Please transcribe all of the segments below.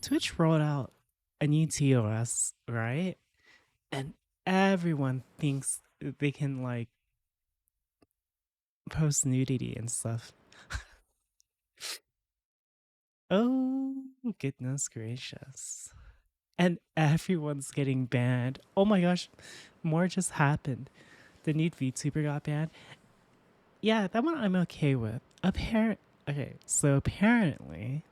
Twitch rolled out a new TOS, right? And everyone thinks they can like post nudity and stuff. Oh goodness gracious. And everyone's getting banned. Oh my gosh, more just happened. The nude VTuber got banned. Yeah, that one I'm okay with. Okay, so apparently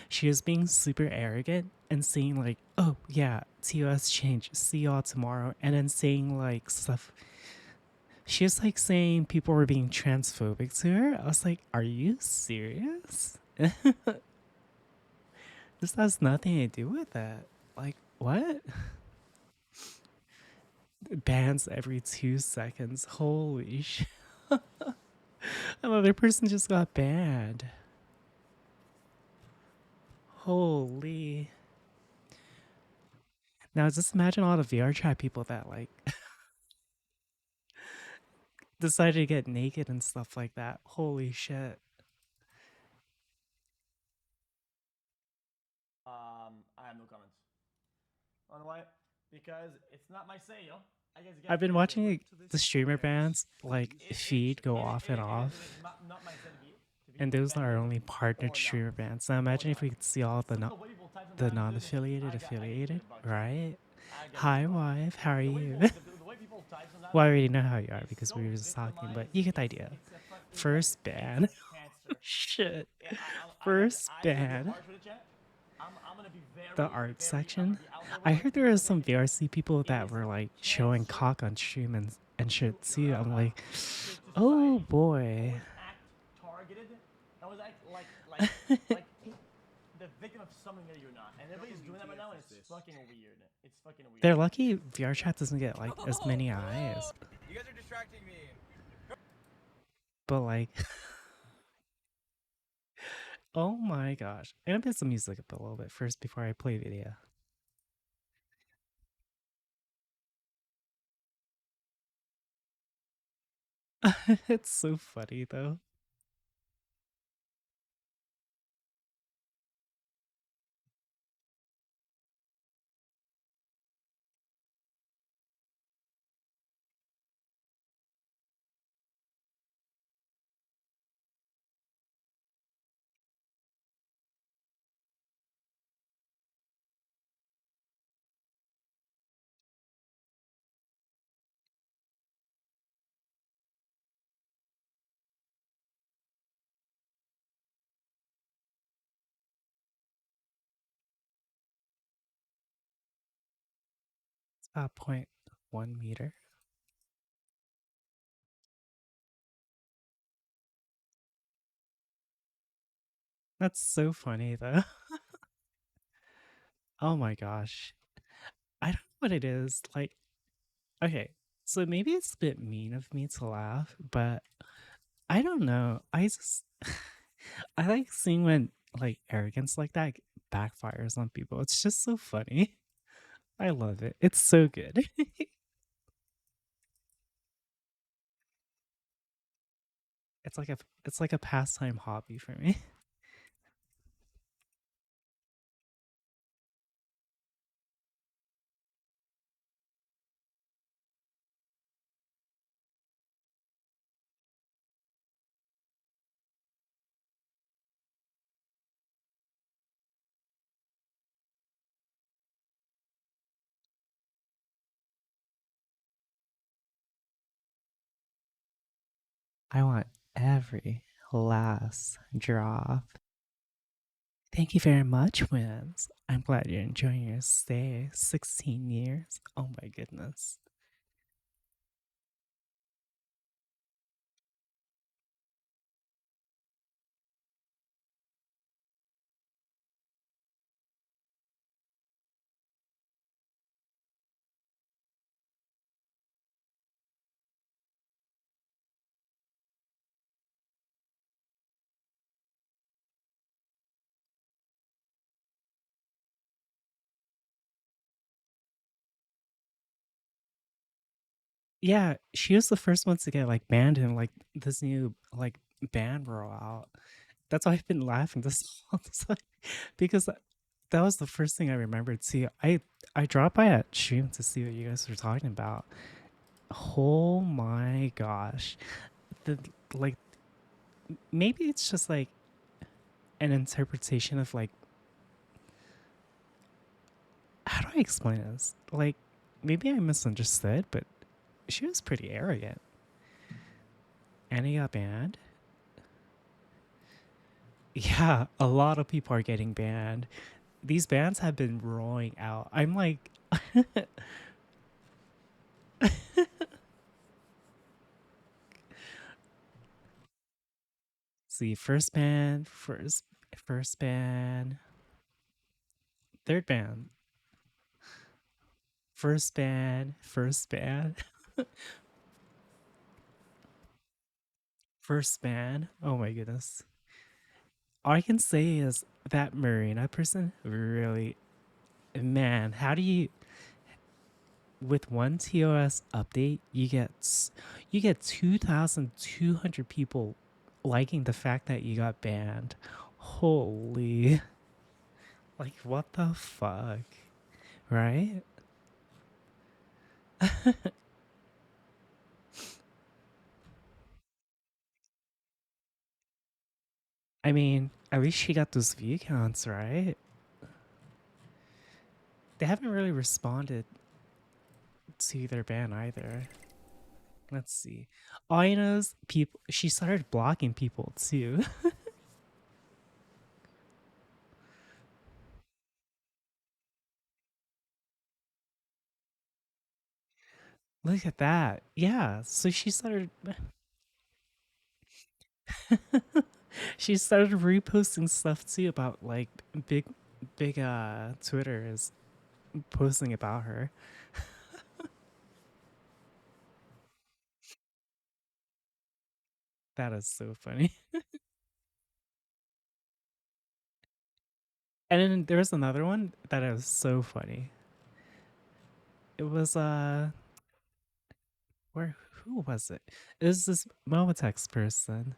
she was being super arrogant and saying like, "Oh yeah, TOS changed. See y'all tomorrow," and then saying like stuff. She was like saying people were being transphobic to her. I was like, "Are you serious?" This has nothing to do with that. Like, what? Bans every 2 seconds. Holy shit. Another person just got banned. Holy. Now just imagine all the VR chat people that like decided to get naked and stuff like that. Holy shit. I have no comments. On why? Because it's not my say, yo. I guess I've been watching the streamer bans like feed go off and off. not my say And those are only partnered streamer bans. Now imagine if we could see all the non-affiliated affiliated, right? Hi wife, how are you? Well, I already know how you are because we were just talking, but you get the idea. First ban. Shit. First ban. The art section. I heard there was some VRC people that were like showing cock on stream and shit too. I'm like, oh boy. That was like the victim of something that you're not. And everybody's doing that right now, and it's fucking weird. It's fucking weird. They're lucky VR chat doesn't get like as many eyes. You guys are distracting me. But like, oh my gosh. I'm gonna put some music up a little bit first before I play video. It's so funny though. It's about 0.1 meter. That's so funny though. Oh my gosh. I don't know what it is. Like, okay, so maybe it's a bit mean of me to laugh, but I don't know. I just I like seeing when like arrogance like that backfires on people. It's just so funny. I love it. It's so good. It's like a pastime hobby for me. I want every last drop. Thank you very much, Wins. I'm glad you're enjoying your stay. 16 years. Oh my goodness. Yeah, she was the first one to get like banned in like this new like ban rollout. That's why I've been laughing this whole time because that was the first thing I remembered. See, I dropped by at stream to see what you guys were talking about. Oh my gosh, the like maybe it's just like an interpretation of like how do I explain this? Like maybe I misunderstood, but she was pretty arrogant. And he got banned. Yeah, a lot of people are getting banned. These bans have been rolling out. I'm like, see, first ban, third ban, first ban, first ban. Oh my goodness. All I can say is that Marina person really, man, how do you with one TOS update, you get 2,200 people liking the fact that you got banned. Holy, like what the fuck, right? I mean, at least she got those view counts, right? They haven't really responded to their ban either. Let's see. All I know is people. She started blocking people too. Look at that. Yeah. So she started. She started reposting stuff too about like big, big Twitter is posting about her. That is so funny. And then there was another one that was so funny. It was where who was it? It was this Momotex person.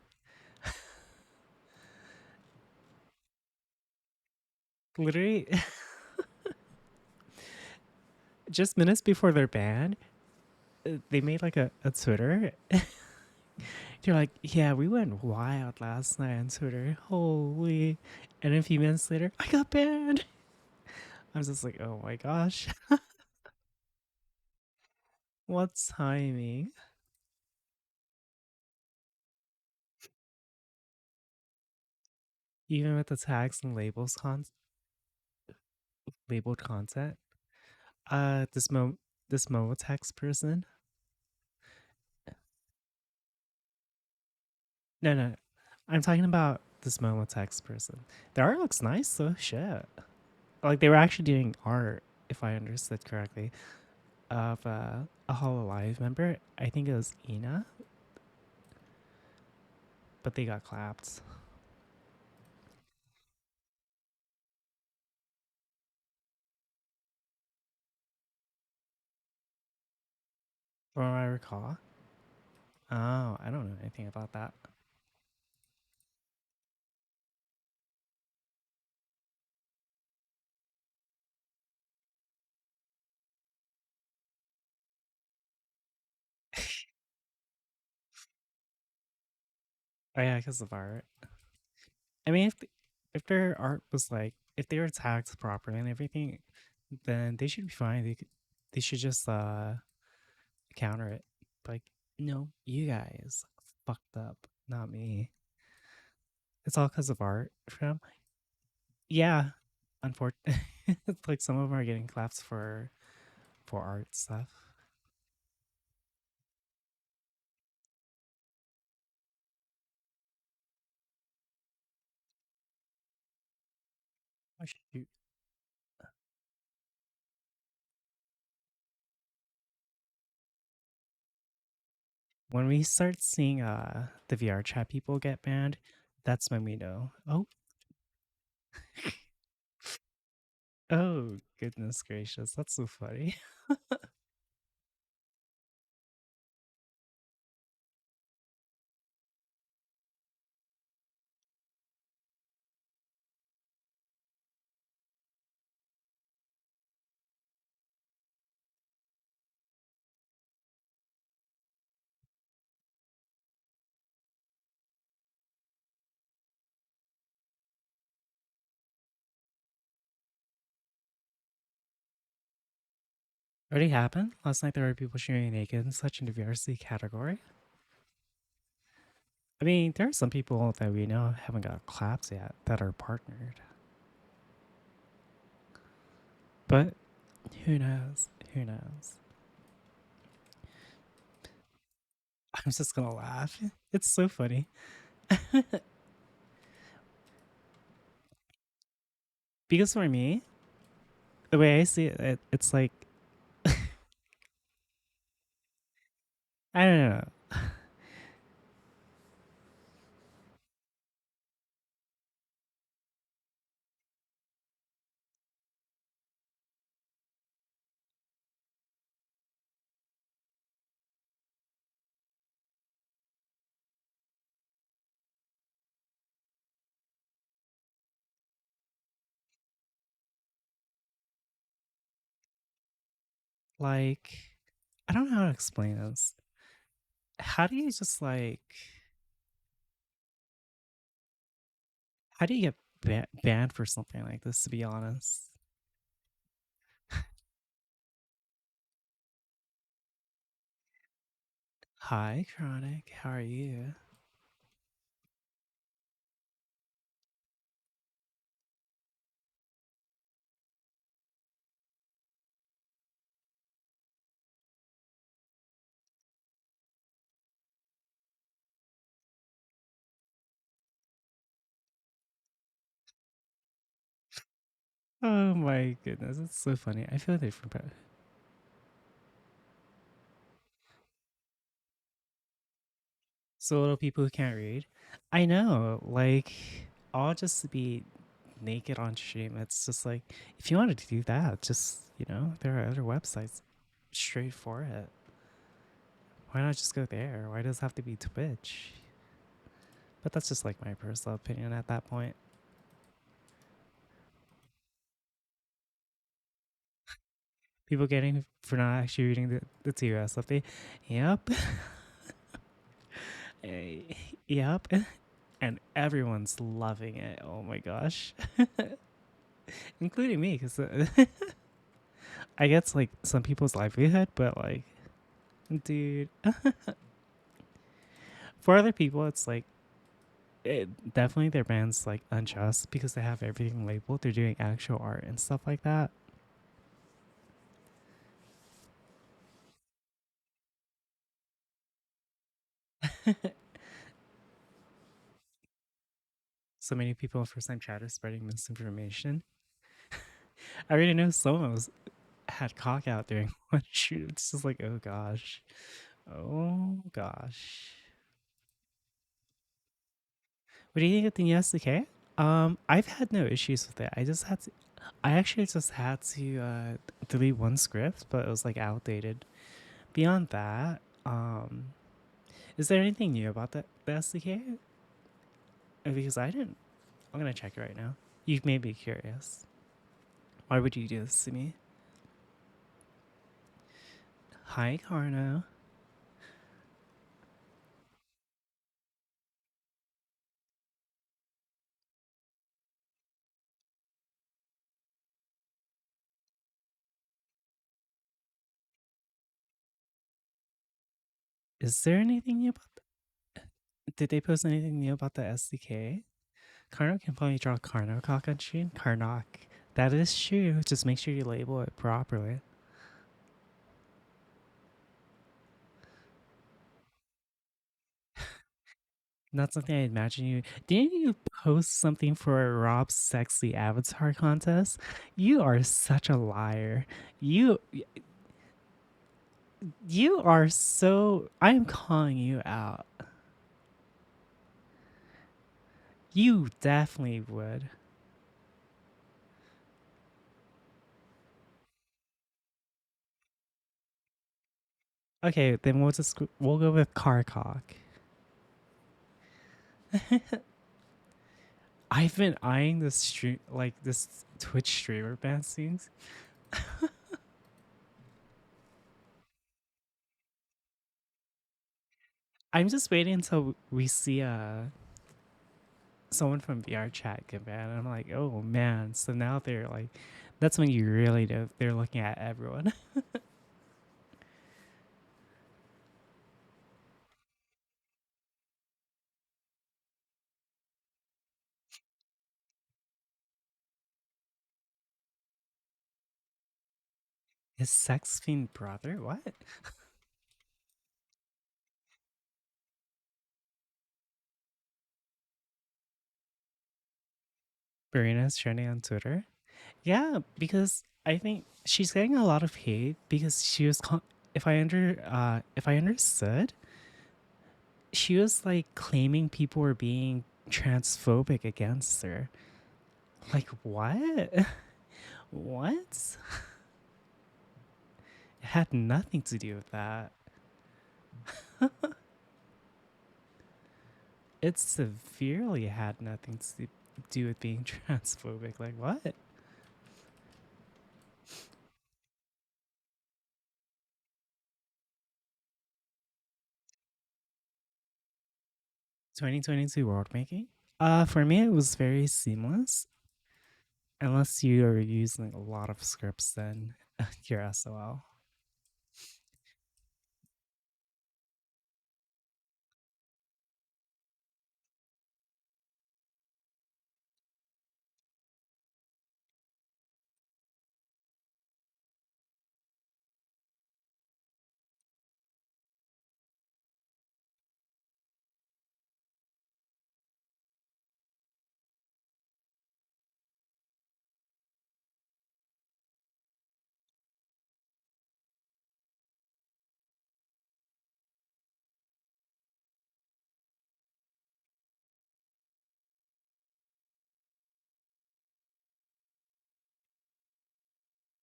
Literally just minutes before their ban, they made like a Twitter. They're like, yeah, we went wild last night on Twitter. Holy. And then a few minutes later, I got banned. I was just like, oh my gosh. What timing? Even with the tags and labeled content. This this Momotex person. No, no, I'm talking about this Momotex person. The art looks nice though. Shit. Like they were actually doing art, if I understood correctly, of a Hololive member. I think it was Ina, but they got clapped. From what I recall. Oh, I don't know anything about that. Oh yeah, because of art. I mean, if their art was like if they were tagged properly and everything, then they should be fine. They should just counter it. Like, no, you guys fucked up, not me. It's all because of art from yeah. Unfortunately, like some of them are getting claps for art stuff. Oh shoot. When we start seeing the VR chat people get banned, that's when we know. Oh, oh goodness gracious, that's so funny. Already happened? Last night there were people shooting naked and such in the VRC category. I mean, there are some people that we know haven't got claps yet that are partnered. But who knows? Who knows? I'm just gonna laugh. It's so funny. Because for me, the way I see it, it's like I don't know. Like I don't know how to explain this. How do you just like how do you get banned for something like this? To be honest. Hi, Chronic. How are you? Oh my goodness, it's so funny. I feel different about it. So little people who can't read. I know, like I'll just be naked on stream. It's just like if you wanted to do that, just there are other websites straight for it. Why not just go there? Why does it have to be Twitch? But that's just like my personal opinion at that point. People getting for not actually reading the TOS update. Yep. Eh, yep. And everyone's loving it. Oh my gosh. Including me, because I guess like some people's livelihood, but like, dude, for other people, it's like definitely their band's like unjust because they have everything labeled. They're doing actual art and stuff like that. So many people in first time chatters spreading misinformation. I already know someone was had cock out during one shoot. It's just like, oh gosh. Oh gosh. What do you think of the new SDK? I've had no issues with it. I actually just had to delete one script, but it was like outdated. Beyond that, is there anything new about the SDK? Because I didn't. I'm gonna check it right now. You've made me curious. Why would you do this to me? Hi, Carno. Is there anything new about? Did they post anything new about the SDK? Carno can probably draw Carno cock on stream. Carnock. That is true. Just make sure you label it properly. Not something I imagine you. Didn't you post something for Rob's sexy avatar contest? You are such a liar. You you are so. I am calling you out. You definitely would. Okay, then we'll go with Carcock. I've been eyeing this stream like this Twitch streamer ban scenes. I'm just waiting until we see someone from VR chat get banned. And I'm like, oh man. So now they're like, that's when you really know they're looking at everyone. His sex fiend brother? What? Marina's trending on Twitter? Yeah, because I think she's getting a lot of hate because she was, if I understood, she was like claiming people were being transphobic against her. Like what? What? It had nothing to do with that. It severely had nothing to do with being transphobic. Like what? 2022 world making? For me, it was very seamless. Unless you are using a lot of scripts, then you're SOL.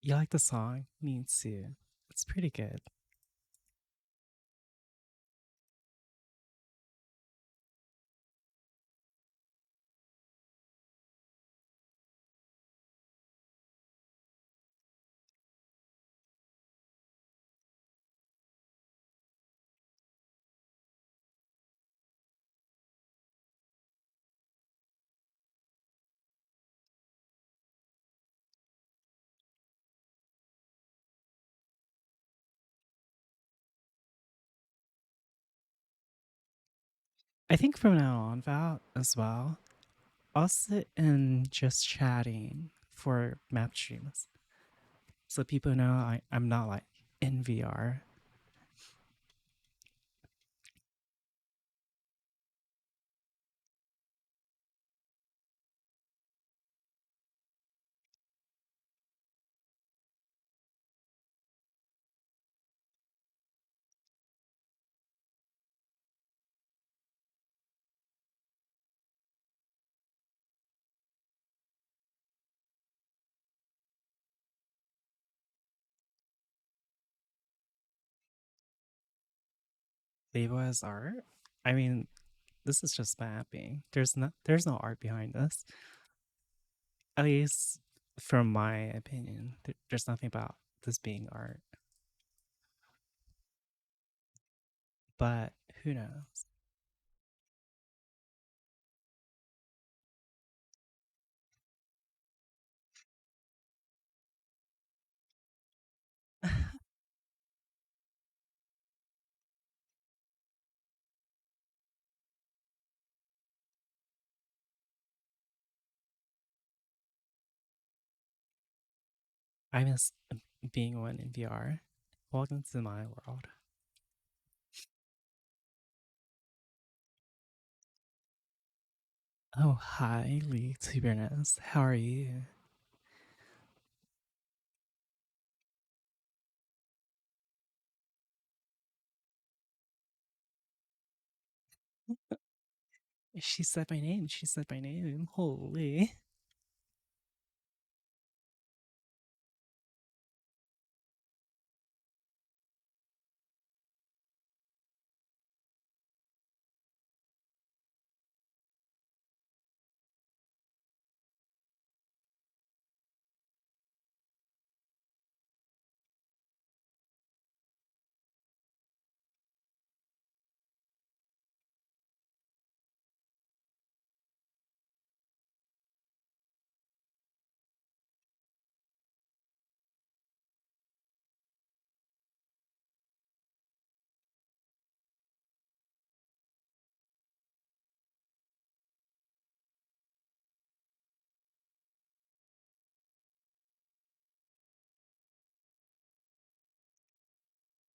You like the song? Me too. It's pretty good. I think from now on, Val, as well, I'll sit and just chatting for map streams. So people know I'm not like in VR. Label as art. I mean, this is just mapping. There's no art behind this. At least from my opinion, there's nothing about this being art. But who knows? I miss being one in VR. Welcome to my world. Oh, hi, Lee Tuberness. How are you? She said my name. She said my name. Holy.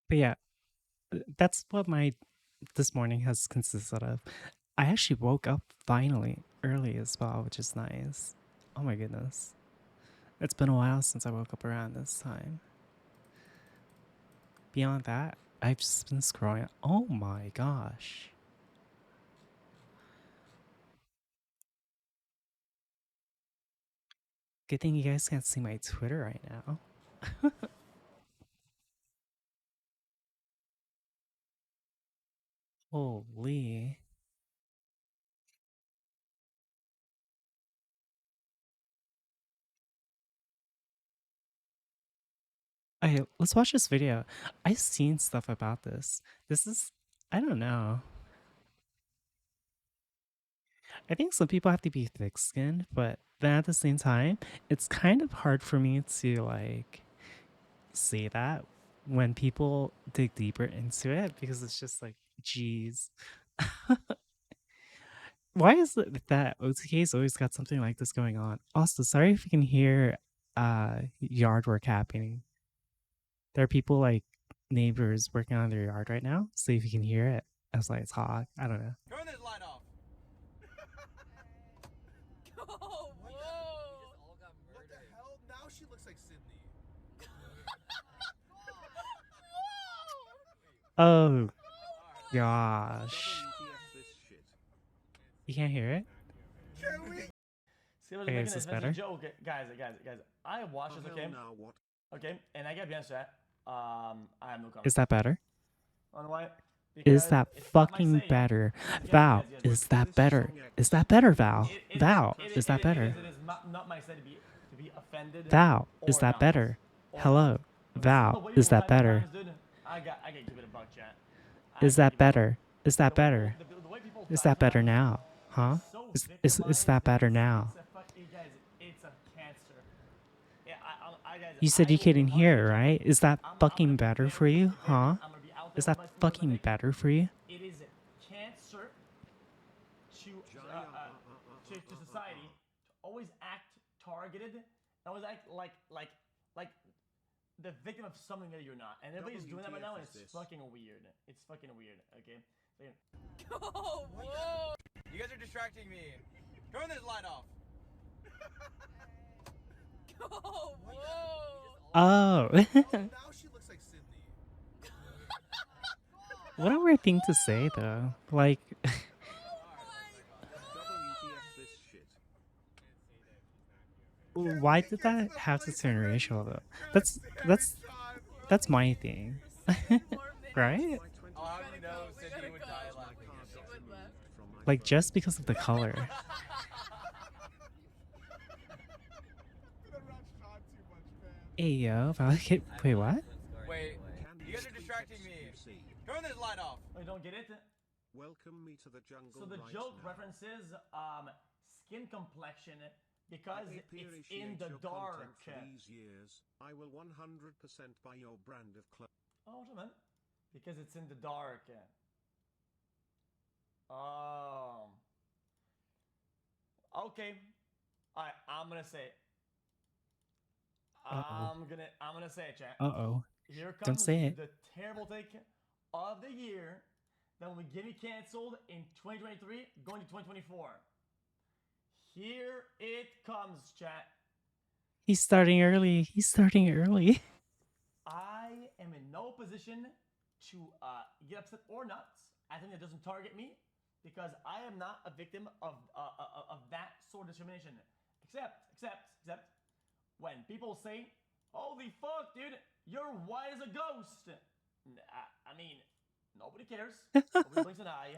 But yeah, that's what my this morning has consisted of. I actually woke up finally early as well, which is nice. Oh my goodness. It's been a while since I woke up around this time. Beyond that, I've just been scrolling. Oh my gosh. Good thing you guys can't see my Twitter right now. Holy. Okay, let's watch this video. I've seen stuff about this. This is, I don't know. I think some people have to be thick skinned, but then at the same time, it's kind of hard for me to like say that when people dig deeper into it because it's just like, geez. Why is it that OTK's always got something like this going on? Also, sorry if you can hear yard work happening. There are people like neighbors working on their yard right now. So if you can hear it as like talk, I don't know. Turn this light off. Oh, whoa! We just all got murdered. What the hell? Now she looks like Sydney. Oh gosh. You can't hear it? Can we? See what's Okay, making is this this better? better? Joke, guys. I watched this, okay? Okay, and I gotta be honest with that. I have no comment. Is that better? On why? Is Because that it's not my fucking saying. better? Yes, Val, yes, yes. is that better? Is that better, Val? Val, It is that better? It is not my say to be offended. Val, is or that not. better? Or Hello, not. Val, The way is you that type better? times, dude, I got to give it a buck, chat. Is that better? Is that better? The way people Is type that better times now? Huh? so Is that better now? It's a cancer. Yeah, guys, You said I you will couldn't hear, 100% right? Is that I'm fucking gonna be better very for you, okay? huh? I'm gonna be out there Is that with my speed fucking mistake. better for you? It is cancer to society to always act targeted, always act like the victim of something that you're not. And everybody's doing that right now, and it's fucking weird. It's fucking weird. Okay. Oh, whoa! You guys are distracting me. Turn this light off. Oh, whoa! Oh. Now she looks like Sydney. What a weird thing to say, though. Like, why did that have to turn racial, though? That's my thing. Right? Oh, how do you know Sydney would die laughing? Like, just because of the color. Hey, yo, wait, what? Wait, you guys are distracting me. Turn this light off. Oh, you don't get it? Welcome me to the jungle. So the right joke now. references skin complexion because I it's in appreciate the your dark. content for these years. I will 100% buy your brand of clothes. Oh, what's up, man? Because it's in the dark. Oh. Okay. Alright, I'm gonna say it. Uh-oh. I'm gonna say it, chat. Uh-oh. Here Don't comes say it. the terrible take of the year that will be getting canceled in 2023, going to 2024. Here it comes, chat. He's starting early. He's starting early. I am in no position to get upset or not. I think it doesn't target me because I am not a victim of that sort of discrimination. Except when people say, "Holy fuck, dude, you're white as a ghost." I mean, nobody cares. Nobody blinks an eye.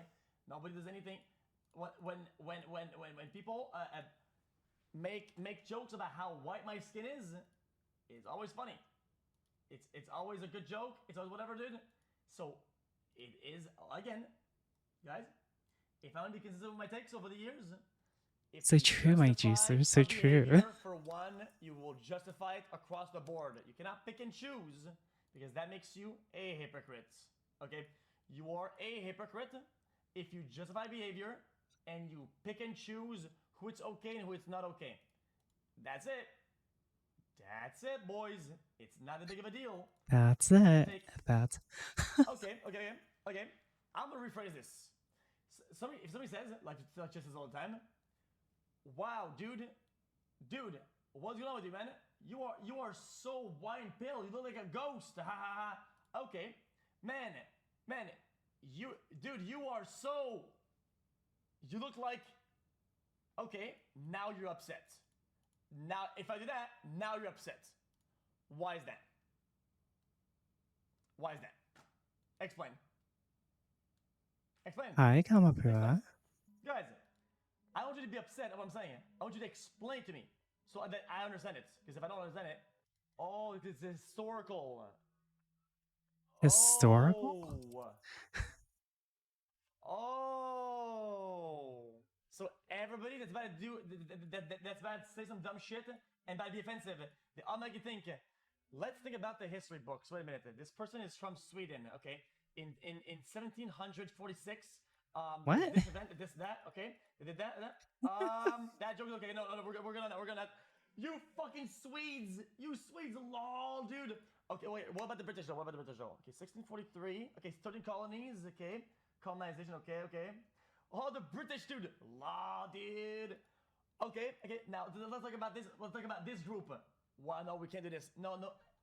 Nobody does anything. When people make jokes about how white my skin is, it's always funny. It's always a good joke. It's always whatever, dude. So it is again, guys. If I'm be consistent with my takes over the years, if So you true, my justify juicer. So a true. behavior for one, you will justify it across the board. You cannot pick and choose because that makes you a hypocrite. Okay, you are a hypocrite if you justify behavior and you pick and choose who it's okay and who it's not okay. That's it. That's it, boys. It's not that big of a deal. That's it. Take- That's Okay. I'm gonna rephrase this. If somebody says like just as all the time, wow, dude, what's going on with you, man? You are so white and pale. You look like a ghost. Ha ha ha. Okay, man, you are so. You look like. Okay, now you're upset. Now, if I do that, now you're upset. Why is that? Why is that? Explain. Explain. Hi, Kamapura. Guys, I want you to be upset at what I'm saying. I want you to explain to me so that I understand it. Because if I don't understand it, oh, it's historical. Historical? Oh. So everybody that's about to do that's about to say some dumb shit and about to be offensive, they all make you think. Let's think about the history books. Wait a minute. This person is from Sweden. Okay, in 1746. What? This event, this that. Okay, they did that. That joke is okay. No, we're gonna that. We're gonna. You fucking Swedes. You Swedes, lol, dude. Okay, wait. What about the British though? Okay, 1643. Okay, 13 colonies. Okay, colonization. Okay. Oh, the British, dude. Law, dude. Okay. Now let's talk about this. Let's talk about this group. Why? No, we can't do this. No.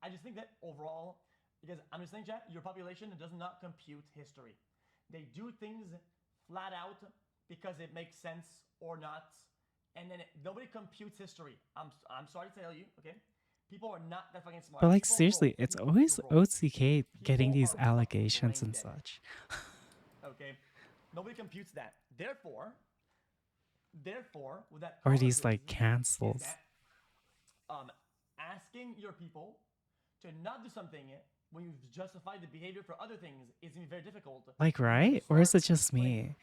I just think that overall, because I'm just saying, chat, your population does not compute history. They do things flat out because it makes sense or not, and then nobody computes history. I'm sorry to tell you, okay? People are not that fucking smart. But like People seriously, roll. it's People always roll. OTK getting People these are fucking allegations brain and dead. such. Okay, nobody computes that. Therefore, with that Or these causes like is cancels. that, asking your people to not do something when you've justified the behavior for other things is going to be very difficult. Like, right? Or is it just me?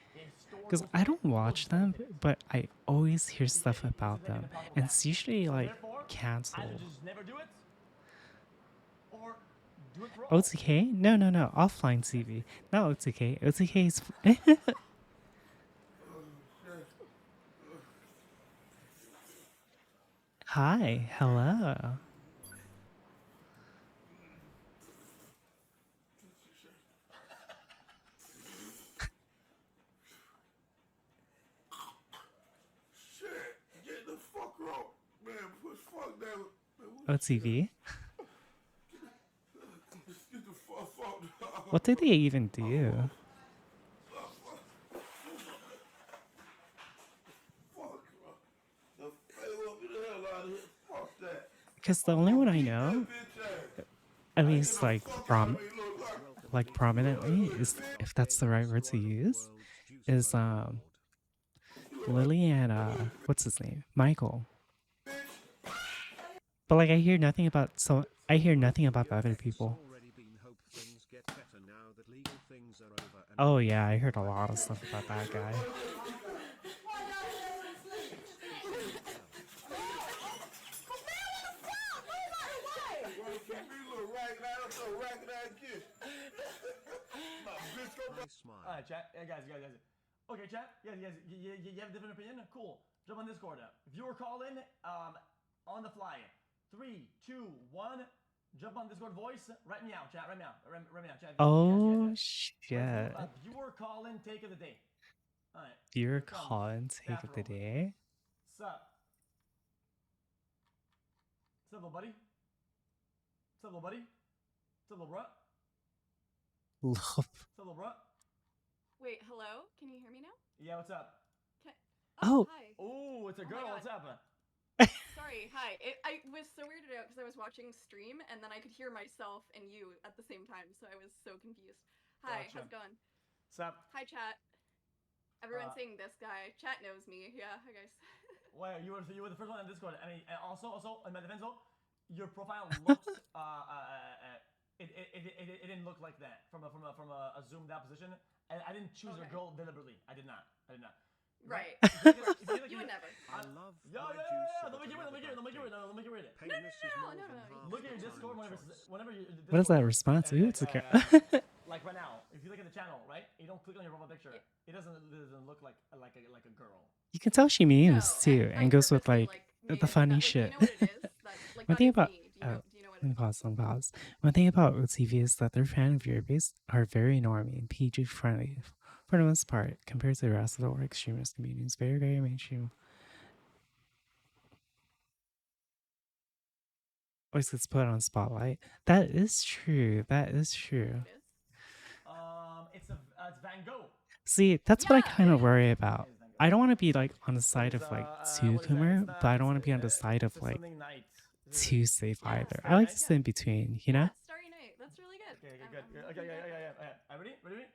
Because I don't watch them, but I always hear stuff about them. And it's usually like Either canceled. just never do it, or do it for all. OTK? No. Offline TV. Not OTK. OTK is. Hi. Hello. Shit, get the fuck up, man. Push fuck that. OTV? Get the fuck. What did they even do? Fuck. The fail up in the hell out of here. Fuck that. Because the only one I know, Bitch ass. at least like Fuck how he look like. prominently, is if that's the right word to use, is Lily and what's his name, Michael. But like I hear nothing about the other people. Already been hope things get better now that legal things are over and Oh yeah, I heard a lot of stuff about that guy. I smile. All right, chat. Yeah, guys. Okay, chat. Yeah, guys. You have a different opinion? Cool. Jump on Discord. Viewer call in. On the fly. 3, 2, 1. Jump on Discord voice. Right meow, chat. Right meow. Right meow, chat. Oh Yes. shit! Viewer call in. Take of the day. All right. Your Here comes con take of the Saffron. day. Sup? Sup, little buddy? Sup, little buddy? Sup, little bruh? Love. Sup, little bruh? Wait, hello? Can you hear me now? Yeah, what's up? Oh. Hi. Oh, it's a Oh my girl. God. What's up? Sorry, hi. I was so weirded out because I was watching stream and then I could hear myself and you at the same time, so I was so confused. Hi, Gotcha. how's it going? Sup? Hi, chat. Everyone's Uh, saying this guy. Chat knows me. Yeah, hi guys. Well, you were the first one on Discord. I mean, and also, in my defense, though, your profile looked it didn't look like that from a zoomed out position. And I didn't choose your Okay. girl deliberately. I did not. Right. You would never. I love Yo, red yeah, juice yeah. so Let me that get rid. another Let me get rid. Painless is no, more no, than no, half Look the at your time Discord choice. whenever you. What is that response? Ooh, it's okay. Like right now, if you look at the channel, right? You don't click on your profile picture. Yeah. It doesn't look like a girl. You can tell she memes No, too, I and goes with purposely, like made the it funny that, shit. You know what it is? That, One that thing is about me. Do Long pause. One thing about OTV is that their fan viewer base are very normie and PG friendly for the most part, compared to the rest of the org extremist communities. Very, very mainstream. Always gets put on spotlight. That is true. That is true. It is. It's Van Gogh. See, that's what I Yeah, kind of worry It about. is Van Gogh. I don't want to be like on the What side is of like what too is that? Coomer, It's not. but I don't want to be on the side of It's like something night. too safe Yeah, either. I Starry like Night, to stay in between, you know? Yeah, Starry Night. That's really good. Okay, I'm- good. I'm Okay, looking back yeah. at it. Ready?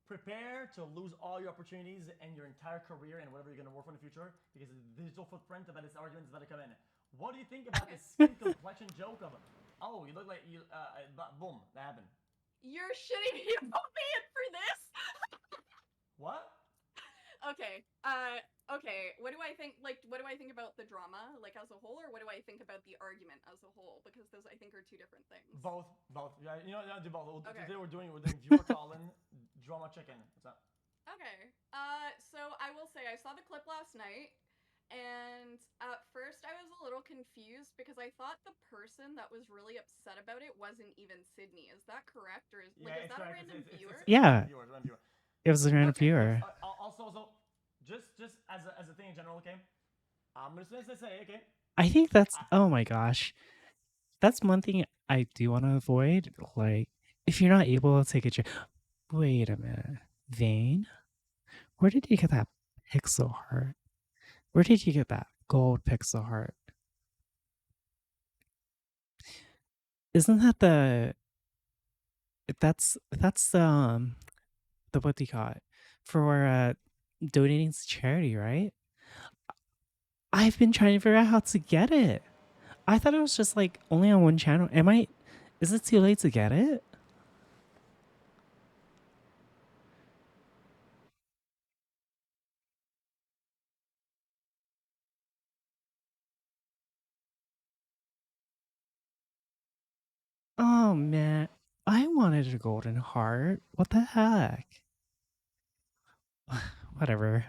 Prepare to lose all your opportunities and your entire career and whatever you're gonna work for in the future because the digital footprint of this argument is about to come in. What do you think about this skin complexion joke of, oh, you look like you, boom, that happened. You're shitting me about me for this? What? Okay. Okay. What do I think? Like, what do I think about the drama, like as a whole, or what do I think about the argument as a whole? Because those, I think, are two different things. Both. Yeah, you know, do both. Okay. Today we're doing viewer call-in, drama chicken. What's up? Okay. So I will say I saw the clip last night, and at first I was a little confused because I thought the person that was really upset about it wasn't even Sydney. Is that correct, or is Yeah, is that correct. a random viewer? Yeah. It's a random viewer. It was a random Okay. viewer. Also, just as a thing in general, okay? I'm just gonna say, okay. I think that's, oh my gosh. That's one thing I do want to avoid. Like, if you're not able to take a trip. Wait a minute. Vane? Where did you get that pixel heart? Where did you get that gold pixel heart? Isn't that the what do you call it? For donating to charity, right? I've been trying to figure out how to get it. I thought it was just like only on one channel. Is it too late to get it? Oh man, I wanted a golden heart. What the heck? Whatever.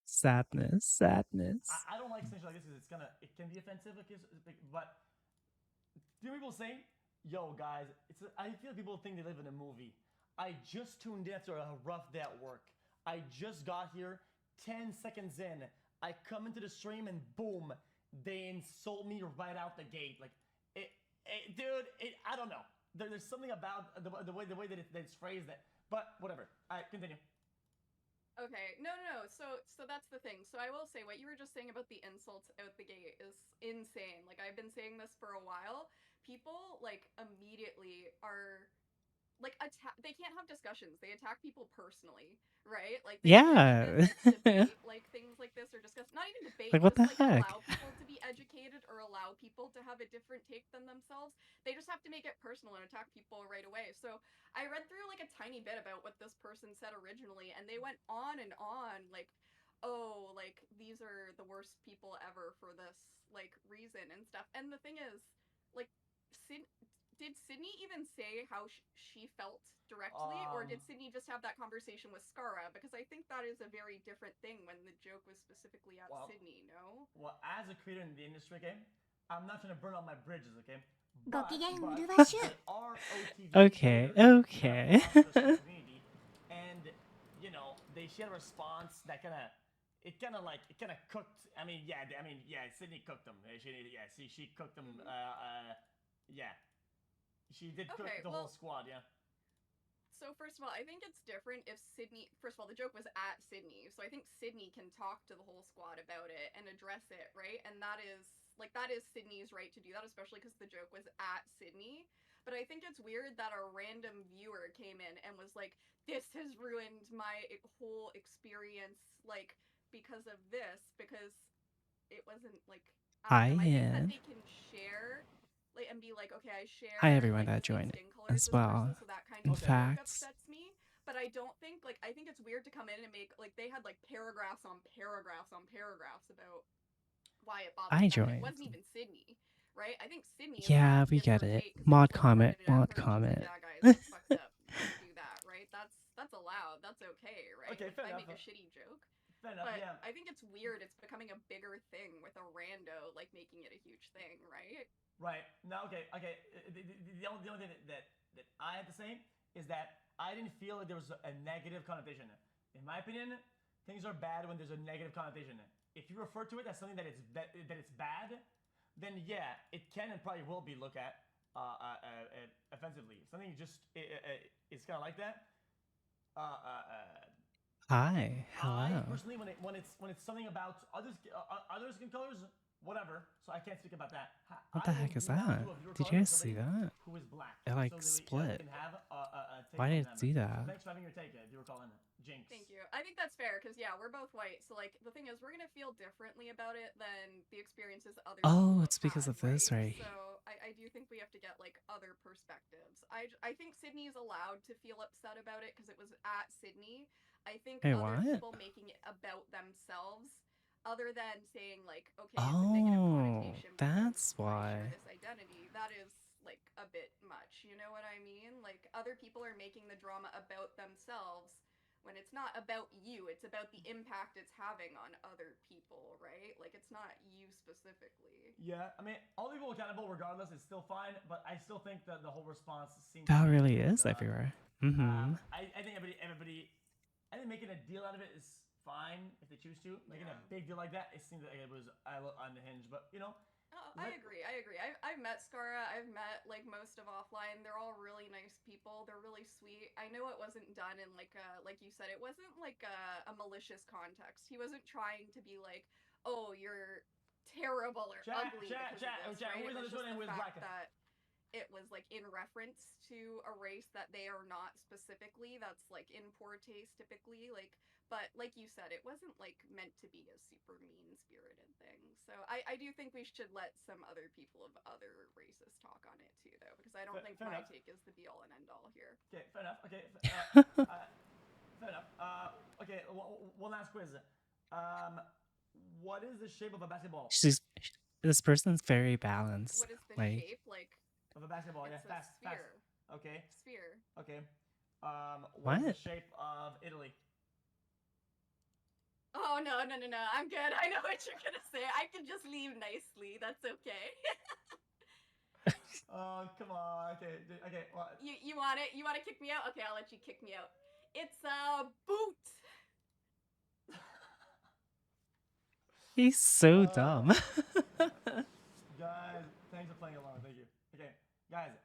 Sadness. I don't like things like this because it can be offensive, but people say, yo guys, I feel people think they live in a movie. I just tuned in after a rough day at work. I just got here, 10 seconds in. I come into the stream and boom, they insult me right out the gate. Like, dude, I don't know. There's something about the way that it's phrased that, but whatever. All right, continue. Okay, no. So that's the thing. So I will say what you were just saying about the insults out the gate is insane. Like, I've been saying this for a while. People like immediately are like they can't have discussions. They attack people personally, right? Like they can't Yeah. even, like, debate like things like this or discuss not even debate. Like, what just, the like, heck? allow people to be educated or allow people to have a different take than themselves. They just have to make it personal and attack people right away. So I read through like a tiny bit about what this person said originally, and they went on and on like, oh, like these are the worst people ever for this like reason and stuff. And the thing is, like, did Sydney even say how she felt directly, or did Sydney just have that conversation with Skara? Because I think that is a very different thing when the joke was specifically at Sydney, no? Well, as a creator in the industry, okay, I'm not trying to burn all my bridges, okay? Okay. And you know, they shared a response that kind of cooked. Sydney cooked them. She cooked them. She did cook the whole squad. Yeah. So first of all, I think it's different if Sydney. First of all, the joke was at Sydney, so I think Sydney can talk to the whole squad about it and address it, right? And that is Sydney's right to do that, especially because the joke was at Sydney. But I think it's weird that a random viewer came in and was like, "This has ruined my whole experience, like because of this," because it wasn't like. I think that they can share. And be like, okay, I share. Hi everyone like, that joined as well. So that kind of upsets me. But I don't think I think it's weird to come in and make like they had like paragraphs on paragraphs on paragraphs about why it bothered them. It wasn't even Sydney, right? I think Sydney. Yeah, we get it. Mod comment. That guy is fucked up. Do that, right? That's allowed. That's okay, right? Okay, if I make a shitty joke. Fair enough. But Yeah. I think it's weird. It's becoming a bigger thing with a rando like making it a huge thing, right? Right. No. Okay. Okay. The only thing that I have to say is that I didn't feel like there was a negative connotation. In my opinion, things are bad when there's a negative connotation. If you refer to it as something that it's bad, then yeah, it can and probably will be looked at offensively. Something just it's kind of like that. Hi, I hello. personally, when it's something about other skin colors, whatever. So I can't speak about that. What the heck is that? Did you guys see that? Who is black? It like so split. can have a take Why on did them. it do that? So thanks for having your take, if you were calling Jinx. Thank you. I think that's fair because yeah, we're both white. So like the thing is, we're gonna feel differently about it than the experiences that other Oh, people it's have because had, of this, right? So I do think we have to get like other perspectives. I think Sydney's allowed to feel upset about it because it was at Sydney. I think Hey, other what? people making it about themselves, other than saying like, okay, it's a negative Oh, connotation because that's I share why. this identity. That is like a bit much. You know what I mean? Like other people are making the drama about themselves when it's not about you, it's about the impact it's having on other people, right? Like it's not you specifically. Yeah, I mean, all people accountable regardless is still fine, but I still think that the whole response seems That to be really is everywhere. Mm-hmm. I think everybody, I think making a deal out of it is fine if they choose to. Making a big deal like that, it seems like it was unhinged, but you know. Oh, I agree. I've met Skara. I've met like most of offline. They're all really nice people. They're really sweet. I know it wasn't done in like you said, it wasn't like a malicious context. He wasn't trying to be like, oh, you're terrible or ugly because of this, right? It was just the fact that it was like in reference to a race that they are not specifically. That's like in poor taste typically. Like, but like you said, it wasn't like meant to be a super mean spirited thing. So I do think we should let some other people of other races talk on it too, though, because I don't think my take is the be all and end all here. Okay, fair enough. Okay, fair enough. Okay, one last quiz. What is the shape of a basketball? This person's very balanced. What is the like, shape like? Of a basketball? It's Yeah, a sphere. fast. Okay. Sphere. Okay. What is the shape of Italy? Oh no. I'm good. I know what you're gonna say. I can just leave nicely. That's okay. Oh, come on. Okay. Well, you want it? You want to kick me out? Okay, I'll let you kick me out. It's a boot. He's so dumb. Guys, thanks for playing along. Thank you. Okay, guys.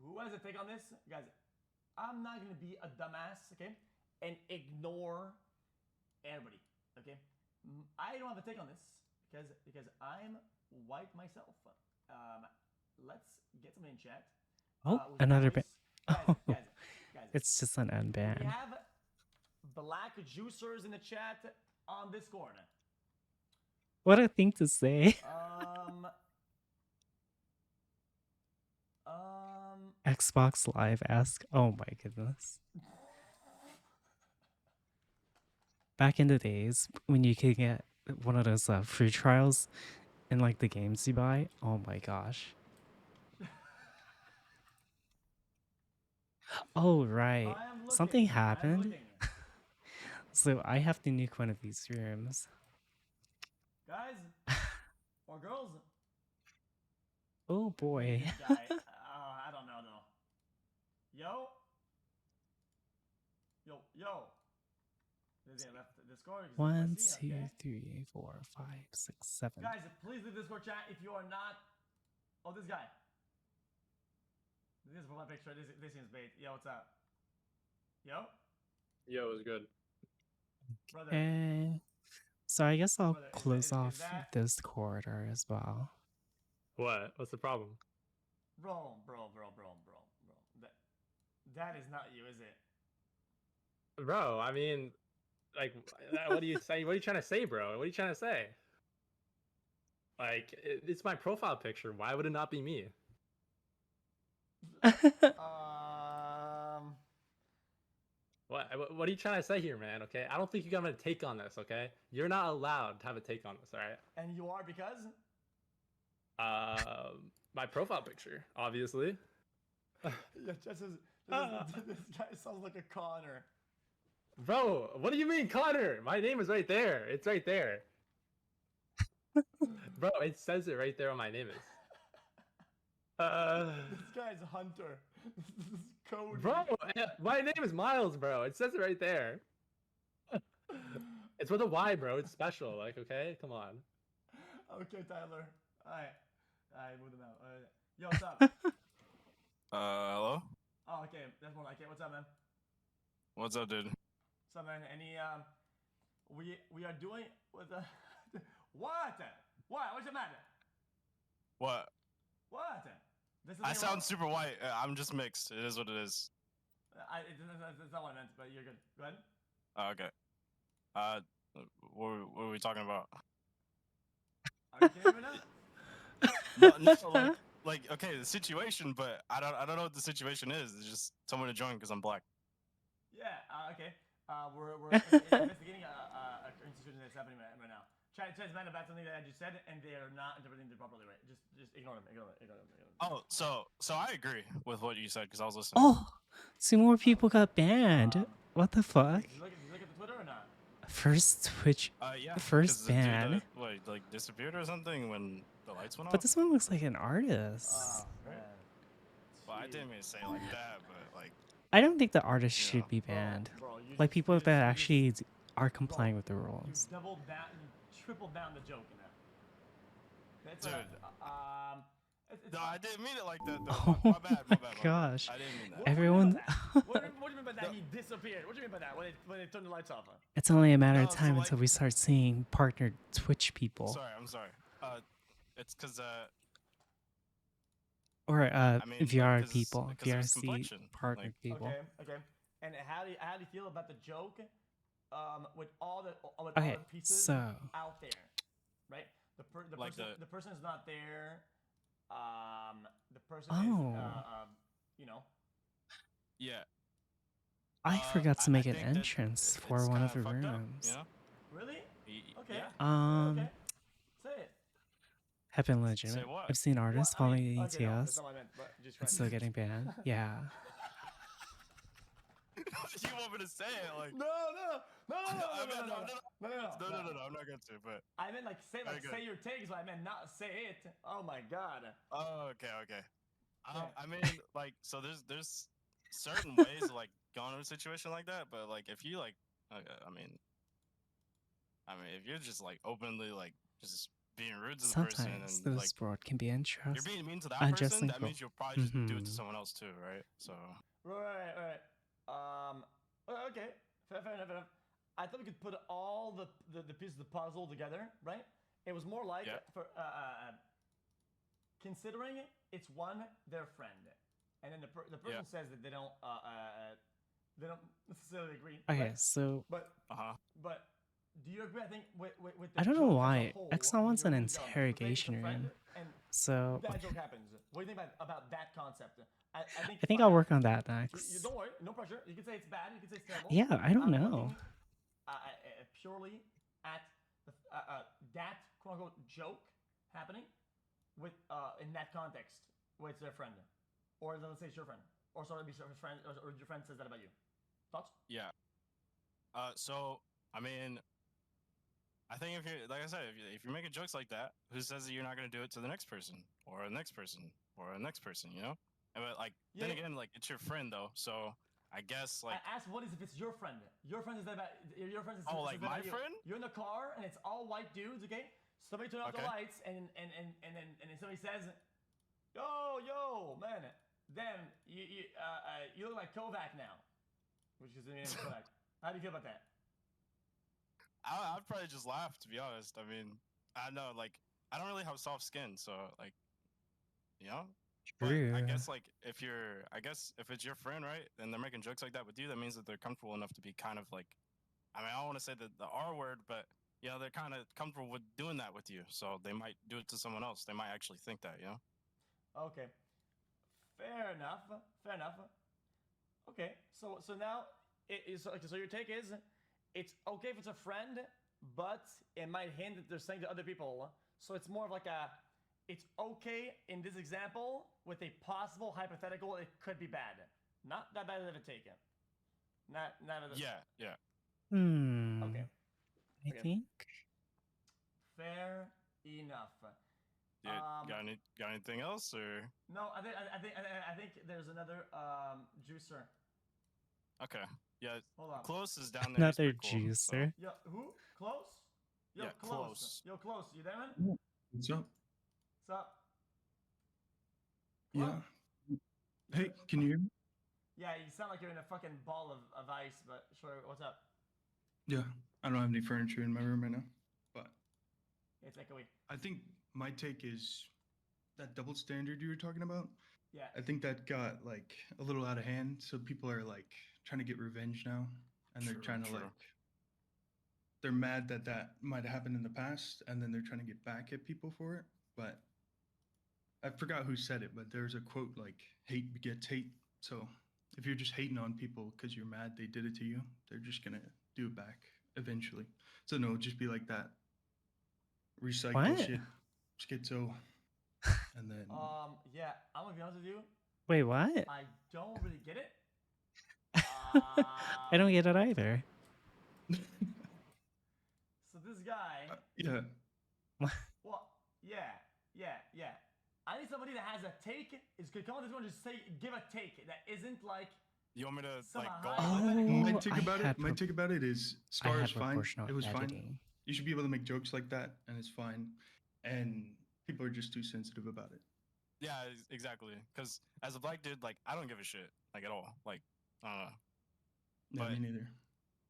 Who has a take on this? Guys, I'm not gonna be a dumbass, okay, and ignore everybody, okay. I don't have a take on this because I'm white myself. Let's get something in chat. Oh, another ban. Guys. It's just an unban. We have black juicers in the chat on Discord. What a thing to say. Xbox Live ask. Oh my goodness. Back in the days when you could get one of those free trials in like the games you buy. Oh my gosh. Oh right. Something happened. So I have to nuke one of these rooms. Guys or girls. Oh boy. I don't know though. Yo. There's left the Discord. 1, 2, 3, 4, 5, 6, 7. Guys, please leave Discord chat if you are not. Oh, this guy. This is for my picture. This seems bait. Yo, what's up? Yo, it was good. brother. Okay. So I guess I'll close off this corridor as well. What? What's the problem? Bro. That is not you, is it? Bro, I mean, like, what do you say? What are you trying to say, bro? What are you trying to say? Like, it's my profile picture. Why would it not be me? What are you trying to say here, man? Okay, I don't think you got a take on this. Okay, you're not allowed to have a take on this. All right. And you are because? My profile picture, obviously. Yeah, this guy sounds like a conner. Bro, what do you mean, Connor? My name is right there. It's right there. Bro, it says it right there on my name is. This guy's Hunter. This is Cody. Bro, my name is Miles, bro. It says it right there. It's with a Y, bro. It's special. Like, okay, come on. Okay, Tyler. Alright. Alright, move them out. Yo, what's up? Hello? Oh, okay. That's more like it. What's up, man? What's up, dude? What's up, man? Any, we are doing with the. What? What? What's the matter? What? What? This is I your sound role? super white. I'm just mixed. It is what it is. That's not what I meant, but you're good. Go ahead. Oh, okay. What are we talking about? Are you kidding me now? No, like, okay, the situation, but I don't know what the situation is. It's just someone to join because I'm black. Yeah, okay. We're investigating a current situation that's happening right now. Try to man about something that I just said, and they are not interpreting it properly, right? Just ignore them, ignore them. Oh, so I agree with what you said because I was listening. Oh, 2 more people got banned. What the fuck? Did you look at the Twitter or not? First Twitch, Yeah. first 'cause the dude, ban. what, like disappeared or something when the lights went off? But this one looks like an artist. Oh, man. Well, I didn't mean to say it like that, but like, I don't think the artist Yeah. should be banned. Bro, you Like just- people you that just- actually are complying Bro, with the You rules. doubled down, you tripled down the joke in that. That's Dude. it's no, fine. I didn't mean it like that. Though. Oh my bad, my my bad. gosh. I didn't mean that. What do you mean Everyone- by that? What do you mean by that? He disappeared. What do you mean by that? When they turned the lights off? It's only a matter of No, so, time like- until we start seeing partnered Twitch people I'm sorry. It's because or I mean, VR like, 'cause- people, 'cause of his VRC complexion, partnered like- people. Okay. And how do you feel about the joke? With all the Okay, pieces so- out there, right? Like The person's not there. The person Oh. is you know. yeah. I forgot to make I an think that entrance it's for one of the kinda fucked up, rooms. you know? Really? Okay. Yeah. Okay. Say it. Have been legitimate. what? I've seen artists Well, I following mean, the okay, no, that's ETS not what I meant, but just and still getting banned. Yeah. You want me to say it? Like, No. I meant, No. no, I'm not going to, but. I meant like Very good. say your takes, but I meant not say it. Oh my god. Oh, okay. Yeah. I mean, like, so there's certain ways to like go into a situation like that, but like if you like, I mean, if you're just like openly like just being rude to the person Sometimes and the like sport can be you're unjust. being mean to that unjustly person, that cruel. means you'll probably just do it Mhm. to someone else too, right? So Right. Okay. Fair enough. I thought we could put all the pieces of the puzzle together, right? It was more like Yeah. for considering it's one their friend, and then the person Yeah. says that they don't necessarily agree. Okay, right? so But uh-huh. do you agree? I think with the I don't know joke as a why whole, Xcon when wants you're an really dumb, interrogation it's a friend, room. and So that joke happens. What do you think about that concept? I I think I'll work on that You next. don't worry, no pressure. You can say it's bad. You can say it's terrible. Yeah, I don't I'm know. looking, purely at that quote unquote joke happening with in that context with their friend, or let's say it's your friend, or sorry, be your friend, or your friend says that about you. Thoughts? Yeah. So I mean, I think if you like I said, if you're making jokes like that, who says that you're not gonna do it to the next person or the next person or the next person? You know. But like then Yeah. again, like it's your friend though, so I guess like I asked, what is if it's your friend? Your friend is that about your friend is Oh, says like that my about you. friend? You're in the car and it's all white dudes. Okay, somebody turn off the Okay. lights and then somebody says, "Yo, man, damn, you look like Kovac now," which is the name of Kovac. How do you feel about that? I'd probably just laugh, to be honest. I mean, I know, like, I don't really have soft skin, so like, you know. But True. I guess like if it's your friend, right, and they're making jokes like that with you, that means that they're comfortable enough to be kind of like, I mean, I don't want to say the R word, but you know, they're kind of comfortable with doing that with you, so they might do it to someone else. They might actually think that, you know. Okay, fair enough. Okay, so now so your take is it's okay if it's a friend, but it might hint that they're saying to other people. So it's more of like it's okay in this example with a possible hypothetical. It could be bad. Not that bad of a take. None of the. Yeah, yeah. Okay. I Okay. think. Fair enough. Yeah, got anything else or? No, I think there's another juicer. Okay. Yeah. Hold on. Close is down there. He's Another pretty cool. So. juicer. Yo, who? Close? Yo, Yeah, close. close. Yo, close. You there, man? What's up? What's up? Yeah. Hey, can you hear me? Yeah, you sound like you're in a fucking ball of ice, but sure. What's up? Yeah. I don't have any furniture in my room right now, but It's echoey. I think my take is that double standard you were talking about. Yeah. I think that got like a little out of hand. So people are like trying to get revenge now, and they're True, trying to true. like they're mad that that might have happened in the past, and then they're trying to get back at people for it. But I forgot who said it, but there's a quote like "hate begets hate." So if you're just hating on people because you're mad they did it to you, they're just gonna do it back eventually. So no, just be like that. Recycle What? shit, schizo, and then Yeah, I'm gonna be honest with you. Wait, what? I don't really get it. I don't get it either. So this guy. yeah, Well, yeah. I need somebody that has a take. Is could come on this one just say give a take that isn't like. You want me to Some like go? high- on? my Oh, take I about it. had My pro- take about it is I Scar had is fine. proportional It was fine. editing. You should be able to make jokes like that, and it's fine. And people are just too sensitive about it. Yeah, exactly. Because as a black dude, like I don't give a shit, like at all. Like, I don't know. Yeah, But- me neither.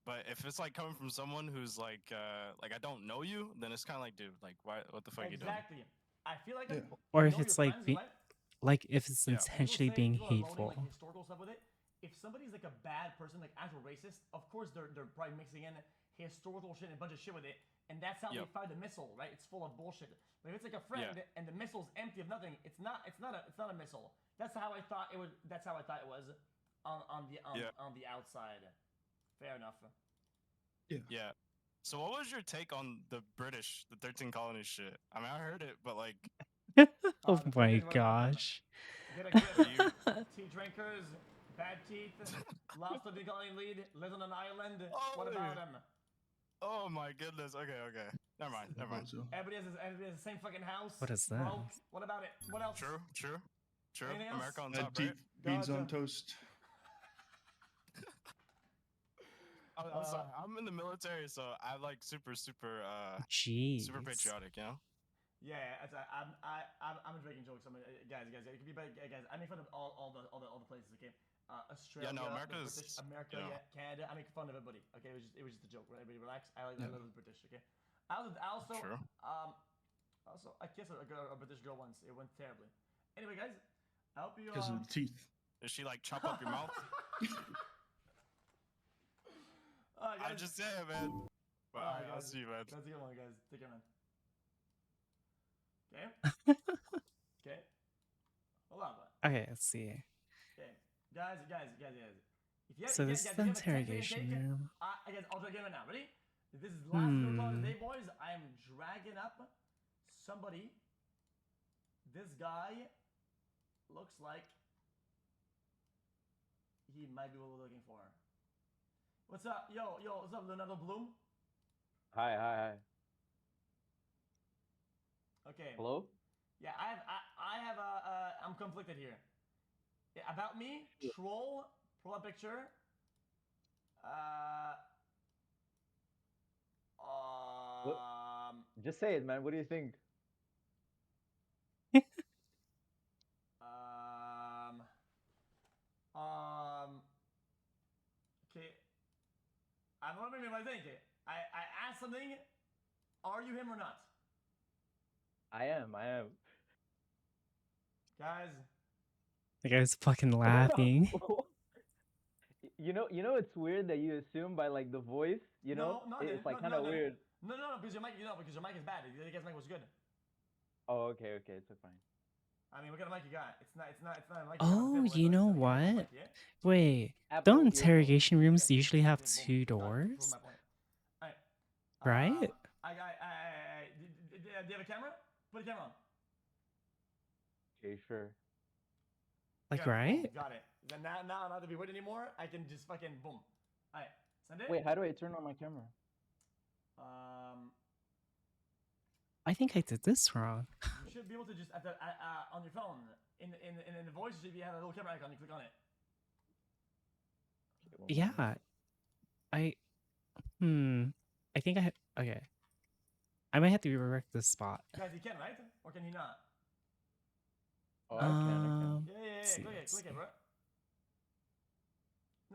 But if it's like coming from someone who's like I don't know you, then it's kind of like, dude, like what the fuck you doing? Exactly. I feel like. Yeah. Or you if know it's your like friends, right? like if it's Yeah. People intentionally say being people are loading, hateful. like, historical stuff with it. If somebody's like a bad person, like actual racist, of course they're probably mixing in historical shit and a bunch of shit with it, and that's how they Yep. find the missile, right? It's full of bullshit. But if it's like a friend and the missile's empty of nothing, it's not a missile. That's how I thought it was. That's how I thought it was on the outside. Fair enough. Yeah. So what was your take on the 13 colonies shit? I mean, I heard it, but like, Oh the my fucking- gosh. Get a grip. Tea drinkers, bad teeth, lost the colony lead, lives on an island. What about him? oh my goodness. Okay. Never mind. Also, Everybody has the same fucking house. What is bro. this? What about it? What else? True. Anything else? America on bad top, right? teeth, beans on Gotcha. toast. I'm sorry. I'm in the military, so I'm like super Jeez. patriotic, you know? Yeah, I'm making jokes. Guys, it could be better. Guys, I make fun of all the places. Okay, Australia, no, the America's, British, America, you know. yeah, Canada. I make fun of everybody. Okay, it was just a joke. Right? Everybody relax. I love the British. Okay, I also True. I kissed a British girl once. It went terribly. Anyway, guys, I hope you. Because of the teeth. Does she like chop up your mouth? I'm Guys, just saying, man. Well, Alright, I'll guys. see you, man. That's a good one, guys. Take care, man. Okay. Okay. Hold on, but Okay, let's see. okay, guys. If you have, So if you- this is guys, the if you have a 10 second interrogation take, room. guys, I'll try again right now. Ready? This is the last video call of the day, boys. I am dragging up somebody. This guy looks like he might be what we're looking for. What's up? Yo, what's up, Leonardo Bloom? Hi. Okay. Hello? Yeah, I have I'm conflicted here. Yeah, about me, troll, profile picture. Just say it, man. What do you think? Okay. I'm wondering what I think. I asked something. Are you him or not? I am. Guys, The guy's fucking laughing. You know, it's weird that you assume by like the voice. You know, no, it's like no, kind of no. weird. No, because your mic, because your mic is bad. The guy's mic was good. Oh, okay, it's fine. I mean, what kind of mic you got? It's not a mic. Oh, you know what? Wait, Apple don't earphones. interrogation rooms Yeah, usually have boom, two boom. Prove doors? my point. Alright. Right? Do you have a camera? Put a camera on. Okay, sure. Like, Yeah, boom, right? got it. Then now I don't have to be waiting anymore. I can just fucking boom. Alright, send it. Wait, how do I turn on my camera? I think I did this wrong. You should be able to just on your phone in the voice. You should have a little camera icon. You click on it. Yeah. I think I okay. I might have to rework this spot. Guys, he can, right? Or can he not? Oh, I can. Yeah. Click it, bro.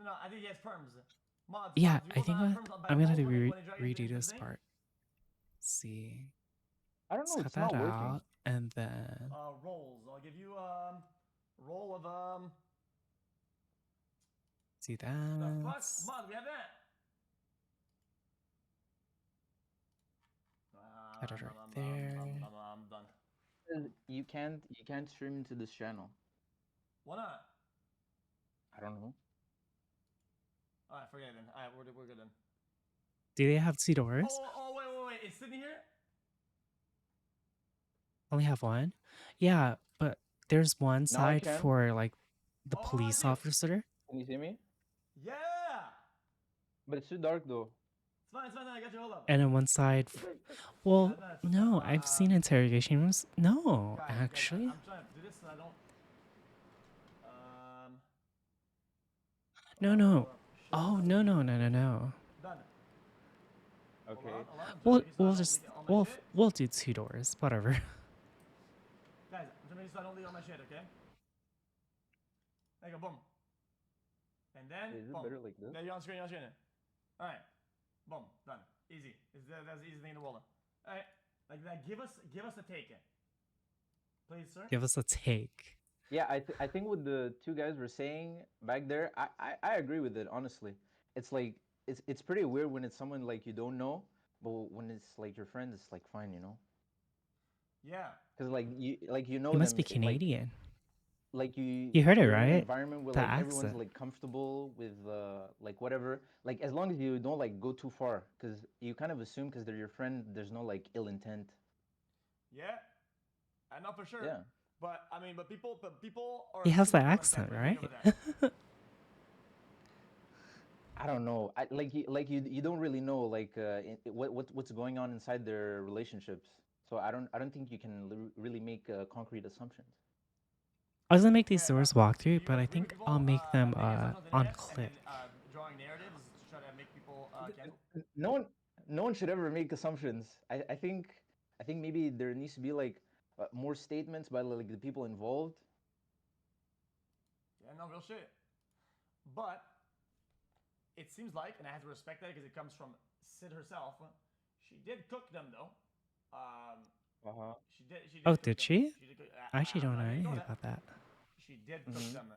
No, I think he has perms. Mods. Yeah, mods. I think I'm gonna have to redo this part. Let's see. I don't know. Let's It's cut not that working. out, and then Roles. I'll give you roll of see the fuck that. mod. We have that. Cut it right there. I'm done. You can't stream to this channel. Why not? I don't know. Alright, forget it then. Alright, we're good then. Do they have 2 doors? Oh, wait. Is Sydney here? Only have one? Yeah, but there's one Now I side can. for like the Oh, I police do. officer. Can you see me? Yeah! But it's too dark though. It's fine, I got you, hold up. And then one side well, That's no, I've seen interrogation rooms. No, guys, actually. I'm trying to do this so I don't... No. Oh, no. Done. Okay. Hold on, We'll I'm just trying to make it so I don't leak it on my shit. we'll do 2 doors, whatever. Guys, I'm trying to make it so I don't leak on my shit, okay? There you go, boom. And then, Is it boom. better like this? There, you're on screen. Alright. Boom, done. Easy. That's the easy thing in the world. Alright. Like that, give us a take. Please, sir. Give us a take. Yeah, I think what the two guys were saying back there, I agree with it, honestly. It's like it's pretty weird when it's someone like you don't know, but when it's like your friend, it's like fine, you know? Yeah. Because like you know He must them, be Canadian. like you heard it, you're in an right? environment where The like everyone's accent. like comfortable with like whatever, like as long as you don't like go too far, because you kind of assume because they're your friend, there's no like ill intent. Yeah. I know for sure. Yeah. But I mean, but people are. He has super the cool and accent, separate. right? Think of that. I don't know. You don't really know like what's going on inside their relationships. So I don't think you can really make concrete assumptions. I was gonna make these Yeah, doors do walkthrough, you but I agree with think people, I'll make them making assumptions the on internet clip. And then, drawing narratives to try to make people cancel? No one should ever make assumptions. I think maybe there needs to be like more statements by like the people involved. Yeah, no real shit. But it seems like, and I have to respect that because it comes from Sid herself. She did cook them though. She did. Oh, cook did them. she? She did cook, I actually don't I'm know not gonna anything ignore about that. She did cook them.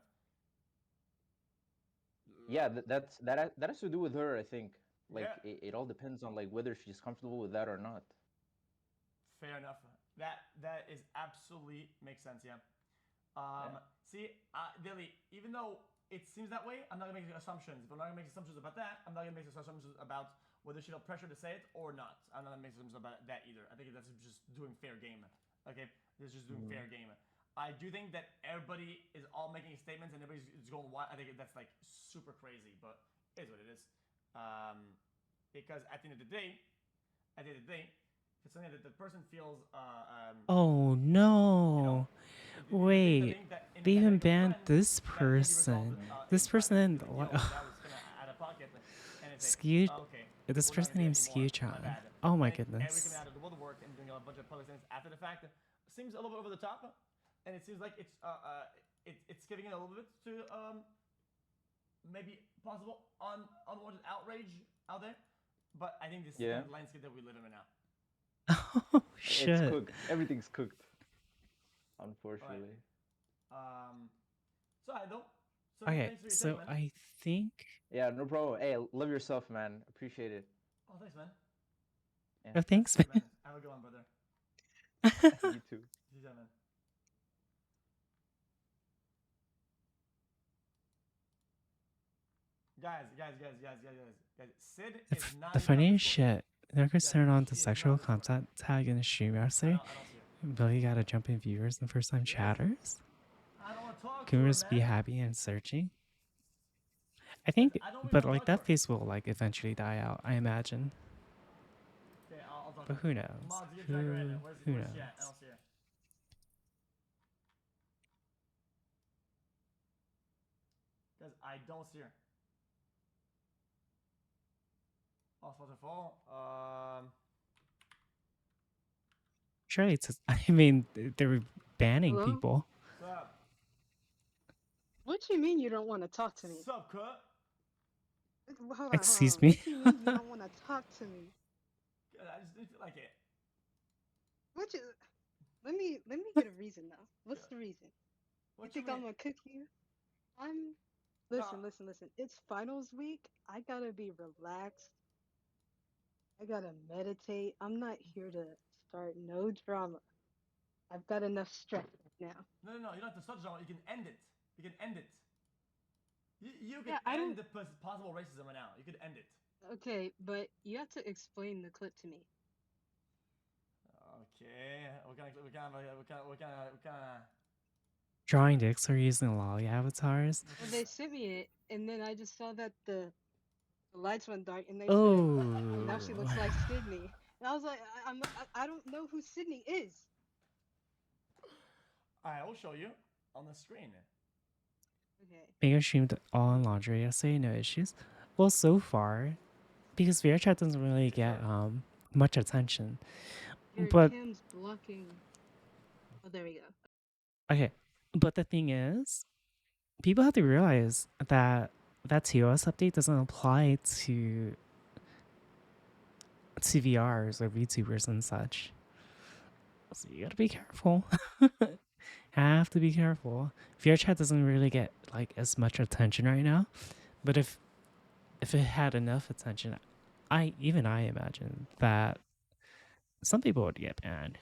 Yeah, that has to do with her. I think like Yeah. it all depends on like whether she's comfortable with that or not. Fair enough. That is absolutely makes sense. Yeah. See, Dilly, even though it seems that way, I'm not gonna make assumptions. If I'm not gonna make assumptions about that, I'm not gonna make assumptions about whether she felt pressure to say it or not. I'm not gonna make assumptions about that either. I think that's just doing fair game. Okay, this is just doing fair game. I do think that everybody is all making statements and everybody's going wild. I think that's like super crazy, but it is what it is. Because at the end of the day, if it's something that the person feels, Oh no! Wait, they even banned this person. This person, Skew. This person named Skewchan. Oh my goodness. Coming out of the woodwork and doing a bunch of public things after the fact seems a little bit over the top, and it seems like it's giving it a little bit to maybe possible unwanted outrage out there. But I think this is the landscape that we live in right now. Oh shit! It's cooked. Everything's cooked. Unfortunately. So I don't. So Okay, thanks for your so time, man. I think. Yeah, no problem. Hey, love yourself, man. Appreciate it. Oh, thanks, man. Yeah. Oh, thanks, Have man. a good one, brother. You too. See you, man. Guys. Sid is not The even on funniest Discord. shit. They're concerned on the she is sexual not on Discord. content tag in the stream I yesterday. don't see it. Billy got to jump in viewers and first time chatters. I don't want to talk Can to we her, just be man. happy and searching? I think, I don't really but wanna like talk to that her. face will like eventually die out, I imagine. Okay, I'll talk to But her. who knows? Mods, you can drag her in. Who Where's knows? she at? I don't see her. Because I don't see her. Oh, supposed to fall. Surely it's. I mean, they were banning Hello? people. Sup? What you mean you don't want to talk to me? Sup, cut? Hold on, hold Excuse on. me. What you mean you don't want to talk to me? I just didn't feel like it. What you? Let me get a reason though. What's the reason? What You think mean? I'm gonna cook you? I'm. No. Listen. It's finals week. I gotta be relaxed. I gotta meditate. I'm not here to start no drama. I've got enough stress now. No. You don't have to start drama. You can end it. You can end it. You can Yeah, I end don't. the possible racism right now. You could end it. Okay, but you have to explain the clip to me. Okay. What kind of. Drawing dicks or using lolly avatars. Well, they sent me it, and then I just saw that the lights went dark, and they said, Oh. now she looks like Sydney. And I was like, I don't know who Sydney is. I will show you on the screen. Okay. Megan streamed all on laundry yesterday, no issues. Well, so far, because VRChat doesn't really get much attention. Your But cam's blocking. Oh, there we go. okay, but the thing is, people have to realize that that TOS update doesn't apply to VRs or VTubers and such. So you gotta be careful. Have to be careful. VRChat doesn't really get like as much attention right now, but if it had enough attention, I imagine that some people would get banned.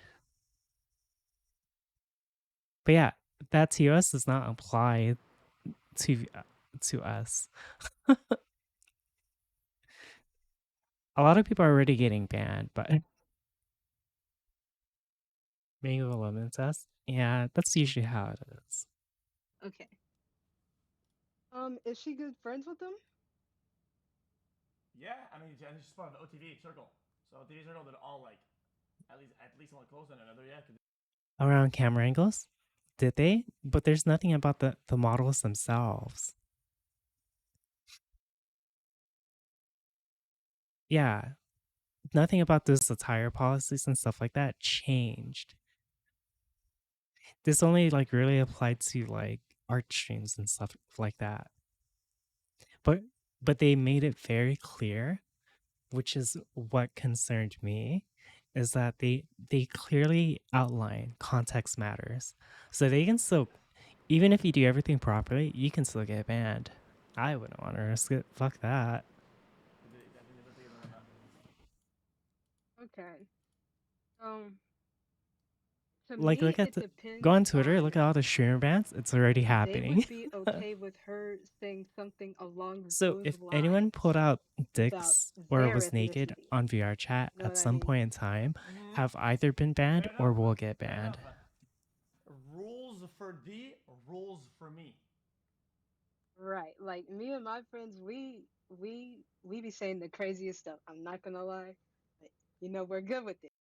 But yeah, that TOS does not apply to us. A lot of people are already getting banned, but Mango Lemon test, yeah, that's usually how it is. Okay. Is she good friends with them? Yeah, I mean, she's part of the OTV circle. So OTV circle, they're all like, at least one close than another. Yeah. Around camera angles, did they? But there's nothing about the models themselves. Yeah, nothing about this attire policies and stuff like that changed. This only like really applied to like art streams and stuff like that. But they made it very clear, which is what concerned me, is that they clearly outline context matters. So they can still, even if you do everything properly, you can still get banned. I wouldn't want to risk it. Fuck that. Okay. Um, to Like, me, look at it the depends go on Twitter. Look on at all the streamer bans. It's already if they happening. would be okay with her saying something along So those if lines anyone pulled out about dicks or their was naked ethnicity. on VR chat You know at what I some mean? point in time, Mhm. have either been banned Fair or enough. will get Fair banned. enough. Rules for D, rules for me. Right. Like me and my friends, we be saying the craziest stuff. I'm not gonna lie. But, you know, we're good with it.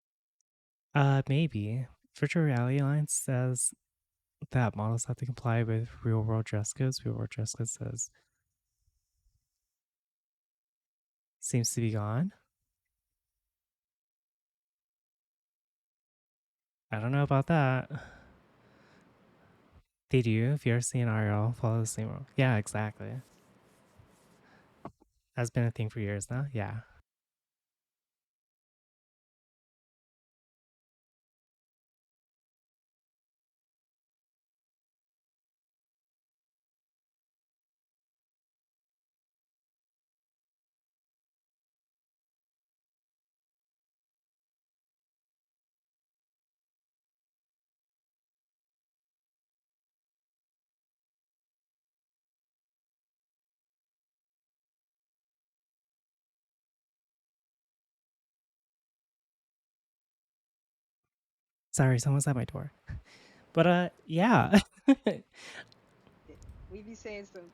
Maybe. Virtual Reality Alliance says that models have to comply with real world dress codes. Real world dress code says seems to be gone. I don't know about that. They do. VRC and RL follow the same rule. Yeah, exactly. Has been a thing for years now. Yeah. Sorry, someone's at my door. But yeah. We be saying some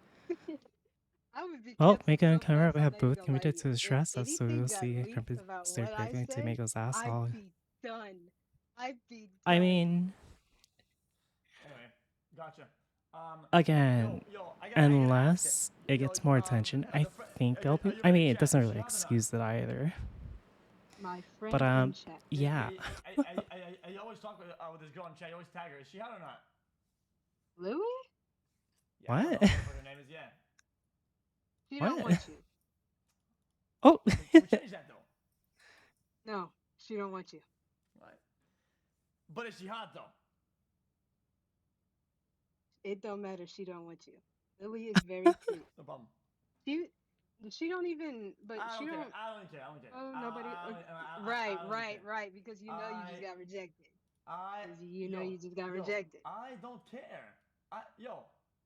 I would be Well, canceled Mika and so Chimera fast. I'm have not even both gonna lie to committed you. to the If stress, so anything we'll got see leaked about Mr. what I Quigley to say, make his ass I'd all. be done. I'd be I done. mean, Anyway, gotcha. again, I gotta ask unless it Yo, gets more attention, I the think they'll be. are you I in mean, it chat? doesn't Is really she hot or not? excuse it either. My friend But in chat. yeah. I always talk with this girl in chat. You always tag her. Is she hot or not? Louis? Yeah, I don't What? know what her name is. Yeah. She What? don't want you. Oh. We change that though. No, she don't want you. Right. But is she hot though? It don't matter. She don't want you. Lily is very cute. No problem. She don't even. But I she don't care. don't. I don't care. I don't care. Oh, nobody. I don't Right. care. Because you know you just got rejected. I You know you just got rejected. I don't care.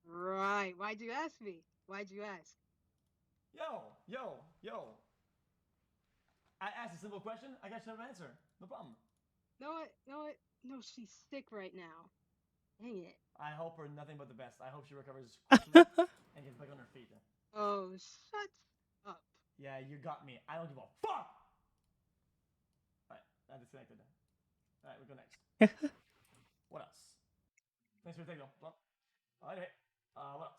Right. Why'd you ask me? Why'd you ask? Yo. I asked a simple question. I got your answer. No problem. No, she's sick right now. Dang it. I hope her nothing but the best. I hope she recovers quickly and gets back on her feet. Oh, shut up. Yeah, you got me. I don't give a fuck. Alright, I disconnected. Alright, we go next. What else? Thanks for taking off. Alright, what else?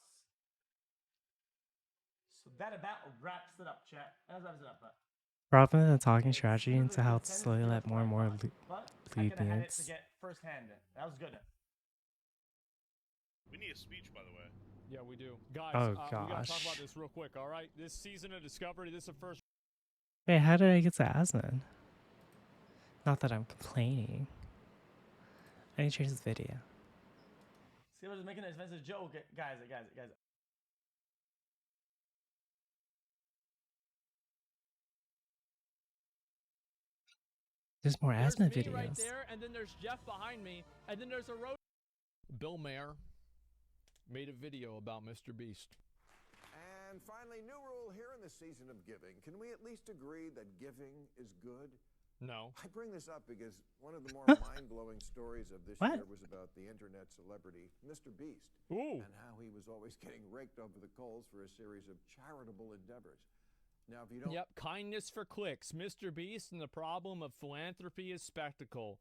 So that about wraps it up, chat. That wraps it up. Broadband and talking strategy into how to slowly let more and more I could have had it to bleedings. get firsthand. That was good. We need a speech, by the way. Yeah, we do. Guys, Oh we gotta talk about gosh. this real quick, all right? This season of Discovery, this is the first. Wait, how did I get to Aslan? Not that I'm complaining. I need to change this video. See, I was making an offensive joke, guys. There's more There's Aslan me videos. right there, and then there's Jeff behind me, and then there's a road. Bill Mayer made a video about Mr. Beast. And finally, new rule here in the season of giving. Can we at least agree that giving is good? No. I bring this up because one of the more mind-blowing stories of this year was about the internet celebrity, Mr. Beast. Ooh. And how he was always getting raked over the coals for a series of charitable endeavors. Now, if you don't... Yep, kindness for clicks. Mr. Beast and the problem of philanthropy is spectacle.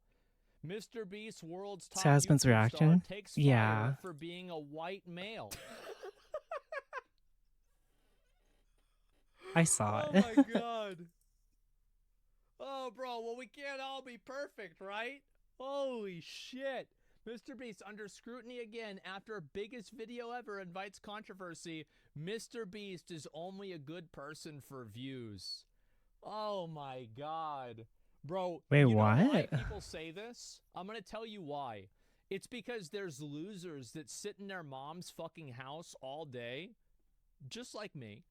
Mr. Beast's world's top Tasman's YouTube reaction? star takes fire Yeah. for being a white male. I saw it. Oh my god. Oh, bro, well, we can't all be perfect, right? Holy shit. Mr. Beast under scrutiny again after biggest video ever invites controversy. Mr. Beast is only a good person for views. Oh my god. Bro, Wait, you know why what? people say this? I'm going to tell you why. It's because there's losers that sit in their mom's fucking house all day, just like me,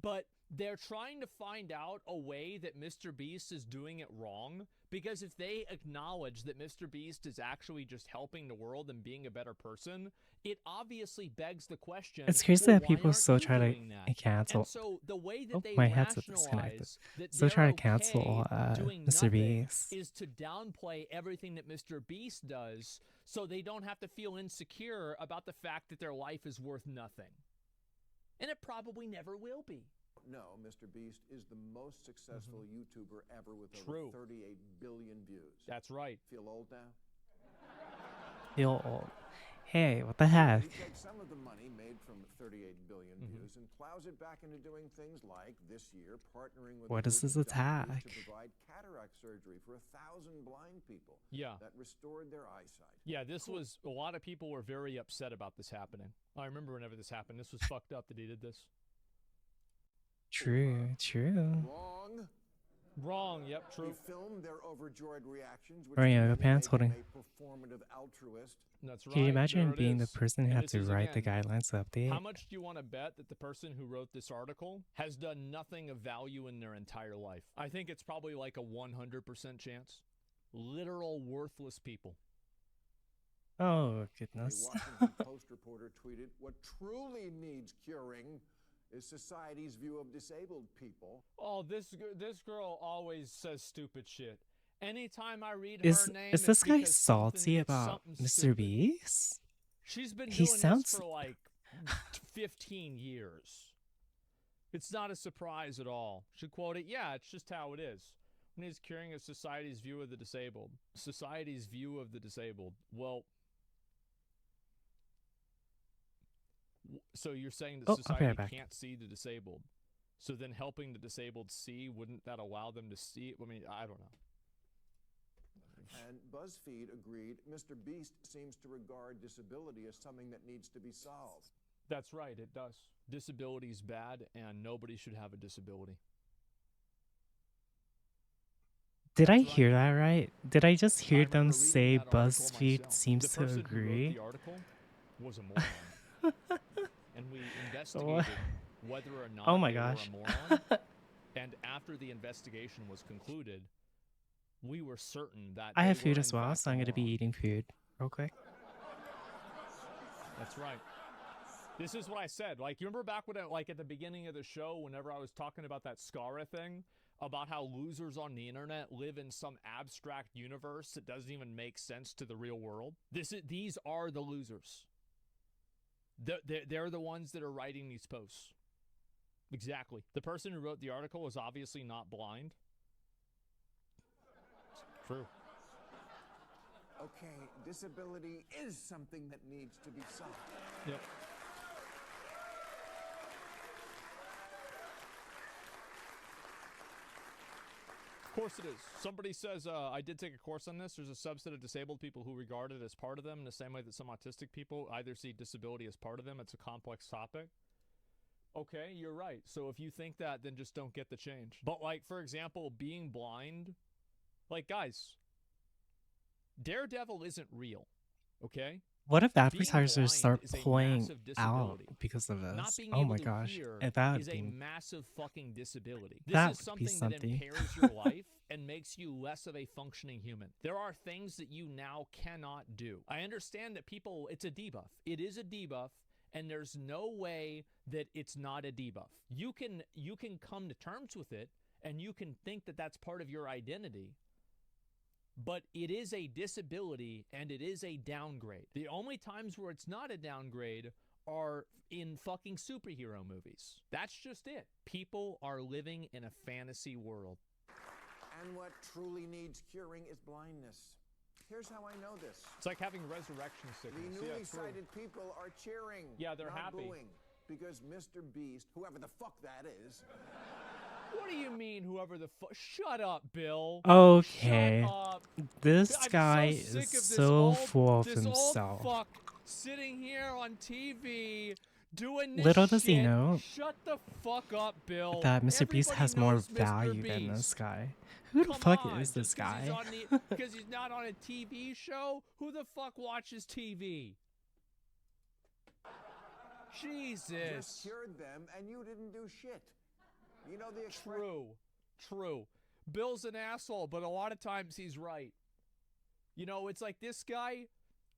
but they're trying to find out a way that Mr. Beast is doing it wrong, because if they acknowledge that Mr. Beast is actually just helping the world and being a better person, it obviously begs the question, It's crazy well, that why people aren't still you try doing to that? cancel. And so the way that Oh, they my headset disconnected. rationalize that Still try they're to cancel okay doing Mr. nothing Beast. is to downplay everything that Mr. Beast does so they don't have to feel insecure about the fact that their life is worth nothing. And it probably never will be. No, Mr. Beast is the most successful YouTuber ever with True. over 38 billion views. That's right. Feel old now? Feel old. Hey, what the heck? He takes some of the money made from 38 billion views and plows it back into doing things like this year partnering with What a is group this of doctors attack? to provide cataract surgery for 1,000 blind people. Yeah. That restored their eyesight. Yeah, this was, a lot of people were very upset about this happening. I remember whenever this happened. This was fucked up that he did this. True. Wrong. Wrong, yep, true. He filmed their overjoyed reactions, which Wearing is yoga what pants, made him holding. a performative altruist. That's right. Can you imagine there it being the is. person who And had this to is, write the again, guidelines to update? How much do you want to bet that the person who wrote this article has done nothing of value in their entire life? I think it's probably like a 100% chance. Literal worthless people. Oh, A goodness. Washington Post reporter tweeted, "What truly needs curing is society's view of disabled people." Oh, this girl always says stupid shit. Anytime I read Is her name, this it's guy because salty it's about something Mr. stupid. Beast? She's been He doing sounds- this for like 15 years. It's not a surprise at all. Should quote it. Yeah, it's just how it is. When he's curing a society's view of the disabled. Society's view of the disabled. Well, so you're saying that Oh, I'll be society right back. can't see the disabled. So then helping the disabled see, wouldn't that allow them to see? I mean, I don't know. And BuzzFeed agreed Mr. Beast seems to regard disability as something that needs to be solved. That's right, it does. Disability's bad, and nobody should have a disability. Did I That's right. hear that right? Did I just hear remember them reading say that article BuzzFeed myself. seems The to person who wrote agree? the article was a moron. And we investigated whether or not Oh my they gosh. were a moron. And after the investigation was concluded, we were certain that I they have were food in as well, fact so a I'm going to be moron. eating food real quick. That's right. This is what I said. Like, you remember back when, like, at the beginning of the show, whenever I was talking about that Scara thing, about how losers on the internet live in some abstract universe that doesn't even make sense to the real world? These are the losers. They're the ones that are writing these posts. Exactly. The person who wrote the article is obviously not blind. True. Okay, disability is something that needs to be solved. Yep. Of course it is. Somebody says, I did take a course on this. There's a subset of disabled people who regard it as part of them in the same way that some autistic people either see disability as part of them. It's a complex topic. Okay, you're right. So if you think that, then just don't get the change. But, like, for example, being blind, like, guys, Daredevil isn't real, okay? What if Being advertisers blind start is a pulling massive out disability. because of Not this? being Oh able my to gosh. hear That is would a be... massive fucking disability. This That is would be something that something. impairs your life and makes you less of a functioning human. There are things that you now cannot do. I understand that people, it's a debuff. It is a debuff, and there's no way that it's not a debuff. You can come to terms with it, and you can think that that's part of your identity. But it is a disability and it is a downgrade. The only times where it's not a downgrade are in fucking superhero movies. That's just it. People are living in a fantasy world. And what truly needs curing is blindness. Here's how I know this. It's like having resurrection The sickness. newly Yeah, true. sighted people are cheering. Yeah, they're not happy. Booing, because Mr. Beast, whoever the fuck that is, What do you mean, whoever the fuck? Shut up, Bill. Okay. Shut up. This I'm guy so sick is of this so old, full of this himself. old fuck sitting here on TV doing this Little does he shit. know Shut the fuck up, Bill. that Mr. Beast Everybody has more knows Mr. value than Beast. this guy. Who the Come fuck on, is this just 'cause guy? he's on the- because he's not on a TV show? Who the fuck watches TV? Jesus. just cured them, and you didn't do shit. You know the expression. True. Bill's an asshole, but a lot of times he's right. You know, it's like this guy,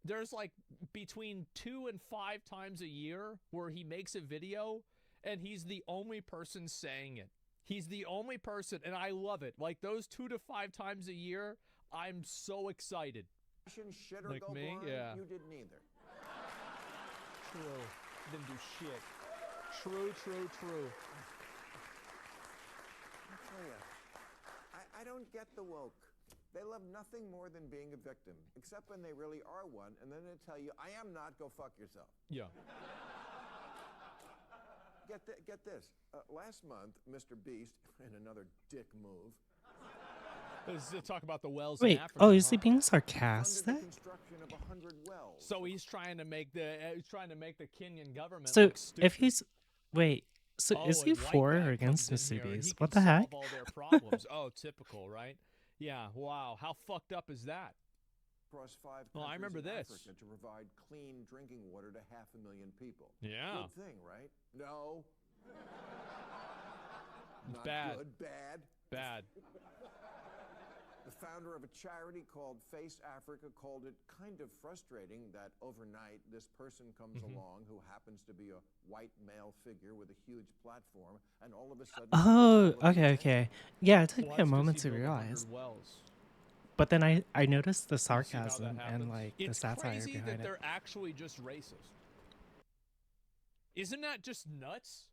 there's like between 2 and 5 times a year where he makes a video and he's the only person saying it. He's the only person, and I love it. Like those 2 to 5 times a year, I'm so excited. Shit or Like go me? blind, Yeah. you didn't either. True. Didn't do shit. True. I tell you, I don't get the woke. They love nothing more than being a victim, except when they really are one, and then they tell you, I am not, go fuck yourself. Yeah. Get this. Last month, Mr. Beast, in another dick move, This is to talk about the wells Wait, in Africa. oh, is he huh? being funded the sarcastic? construction of 100 wells. So he's trying to make the Kenyan government So look stupid. if he's... Wait, so Oh, is a he white for guy or against comes in Mr. here and he Beast? can What the heck? solve all their problems. Oh, typical, right? Yeah. Wow. How fucked up is that? Across 5 countries Well, I remember in this. Africa to provide clean drinking water to 500,000 people. Yeah. Good thing, right? No. It's Not bad. good, bad. Bad. The founder of a charity called Face Africa called it kind of frustrating that overnight this person comes Mm-hmm. along who happens to be a white male figure with a huge platform, and all of a sudden. Oh, gets all of the okay. attention. Yeah, it took Well, me a that's 'cause moment he to built 100 realize. wells. But then I noticed the You see how that sarcasm and happens? like It's the satire crazy behind that it. they're actually just racist. Isn't that just nuts?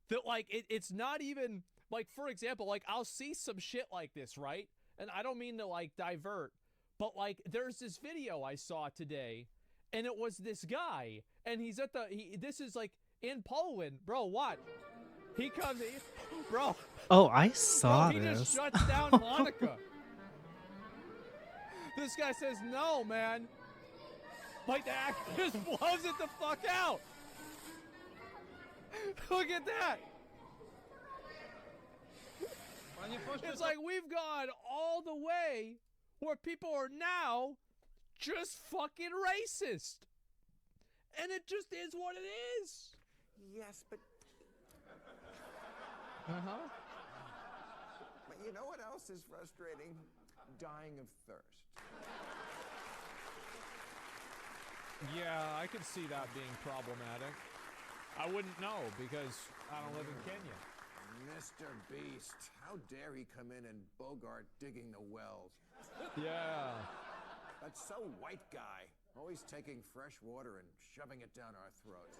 that like it's not even like, for example, like I'll see some shit like this, right? And I don't mean to like divert, but like there's this video I saw today, and it was this guy, and he's at this is like in Poland, bro. What? He comes in, bro. Oh, I saw Bro, he this. just shuts down Hanukkah. This guy says no, man. Like the actor just blows it the fuck out. Look at that. It's like we've gone all the way where people are now just fucking racist. And it just is what it is. Yes, but Uh-huh. But you know what else is frustrating? Dying of thirst. Yeah, I could see that being problematic. I wouldn't know because I don't live in Kenya. Mr. Beast, how dare he come in and Bogart digging the wells? Yeah. That so white guy, always taking fresh water and shoving it down our throats.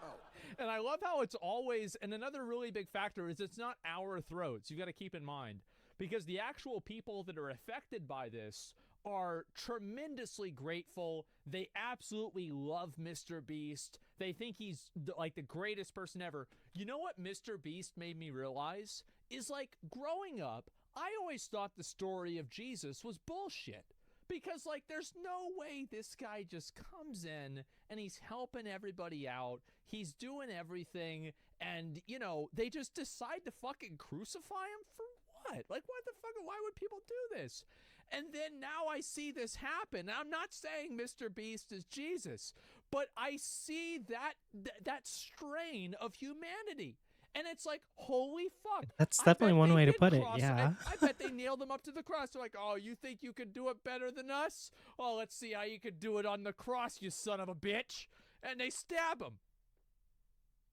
Oh. And I love how it's always, and another really big factor is it's not our throats. You've got to keep in mind, because the actual people that are affected by this are tremendously grateful. They absolutely love Mr. Beast. They think he's like the greatest person ever. You know what Mr. Beast made me realize is, like, growing up, I always thought the story of Jesus was bullshit. Because, like, there's no way this guy just comes in and he's helping everybody out. He's doing everything. And, you know, they just decide to fucking crucify him for what? Like, what the fuck? Why would people do this? And then now I see this happen. I'm not saying Mr. Beast is Jesus, but I see that strain of humanity. And it's like, holy fuck. That's I definitely bet one they way to did put it, cross- yeah. I bet they nailed him up to the cross. They're like, oh, you think you could do it better than us? Oh, let's see how you could do it on the cross, you son of a bitch. And they stab him.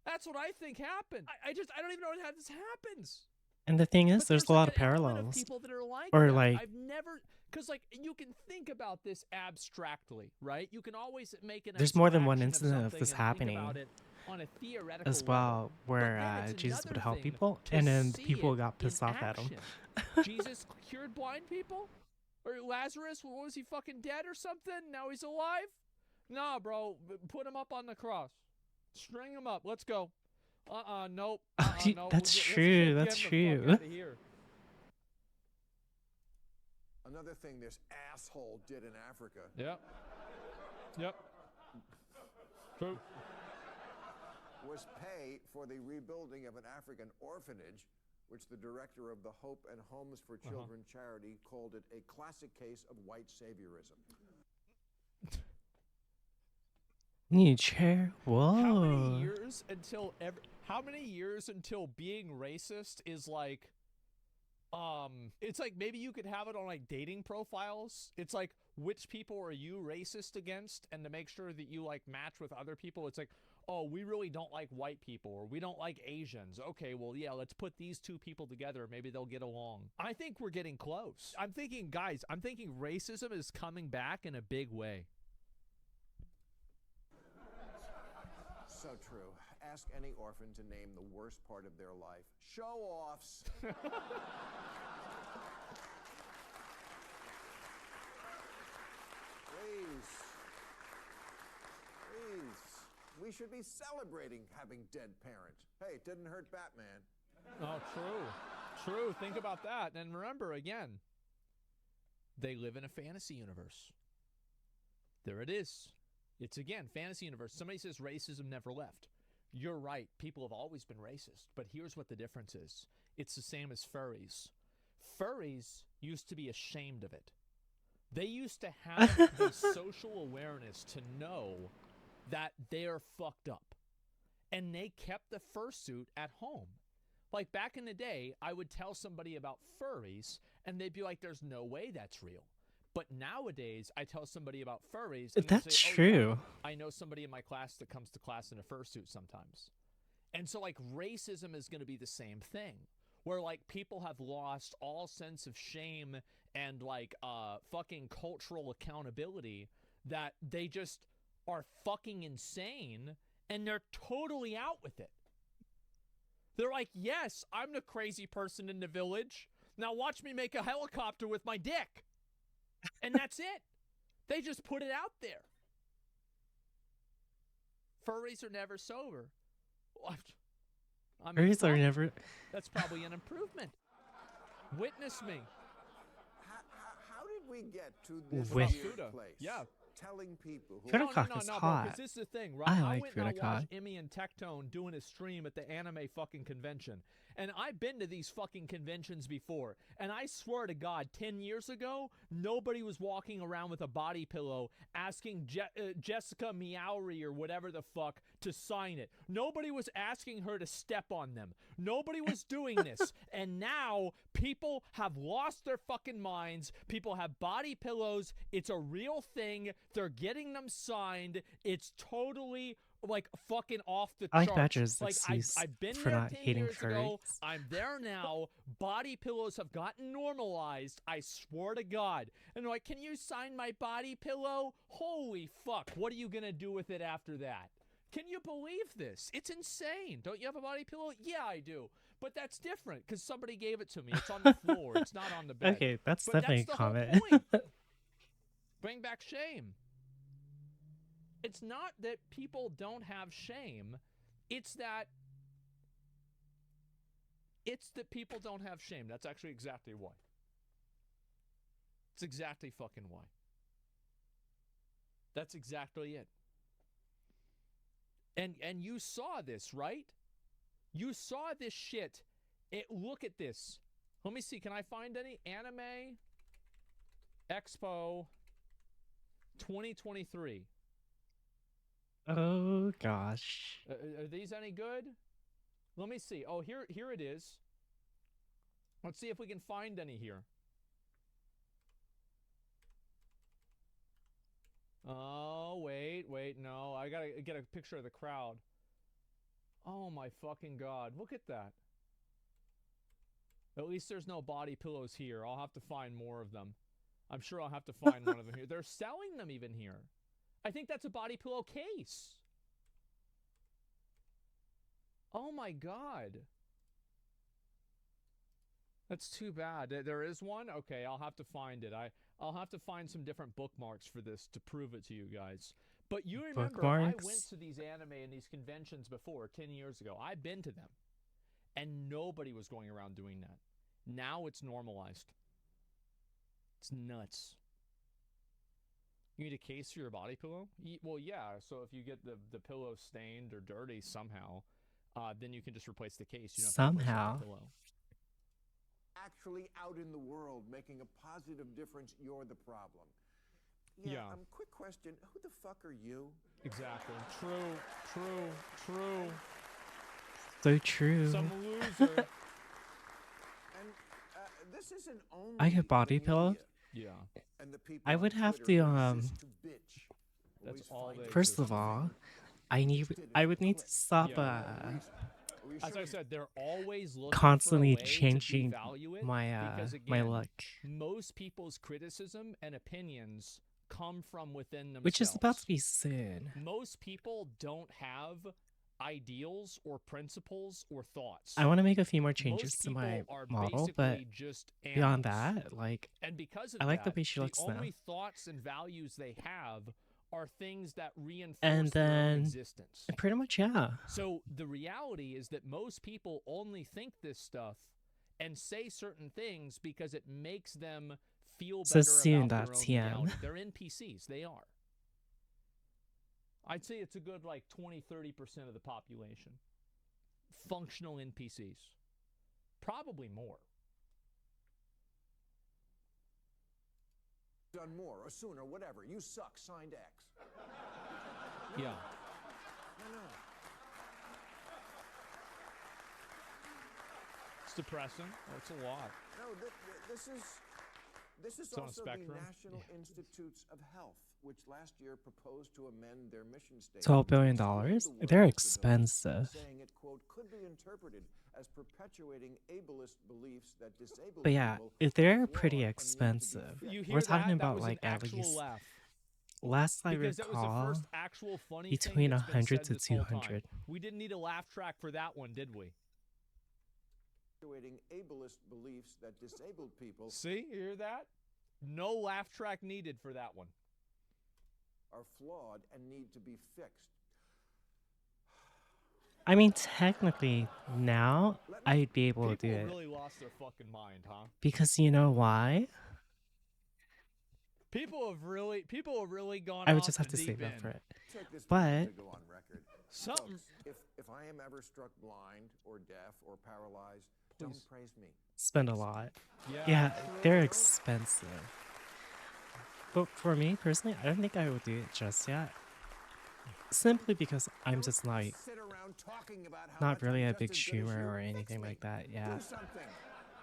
That's what I think happened. I don't even know how this happens. And the thing is, But there's a lot of like an element parallels. people that are like Or that. like, I've never, because like you can think about this abstractly, right? You can always make an there's more than one abstraction incident of something this and think happening about it on a theoretical as level. well, But where then it's Jesus would another help thing people, to and then see people it got in pissed off at him. action. Jesus cured blind people? Or Lazarus, what was he, fucking dead or something? Now he's alive? Nah, bro, put him up on the cross. String him up. Let's go. Nope. Nope. That's Let's true, get that's him the true. fuck outta here. Another thing this asshole did in Africa. Yep. Yep. True. Was pay for the rebuilding of an African orphanage, which the director of the Hope and Homes for Children charity called it a classic case of white saviorism. Need chair? Whoa. How many years until being racist is like, it's like maybe you could have it on like dating profiles. It's like, which people are you racist against? And to make sure that you like match with other people, it's like, oh, we really don't like white people, or we don't like Asians. Okay, well, yeah, let's put these two people together. Maybe they'll get along. I think we're getting close. I'm thinking racism is coming back in a big way. So true. Ask any orphan to name the worst part of their life. Show-offs. Please. We should be celebrating having dead parents. Hey, it didn't hurt Batman. Oh, true. Think about that. And remember, again, they live in a fantasy universe. There it is. It's, again, fantasy universe. Somebody says racism never left. You're right. People have always been racist. But here's what the difference is. It's the same as furries. Furries used to be ashamed of it. They used to have the social awareness to know that they're fucked up. And they kept the fursuit at home. Like back in the day, I would tell somebody about furries, and they'd be like, there's no way that's real. But nowadays, I tell somebody about furries, and That's they say, true. Yeah, I know somebody in my class that comes to class in a fursuit sometimes. And so, like, racism is going to be the same thing, where, like, people have lost all sense of shame and, like, fucking cultural accountability, that they just are fucking insane, and they're totally out with it. They're like, yes, I'm the crazy person in the village. Now watch me make a helicopter with my dick. And that's it. They just put it out there. Furries are never sober. I mean, Furries are never. that's probably an improvement. Witness me. How did we get to this With- weird Fuda. place? Yeah. Telling people who Fuda is bro, hot. because this is the thing, right? I I like went and I Fuda watched Emmy and Tectone doing a stream at the anime fucking convention. And I've been to these fucking conventions before. And I swear to God, 10 years ago, nobody was walking around with a body pillow asking Jessica Meowry or whatever the fuck to sign it. Nobody was asking her to step on them. Nobody was doing this. And now people have lost their fucking minds. People have body pillows. It's a real thing. They're getting them signed. It's totally like fucking off the I charts. like Badger's Like excuse I've been for there not 10 hating years ago. furries. I'm there now. Body pillows have gotten normalized. I swear to God. And they're like, can you sign my body pillow? Holy fuck. What are you going to do with it after that? Can you believe this? It's insane. Don't you have a body pillow? Yeah, I do. But that's different because somebody gave it to me. It's on the floor. It's not on the bed. Okay, that's But definitely that's a the whole comment. point. Bring back shame. It's not that people don't have shame. It's that people don't have shame. That's actually exactly why. It's exactly fucking why. That's exactly it. And you saw this, right? You saw this shit. Look at this. Let me see. Can I find any Anime Expo 2023? Oh gosh. Are these any good? Let me see. Oh, here it is. Let's see if we can find any here. Oh, wait, no. I gotta get a picture of the crowd. Oh my fucking God. Look at that. At least there's no body pillows here. I'll have to find more of them. I'm sure I'll have to find one of them here. They're selling them even here. I think that's a body pillow case. Oh my God. That's too bad. There is one? Okay, I'll have to find it. I'll have to find some different bookmarks for this to prove it to you guys. But you remember, I went Bookmarks? to these anime and these conventions before, 10 years ago. I've been to them. And nobody was going around doing that. Now it's normalized. It's nuts. You need a case for your body pillow? Well, yeah. So if you get the pillow stained or dirty somehow, then you can just replace the case. You don't have to replace Somehow. the pillow. Actually out in the world making a positive difference, you're the problem. Yeah. Quick question. Who the fuck are you? Exactly. True. So true. Some loser. And this isn't only I get body the pillow? media Yeah. and the people I on would have Twitter to, who exist to bitch. That's Always all find they First exist of all, I would need to stop As I said, they're always looking constantly for a way changing to devalue it my because, my again, look, most people's criticism and opinions come from within themselves. which is about to be soon. Most people don't have ideals or principles or thoughts. I want to make a few more changes Most to my people are model, but basically just beyond animals. that, like, And because of I like the that, way she looks the now. only thoughts and values they have are things that reinforce And their own then existence. pretty much, yeah. So the reality is that most people only think this stuff and say certain things because it makes them feel So better soon, about their that's own TM. reality. They're NPCs. They are. I'd say it's a good like 20-30% of the population. Functional NPCs. Probably more. done more or sooner, whatever. You suck, signed X. Yeah. No. It's depressing. It's a lot. No, this is It's on a also the spectrum. National Institutes of Health, which last year proposed to amend their mission statement. $12 billion? to exclude the word They're disability, expensive. saying it, quote, could be interpreted as perpetuating ableist beliefs that disabled But yeah, people if are they're flawed pretty and need to be expensive. fixed. You hear We're talking that? That about was like an at actual least laugh. last I Because that was the recall, first actual funny between thing that's been 100 said to this whole time. 200. We didn't need a laugh track for that one, did we? perpetuating ableist beliefs that disabled people See, you hear that? No laugh track needed for that one. are flawed and need to be fixed. I mean, technically, now I'd be able to do People it. really lost their fucking mind, huh? Because you know why? People have really gone I would off just have the to deep save up end. for it. Take this But- moment to go on record. Something. Folks, if I am ever struck blind or deaf or paralyzed, Please. don't praise me. Spend a lot. Yeah. Yeah, they're expensive. But for me personally, I don't think I would do it just yet. Simply because I'm just like Sit around talking about how not much really I'm a just big as good as streamer you. or Fix anything me. like that. Do Yeah. something.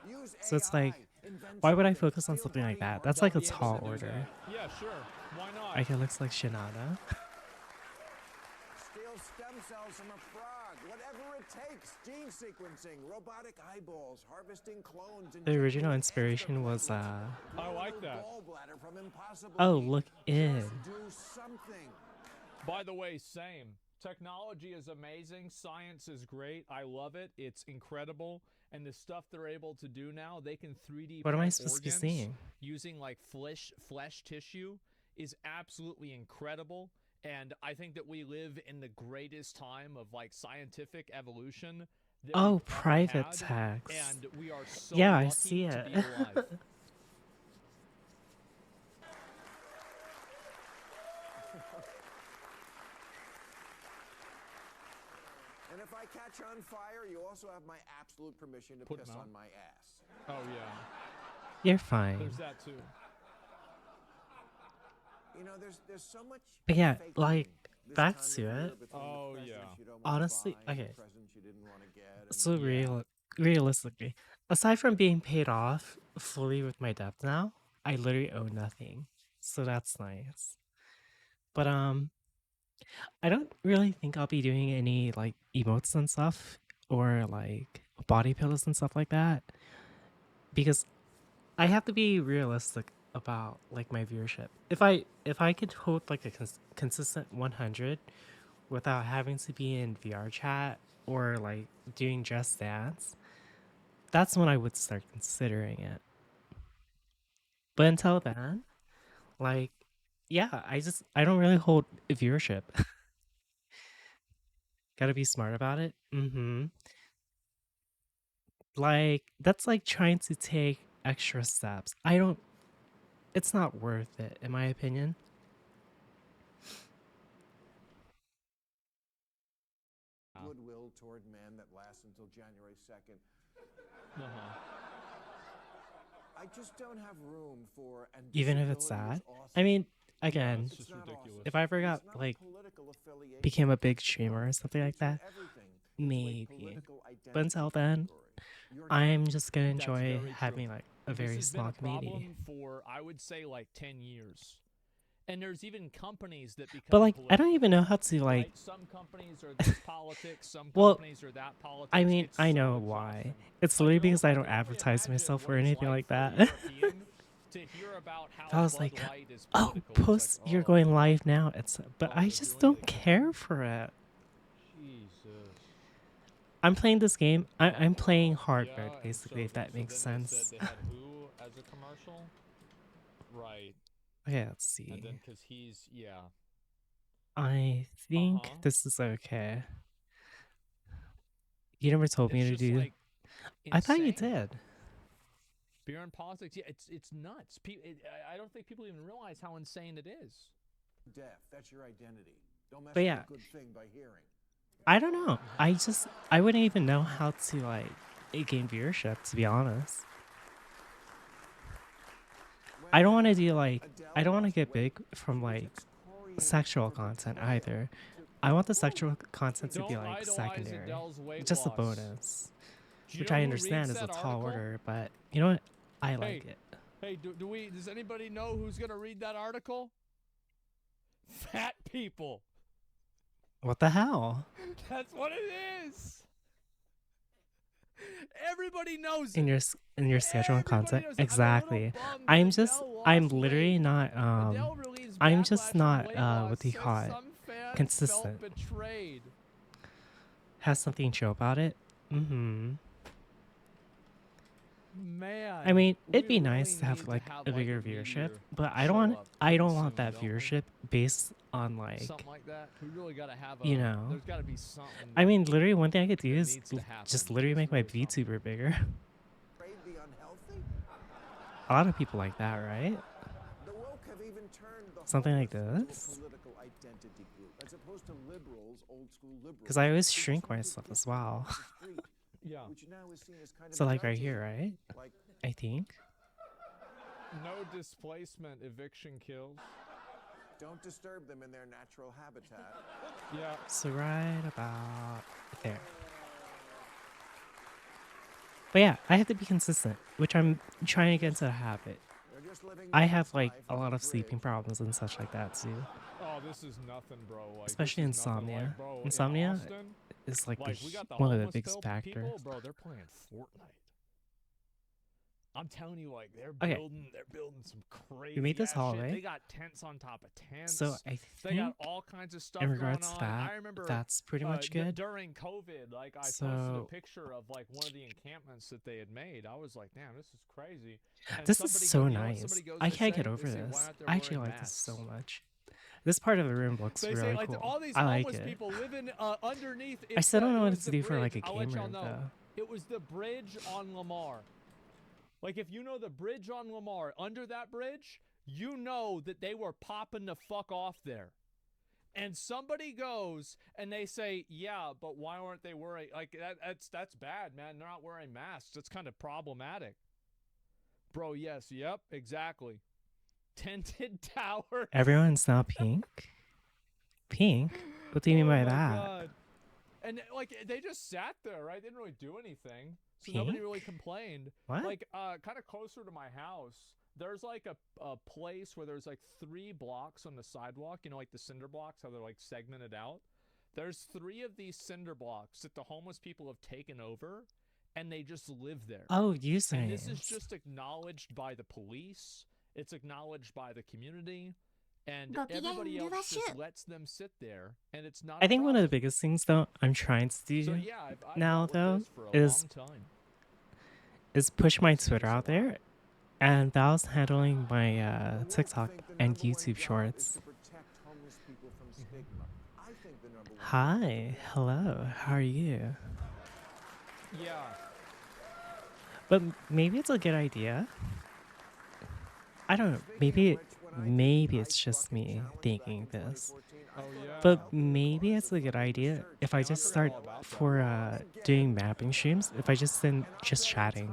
Use So it's AI. like, Invent why would I something. focus on Steal something like body that? parts. That's like a Be able to tall do order. that. Yeah, sure. Why not? Like it looks like Shinada. Steal stem cells from a frog. Whatever it takes. Gene sequencing, robotic eyeballs, harvesting clones. The original injecting inspiration was I grow a like new that. gallbladder from impossible oh, meat. look in. Just do something. By the way, same. Technology is amazing. Science is great. I love it. It's incredible. And the stuff they're able to do now, they can 3D What am I print supposed to be organs seeing? using like flesh tissue is absolutely incredible. And I think that we live in the greatest time of like scientific evolution. That Oh, we've ever private had, text. And we are so Yeah, I lucky see to it. be alive. And if I catch on fire, you also have my absolute permission to Put piss 'em out. on my ass. Oh yeah, You're fine. there's that too. You know, there's so much. But yeah, faking like, this back time of to year it. between the Oh, presents yeah. you don't wanna Honestly, buy and the okay. presents you didn't wanna get, and So Yeah. realistically, aside from being paid off fully with my debt now, I literally owe nothing. So that's nice. But I don't really think I'll be doing any like emotes and stuff or like body pillows and stuff like that because I have to be realistic about like my viewership. If I could hold like a consistent 100 without having to be in VR chat or like doing Just Dance, that's when I would start considering it. But until then, like, yeah, I don't really hold viewership. Gotta be smart about it. Like, that's like trying to take extra steps. It's not worth it, in my opinion. goodwill toward men that lasts until January 2nd. Uh-huh. I just don't have room for. And Even if it's disability is sad. awesome. I mean, again, it's It's just not awesome. ridiculous. if I ever It's got not a like political affiliation, became a big it's a streamer or something like that, everything. It's a maybe. political But until then, category. You're I'm just gonna That's enjoy very having true. like a This very has small been a community. problem for I would say like 10 years. And there's even companies that become But like, I don't political, even know how to like. right? Some companies are this politics, some Well, companies are that politics. I mean, It's I so know why. exhausting. It's I literally can because I I don't can only advertise imagine myself what or it's anything like for a that. European to hear about how I was Bud like, Light is oh, political. It's post, like, you're oh, going live now. But oh, I they're just doing don't it. care for it. Jesus. I'm playing this game. I'm playing hard Yeah, mode, and basically, if that makes then they sense. said they had who as a commercial? Right. Okay, let's And see. then because he's, yeah. I think Uh-huh. this is okay. You never told me It's to just do. like I thought you insane. did. Beer and politics, yeah, it's nuts. I don't think people even realize how insane it is. deaf. That's your identity. Don't mess But with yeah. a good thing by hearing. I don't know. I wouldn't even know how to like gain viewership, to be honest. I don't want to do like I don't want to get big from like sexual content either. I want the sexual content to be Don't like idolize secondary, Adele's weight just a loss. bonus, Do you which know I who understand reads is a that tall article? order. But you know what? I like it. Hey, does anybody know who's gonna read that article? Fat people. What the hell? That's what it is. Everybody knows In it. your scheduling Everybody content, knows it. I'm a exactly. little bummed that I'm Adele lost literally weight. not Adele relieves I'm backlash just from not weight loss, what do you says call it? some fans Consistent. Felt betrayed. Has something chill about it. Man. I mean, it'd we be really nice to have need like a bigger meteor viewership, but show up I pretty don't want soon, that don't we? viewership based on like, Something like that. We really got to have a. you know. There's got to be something. I mean, literally one thing I could do that is needs to happen. just literally make my VTuber bigger. Trade the unhealthy? A lot of people like that, right? The woke have even turned the Something like homeless into a this. political identity group, as opposed to liberals, old school liberals. Because I always who shrink just wanted to myself get as people well. off the street, Yeah. which now is seen as kind So of like right judgy, here, right? like I think. No displacement eviction kills. don't disturb them in their natural habitat. Yeah. So right about there. But yeah, I have to be consistent, which I'm trying to get into the habit. They're just living I their have like life a on lot the of sleeping bridge. problems and such like that too. Oh, this is nothing, bro. Like, Especially this is nothing. insomnia. Like, bro, in Insomnia Austin, is like, like we got the one of the homeless biggest factors. people, bro. They're playing Fortnite. I'm telling you, like they're Okay. building some crazy. We made this ass hallway. Shit. They got tents on top of tents. So I they got think all kinds of stuff in regards going to on. that, I remember that's pretty much good. During COVID, like I posted So- a picture of like one of the encampments that they had made. I was like, damn, this is crazy. And This is somebody so you know what nice. somebody goes I to can't say? get over They say, "Why this. aren't they I actually wearing like this so masks?" much. This part of the room looks They really say like cool. all these I like homeless it. people living underneath. I still don't know it what was to the do for like a bridge. I'll let game y'all room know. though. It was the bridge on Lamar. Like if you know the bridge on Lamar, under that bridge, you know that they were popping the fuck off there. And somebody goes and they say, "Yeah, but why aren't they wearing like that's bad, man. They're not wearing masks. That's kind of problematic." Bro, yes, yep, exactly. Tented towers. Everyone's now pink. Pink? What do you mean by Oh my that? God. And like they just sat there, right? They didn't really do anything. So nobody Pink? really complained. What? Like kind of closer to my house, there's like a place where there's like 3 blocks on the sidewalk, you know, like the cinder blocks, how they're like segmented out. There's 3 of these cinder blocks that the homeless people have taken over and they just live there. Oh, And usernames. this is just acknowledged by the police. It's acknowledged by the community. And everybody else just lets them sit there, and it's not. I think one of the biggest things though I'm trying to do So yeah, I've now dealt with though this for a is long time. push my Twitter out there, and Val's handling my TikTok and YouTube shorts. Hi, hello, how are you? Yeah. But maybe it's a good idea. I don't know. Maybe it's just me thinking this. Oh yeah. But maybe it's a good idea if I just start for doing mapping streams. If I just send just chatting,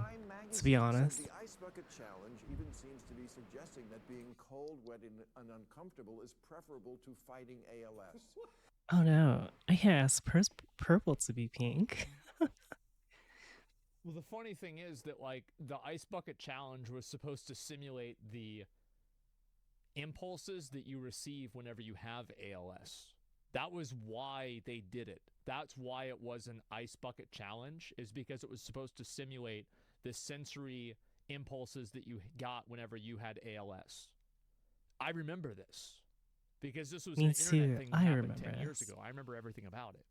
to be honest. The ice bucket challenge even seems to be suggesting that being cold, wet, and uncomfortable is preferable to fighting ALS. Oh no, I can't ask purple to be pink. Well, the funny thing is that like the ice bucket challenge was supposed to simulate the impulses that you receive whenever you have ALS. That was why they did it. That's why it was an ice bucket challenge, is because it was supposed to simulate the sensory impulses that you got whenever you had ALS. I remember this because this was Me an too. internet thing that I happened remember 10 years this. ago. I remember everything about it.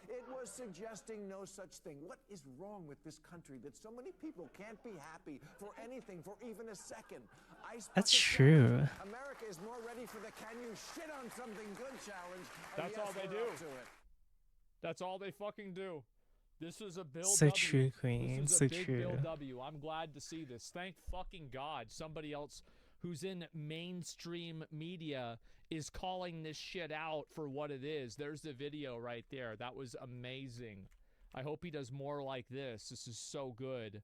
It was suggesting no such thing. What is wrong with this country that so many people can't be happy for anything for even a second? Ice That's bucket true. challenge. America is more ready for the "can you shit on something good" challenge. And That's yes, all they we're up do. to it. That's all they fucking do. This is a Bill So W. true, Queen. This is So a big Bill true. W. I'm glad to see this. Thank fucking God somebody else who's in mainstream media is calling this shit out for what it is. There's the video right there. That was amazing. I hope he does more like this. This is so good.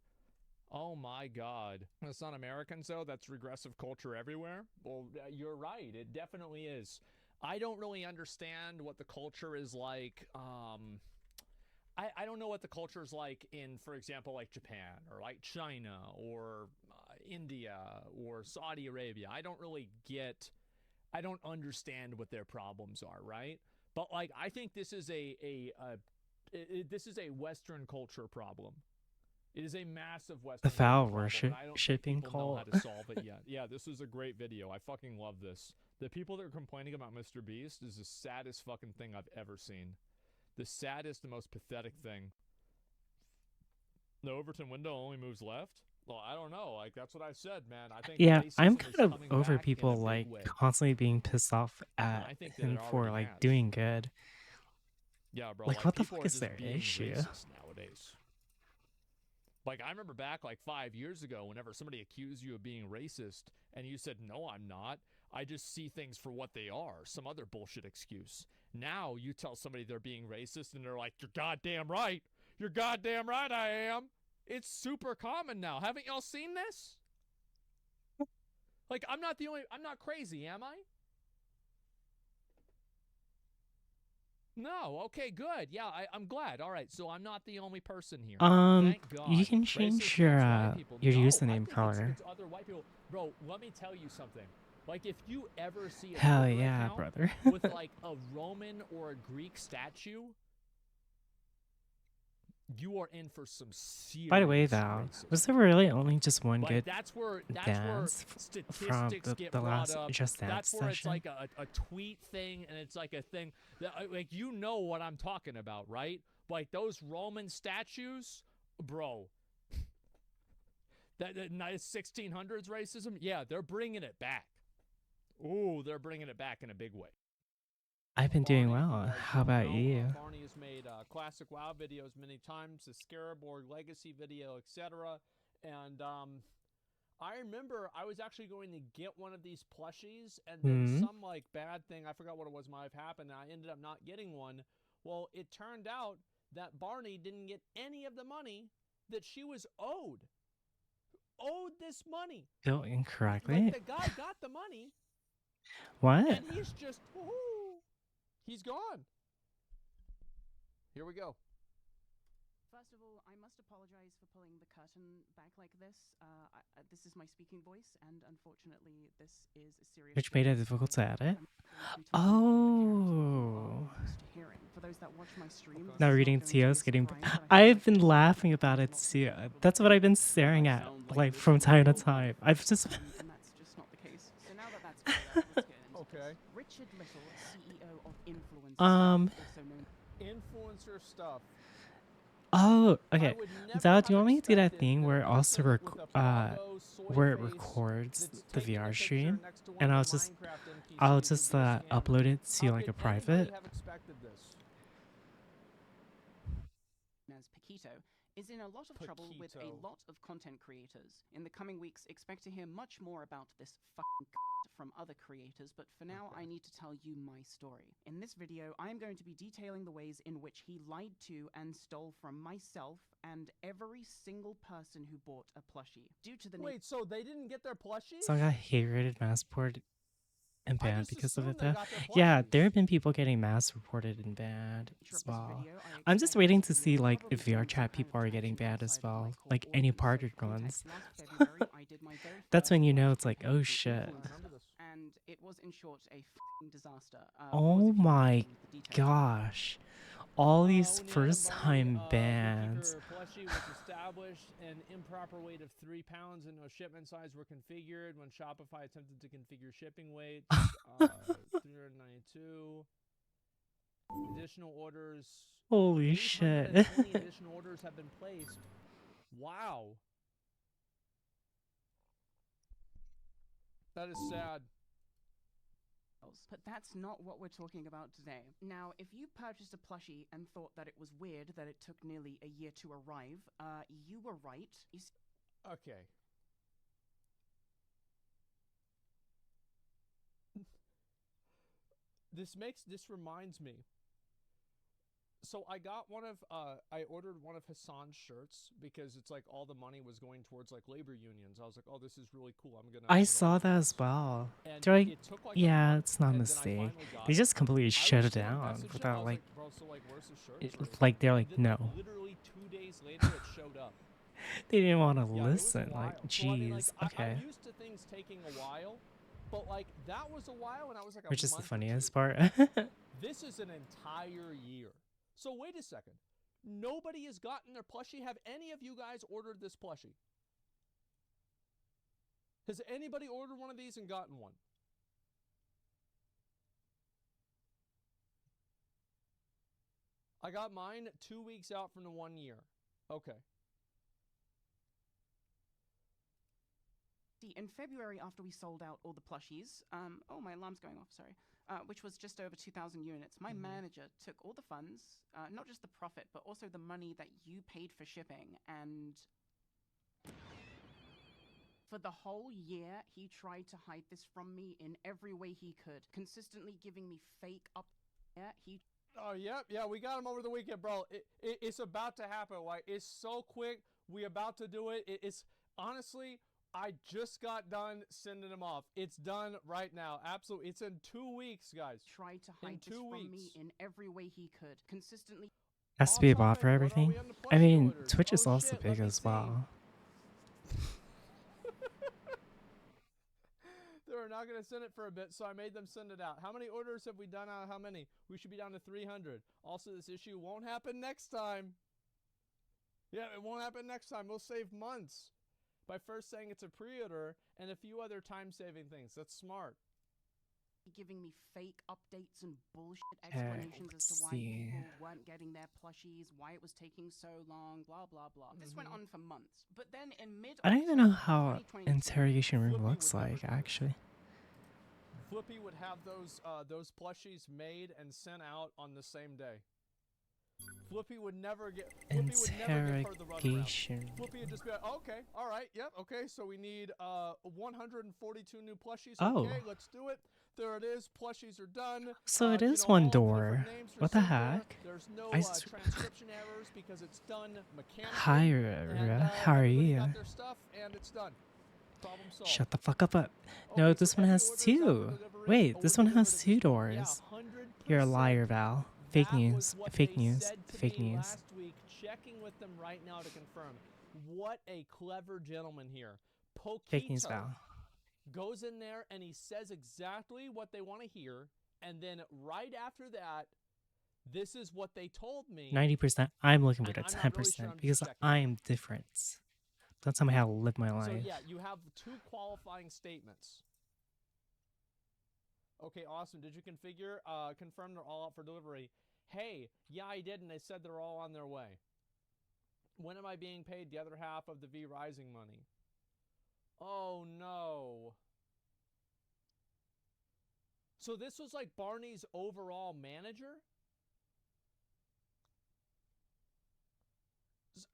Oh my God. That's not Americans though. That's regressive culture everywhere. Well, you're right. It definitely is. I don't really understand what the culture is like. I don't know what the culture is like in, for example, like Japan or like China or India or Saudi Arabia. I don't understand what their problems are, right? But like, I think this is this is a Western culture problem. It is a massive Western foul culture problem, worship and I don't think shipping people know how cult. to solve it yet. Yeah, this is a great video. I fucking love this. The people that are complaining about Mr. Beast is the saddest fucking thing I've ever seen. The saddest, the most pathetic thing. The Overton window only moves left? Well, I don't know. Like that's what I said, man. I think Yeah, I'm racism is kind of coming over back in a people big like way. constantly being pissed off And at I think that him it for already like has. doing good. Yeah, bro. Like, Like what the people fuck are is just their being issue? racist nowadays. Like I remember back like 5 years ago, whenever somebody accused you of being racist, and you said, "No, I'm not. I just see things for what they are." Some other bullshit excuse. Now you tell somebody they're being racist, and they're like, "You're goddamn right. You're goddamn right. I am." It's super common now. Haven't y'all seen this? Like I'm not crazy, am I? No. Okay, good. Yeah, I'm glad. All right, so I'm not the only person here. Thank God. You can Racist change against white people. your No, I username think color. it's other white people. Bro, let me tell you something. Like if you ever see a Hell Twitter yeah, account brother. with like a Roman or a Greek statue, you are in for some serious By the way, though, racism. was there really only just one Like good that's where dance from statistics get the brought last up. Just Dance That's where it's session? like a tweet thing, and it's like a thing that like you know what I'm talking about, right? Like those Roman statues, bro. That 1600s racism, yeah, they're bringing it back. Ooh, they're bringing it back in a big way. I've been doing Barney, well. if you guys How don't about know, you? Barney has made classic WoW videos many times, the Scarabord Legacy video, etc. And I remember I was actually going to get one of these plushies, and then Hmm. some like bad thing, I forgot what it was, might have happened, and I ended up not getting one. Well, it turned out that Barney didn't get any of the money that she was owed. Owed this money. Built incorrectly? Like the guy got the money, What? and he's just, he's gone. Here we go. First of all, I must apologize for pulling the curtain back like this. This is my speaking voice, and unfortunately, this is a serious. Which made it difficult to edit? Oh. For those that watch my stream, Now reading Tio's getting. I've been laughing about it too. That's what I've been staring at, like from time to time. I've just. And that's just not the case. So now that that's clear, let's get into Okay. this. Richard Little, CEO of Influencer, Um. also known Influencer stuff. Oh, okay. would never Zal, do have you want me to do that expected thing that where it a also person with a Prado soy where it face records that's the taking a VR picture stream, next to one and of I'll the just Minecraft I'll NPCs just and forcing him? upload it to How like a could private. anybody have expected this? as Paquito, is in a lot of trouble with a Paquito. lot of content creators. In the coming weeks, expect to hear much more about this fucking from other creators, but for now, I need to tell you my story. In this video, I am going to be detailing the ways in which he lied to and stole from myself and every single person who bought a plushie. Due to the Wait, so they didn't get their plushies? So I got hate-rated mass-reported and I banned just because of assumed it they though. got their Yeah, there plushies. have been people getting mass-reported and banned nature as of this well. video, I I'm just expect waiting this to video see like probably if VR gain some chat kind of people are getting traction banned as outside of my well, core like any audience. So partnered for ones. context, last February, I did my very That's when first you know live it's like, campaign oh through shit. influencers, and it was in short a f***ing disaster. Pause Oh if you'd like my to read the details. gosh. All these When Adam first-time Barney, bans. Beekeeper plushie was established, an improper weight of 3 pounds and no shipment size were configured when Shopify attempted to configure shipping weights. 392. Additional orders. Holy shit. 820 additional orders have been placed. Wow. That is sad. But that's not what we're talking about today. Now, if you purchased a plushie and thought that it was weird that it took nearly a year to arrive, you were right. You see, Okay. This reminds me. So I ordered one of Hassan's shirts because it's like all the money was going towards like labor unions. I was like, oh, this is really cool. I'm I gonna saw order that this. as well. And Do I? it took like a Yeah, month, it's not a and then I mistake. finally got They it. just completely I was shut it gonna down message him. I without was like. bro, so like, where's the shirt? It, Or- like they're like, and then, no. Literally 2 days later, it showed up. They didn't want to Yeah, it was listen. Like, wild. So, I mean, like, jeez. I'm Okay. used to things taking a while, but like that was a while, and I was like a Which is the month or funniest two. part. This is an entire year. So wait a second. Nobody has gotten their plushie. Have any of you guys ordered this plushie? Has anybody ordered one of these and gotten one? I got mine 2 weeks out from the 1 year. Okay. In February, after we sold out all the plushies, oh, my alarm's going off, sorry, which was just over 2,000 units, my manager took all the funds, not just the profit, but also the money that you paid for shipping, and for the whole year, he tried to hide this from me in every way he could, consistently giving me fake up. Yeah, he. Oh, yep, yeah, we got him over the weekend, bro. It's about to happen. Like, it's so quick. We about to do it. It's honestly, I just got done sending him off. It's done right now. Absolutely. It's in 2 weeks, guys. Tried to hide this from me in every way he could, consistently. Has to be a bot for everything. I mean, Twitch is also big as well. They're not going to send it for a bit, so I made them send it out. How many orders have we done out of how many? We should be down to 300. Also, this issue won't happen next time. Yeah, it won't happen next time. We'll save months by first saying it's a pre-order and a few other time-saving things. That's smart. Giving me fake updates and bullshit explanations as to why people weren't getting their plushies, why it was taking so long, blah, blah, blah. This went on for months. But then in mid I don't even know how interrogation room looks like, actually. Flippy would have those plushies made and sent out on the same day. Flippy would never get interrogation. Flippy would just be like, oh, okay, all right, yep, okay, so we need 142 new plushies. Oh. Okay, let's do it. There it is. Plushies are done. So it is one door. What the heck? There's no I transcription errors because it's done mechanically. Hi, how are you? Got their stuff and it's done. Problem solved. Shut the fuck up. No, this one has two. Wait, this one has two doors. You're a liar, Val. Fake news. Fake news. Fake news. Last week, checking with them right now to confirm. What a clever gentleman here. Fake news, Val. Goes in there and he says exactly what they want to hear, and then right after that, this is what they told me. 90%. I'm looking for the 10% because I am different. Don't tell me how to live my life. So yeah, you have two qualifying statements. Okay, awesome. Did you confirm they're all out for delivery? Hey, yeah, I did, and they said they're all on their way. When am I being paid the other half of the V Rising money? Oh no. So this was like Barney's overall manager?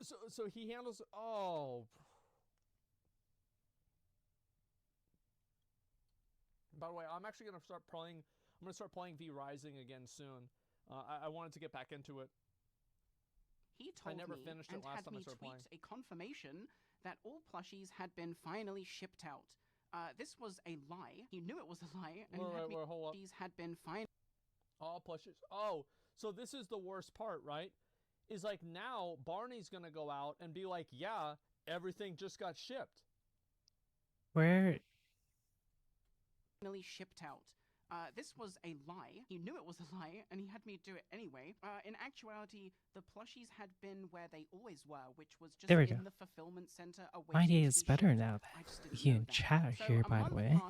So he handles, oh. By the way, I'm actually going to start playing, V Rising again soon. I wanted to get back into it. He told me finished it and last had time I me started tweet playing. a confirmation that all plushies had been finally shipped out. This was a lie. He knew it was a lie, and plushies had been finally. All plushies. Oh, so this is the worst part, right? Is like now Barney's gonna go out and be like, "Yeah, everything just got shipped." Where? Finally shipped out. This was a lie. He knew it was a lie, and he had me do it anyway. In actuality, the plushies had been where they always were, which was just in the fulfillment center. My day is better now that you in chat here, by the way.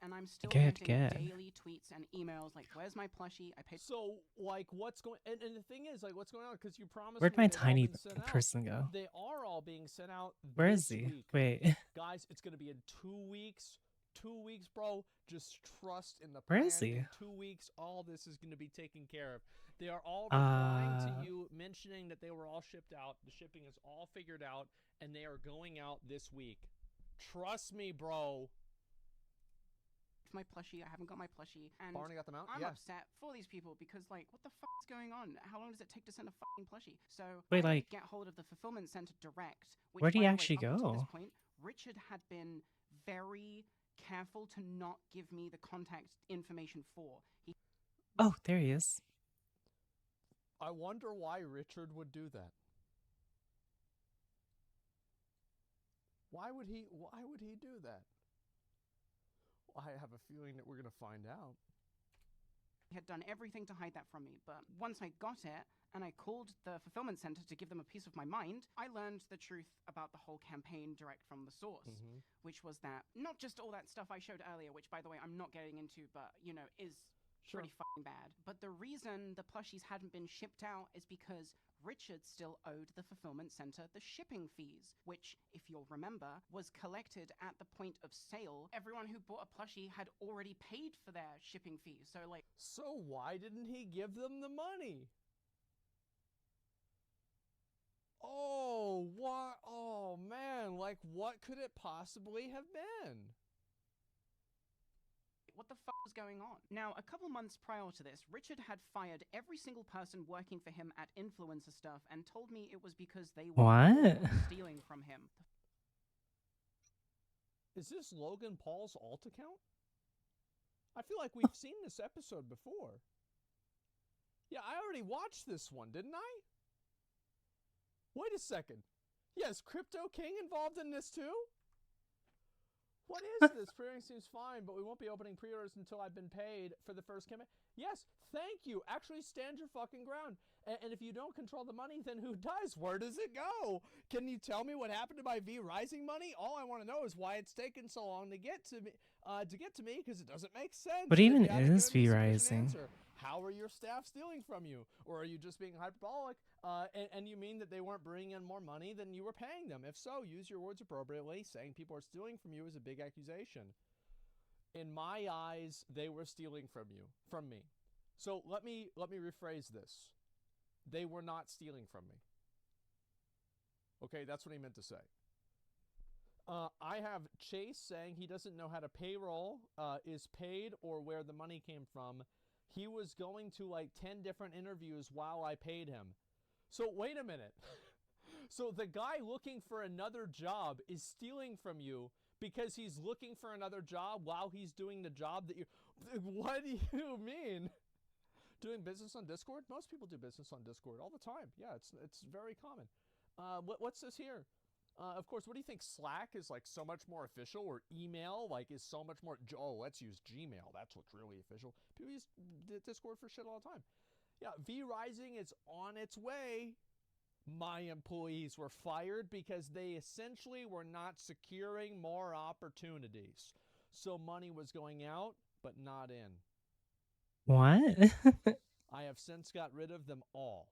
And I'm still good. daily tweets and emails like, "Where's my plushie? I paid." So, like, what's going? And the thing is, like, what's going on? Because you promised. Where'd my tiny person go? They are all being sent out. Where is he? Week. Wait. Guys, it's gonna be in 2 weeks. 2 weeks, bro. Just trust in the plan. Where is he? In 2 weeks, all this is going to be taken care of. They are all replying to you, mentioning that they were all shipped out. The shipping is all figured out, and they are going out this week. Trust me, bro. My plushie, I haven't got my plushie, and Barney got them out. I'm upset for these people because, like, what the fuck is going on? How long does it take to send a fucking plushie? So wait, I get hold of the fulfillment center direct. Which, where'd he by actually the way, up go? until this point, Richard had been very careful to not give me the contact information for. Oh, there he is. I wonder why Richard would do that. Why would he do that? I have a feeling that we're going to find out. He had done everything to hide that from me, but once I got it and I called the fulfillment center to give them a piece of my mind, I learned the truth about the whole campaign direct from the source, which was that not just all that stuff I showed earlier, which, by the way, I'm not getting into, but, you know, is Sure. pretty fucking bad. But the reason the plushies hadn't been shipped out is because Richard still owed the fulfillment center the shipping fees, which, if you'll remember, was collected at the point of sale. Everyone who bought a plushie had already paid for their shipping fees, so like... So why didn't he give them the money? Oh, what? Oh, man. Like, what could it possibly have been? What the fuck was going on? Now, a couple months prior to this, Richard had fired every single person working for him at influencer stuff and told me it was because they were What? stealing from him. Is this Logan Paul's alt account? I feel like we've seen this episode before. Yeah, I already watched this one, didn't I? Wait a second. Yes, Crypto King involved in this too? What is this? Pre-ordering seems fine, but we won't be opening pre-orders until I've been paid for the first campaign. Yes, thank you. Actually stand your fucking ground. And if you don't control the money, then who does? Where does it go? Can you tell me what happened to my V Rising money? All I want to know is why it's taken so long to get to me, because it doesn't make sense. What And if even you haven't is given me V sufficient Rising? answer, how are your staff stealing from you? Or are you just being hyperbolic? And you mean that they weren't bringing in more money than you were paying them? If so, use your words appropriately. Saying people are stealing from you is a big accusation. In my eyes, they were stealing from me. So let me rephrase this. They were not stealing from me. Okay, that's what he meant to say. I have Chase saying he doesn't know how to payroll is paid or where the money came from. He was going to like 10 different interviews while I paid him. So wait a minute. So the guy looking for another job is stealing from you because he's looking for another job while he's doing the job that you... What do you mean? Doing business on Discord? Most people do business on Discord all the time. Yeah, it's very common. What's this here? Of course, what do you think? Slack is like so much more official, or email like is so much more... Oh, let's use Gmail. That's what's really official. People use Discord for shit all the time. Yeah, V Rising is on its way. My employees were fired because they essentially were not securing more opportunities. So money was going out, but not in. What? I have since got rid of them all,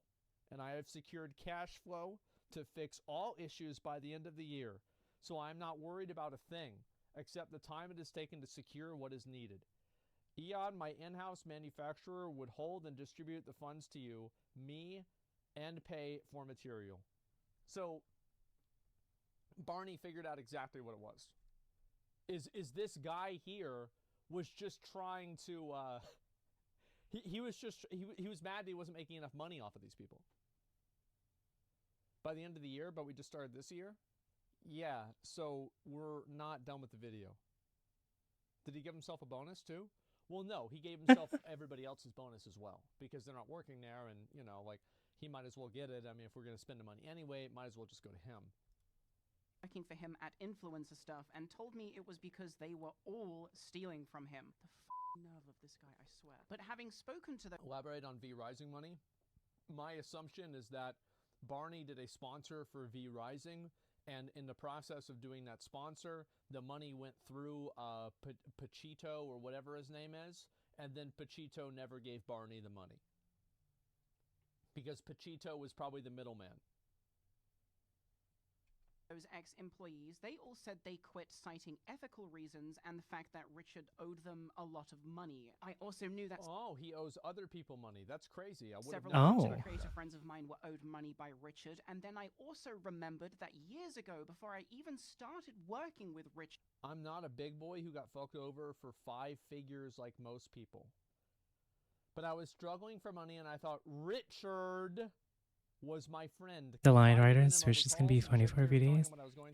and I have secured cash flow to fix all issues by the end of the year. So I'm not worried about a thing, except the time it has taken to secure what is needed. Eon, my in-house manufacturer, would hold and distribute the funds to you, me, and pay for material. So Barney figured out exactly what it was. Is this guy here was just trying to he was mad that he wasn't making enough money off of these people. By the end of the year, but we just started this year? Yeah, so we're not done with the video. Did he give himself a bonus too? Well, no, he gave himself everybody else's bonus as well, because they're not working there, and, you know, like, he might as well get it. I mean, if we're going to spend the money anyway, it might as well just go to him. Working for him at influencer stuff and told me it was because they were all stealing from him. The nerve of this guy, I swear. But having spoken to the... Elaborate on V Rising money. My assumption is that Barney did a sponsor for V Rising, and in the process of doing that sponsor, the money went through Pachito or whatever his name is, and then Pachito never gave Barney the money. Because Pachito was probably the middleman. Those ex-employees, they all said they quit citing ethical reasons and the fact that Richard owed them a lot of money. I also knew that... Oh, he owes other people money. That's crazy. I would have several never... creator friends of mine were owed money by Richard, and then I also remembered that years ago, before I even started working with Richard... I'm not a big boy who got fucked over for 5 figures like most people. But I was struggling for money, and I thought Richard was my friend. The Lion Riders, which is going to be funny for every day.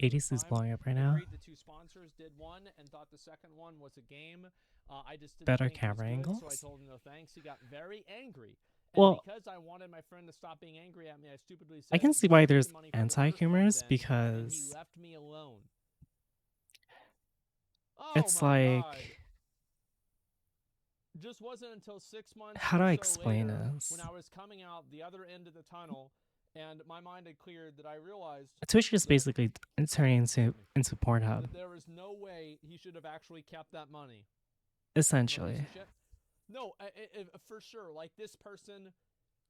80s is blowing up right now. The 2 sponsors did one and thought the second one was a game. I just didn't Better think it was camera good, angles. So I told him no thanks. He got very angry. And Well, because I wanted my friend to stop being angry at me, I stupidly said, I can see why "Give me there's the money for the first anti-humors, one then," and he because left me alone. it's Oh my like... God. Just wasn't until 6 months How do or I so explain later, this? when I was coming out the other end of the tunnel and my mind had cleared, that I realized Twitch is that- basically turning into Pornhub, that there was no way he should have actually kept that money. essentially. Piece of shit. No, for sure. Like, this person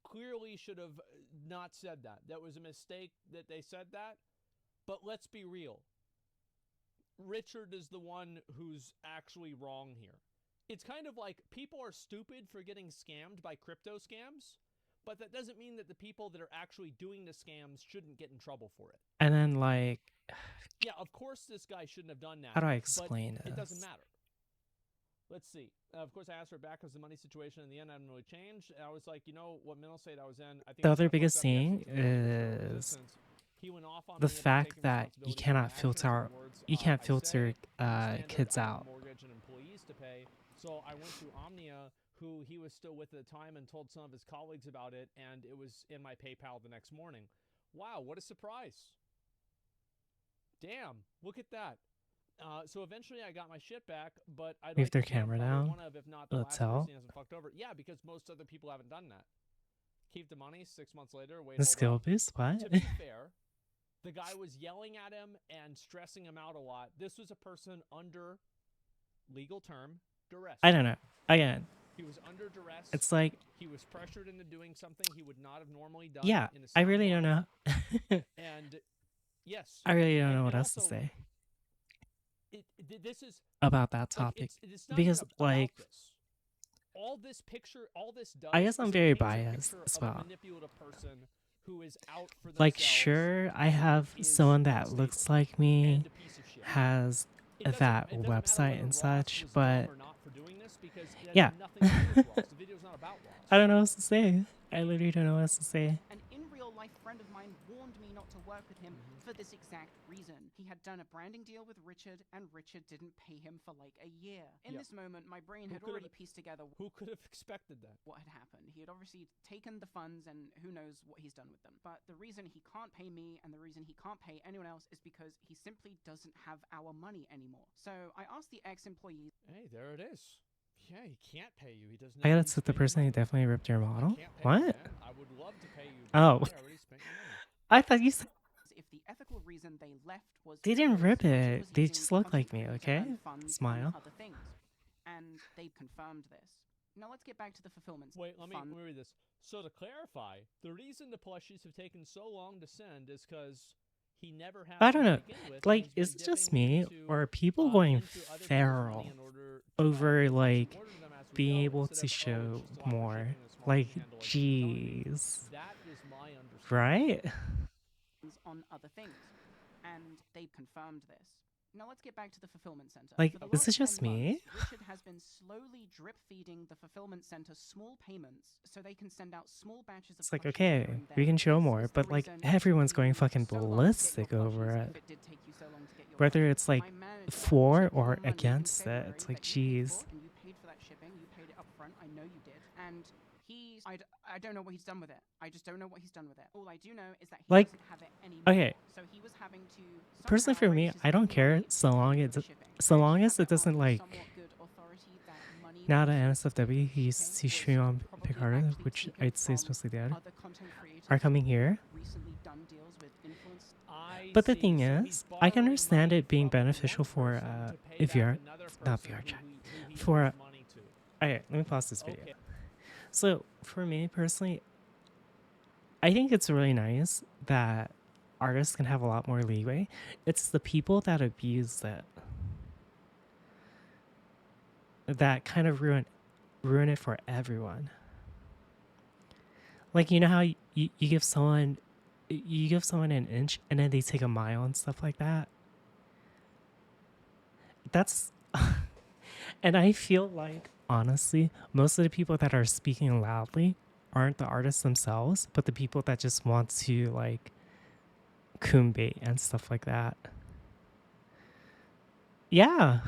clearly should have not said that. That was a mistake that they said that. But let's be real. Richard is the one who's actually wrong here. It's kind of like people are stupid for getting scammed by crypto scams, but that doesn't mean that the people that are actually doing the scams shouldn't get in trouble for it. And then, like, Yeah, of course this guy shouldn't have done that. how do I explain but it doesn't this? matter. Let's see. Of course, I asked her back because the money situation in the end hadn't really changed. I was like, you know what mental state I was in? I think The it's other kinda biggest fucked up. He thing actually took responsibility is since he went off on the me about fact taking that you responsibility for my cannot actions and filter words. you can't I filter say, understand that kids I have a out. mortgage and employees to pay. So I went to Omnia, who he was still with at the time, and told some of his colleagues about it, and it was in my PayPal the next morning. Wow, what a surprise. Damn, look at that. So eventually I got my shit back, but I'd Move like their to say I'm camera probably down. one of, if not the Let's last tell. person he hasn't fucked over. Yeah, because most other people haven't done that. Keep the money 6 months later. Wait, The hold skill up. boost? What? To be fair, the guy was yelling at him and stressing him out a lot. This was a person under legal term duress. I don't know. Again, He was under duress. it's like, He was pressured into doing something he would not have normally done. yeah, in a I sound really don't know. mind. And yes, I really don't know what and else to also, say this is about that like, topic it's not because, even like, about this. All this picture, all this does. I guess I'm is it very paints a biased picture as of a well. manipulative person who is out for Like, themselves, sure, I who have is someone that unstable looks like me, and a piece of shit. has It doesn't that matter website whether and Ross such, was but dumb or not for doing this because it has yeah. nothing to do with Ross. The video's not about Ross. I don't know what else to say. I literally don't know what else to say. An in real life friend of mine warned me not to work with him for this exact reason. He had done a branding deal with Richard, and Richard didn't pay him for like a year. In Yeah. this moment, my brain Who had could've- already pieced together Who could have expected that? what had happened. He had obviously taken the funds, and who knows what he's done with them. But the reason he can't pay me and the reason he can't pay anyone else is because he simply doesn't have our money anymore. So I asked the ex-employees. Hey, there it is. Yeah, he can't pay you. He doesn't. I have gotta any tip the spending person who money. definitely ripped your I model. can't pay you, What? man. I would love to pay you. But Oh. I already spent your money. I thought you said If the ethical reason they left was they didn't because rip Richard it. was They using just look like me, content creator okay? and funds on Smile. other things, and they confirmed this. Now let's get back to the fulfillment. Wait, let me fund. read this. So to clarify, the reason the plushies have taken so long to send is because he never had. I don't to know. begin with, Like, and he's is been it just dipping me, into, or are people going into other people's feral money in order to over, get like, more to them as we being go, able instead to of, show it's just a lot for more? shipping and smart Like, to handle, like you're telling me. jeez. That is my understanding. Right? On other things, and they confirmed this. Now let's get back to the fulfillment center. Like, For the is it last just 10 me? months, Richard has been slowly drip feeding the fulfillment center small payments so they can send out small batches of It's like, plushies okay, here and we there. can show This more, is the but, like, reason everyone's it going took you fucking so long to get your ballistic plushies over if it. it did take you so long to get your Whether plushies. it's, like, My manager for took or your money in against it. February It's like, that you paid jeez. for, and you paid for that shipping, you paid it up front, I know you did, and I don't know what he's done with it. I just don't know what he's done with it. All I do know is that he Like, doesn't have it anymore. okay. So he was having to Personally, somehow for me, raise his I don't own care money so to long pay as for the it, shipping. so I long have as it on doesn't, like, somewhat good authority that money now that the was NSFW he used shipping to was stream on probably Picard, actually which taken I'd say is from mostly dead, other content creators are coming who here. recently done deals with influence. I But the see. thing So he's is, I borrowing can understand money it being from one beneficial for person to pay if back you're another not person VR who chat. he For owes money to. okay, let me pause this video. Okay. So for me personally, I think it's really nice that artists can have a lot more leeway. It's the people that abuse that kind of ruin it for everyone. Like, you know how you give someone an inch and then they take a mile and stuff like that. That's and I feel like, honestly, most of the people that are speaking loudly aren't the artists themselves, but the people that just want to, like, kumbait and stuff like that. Yeah.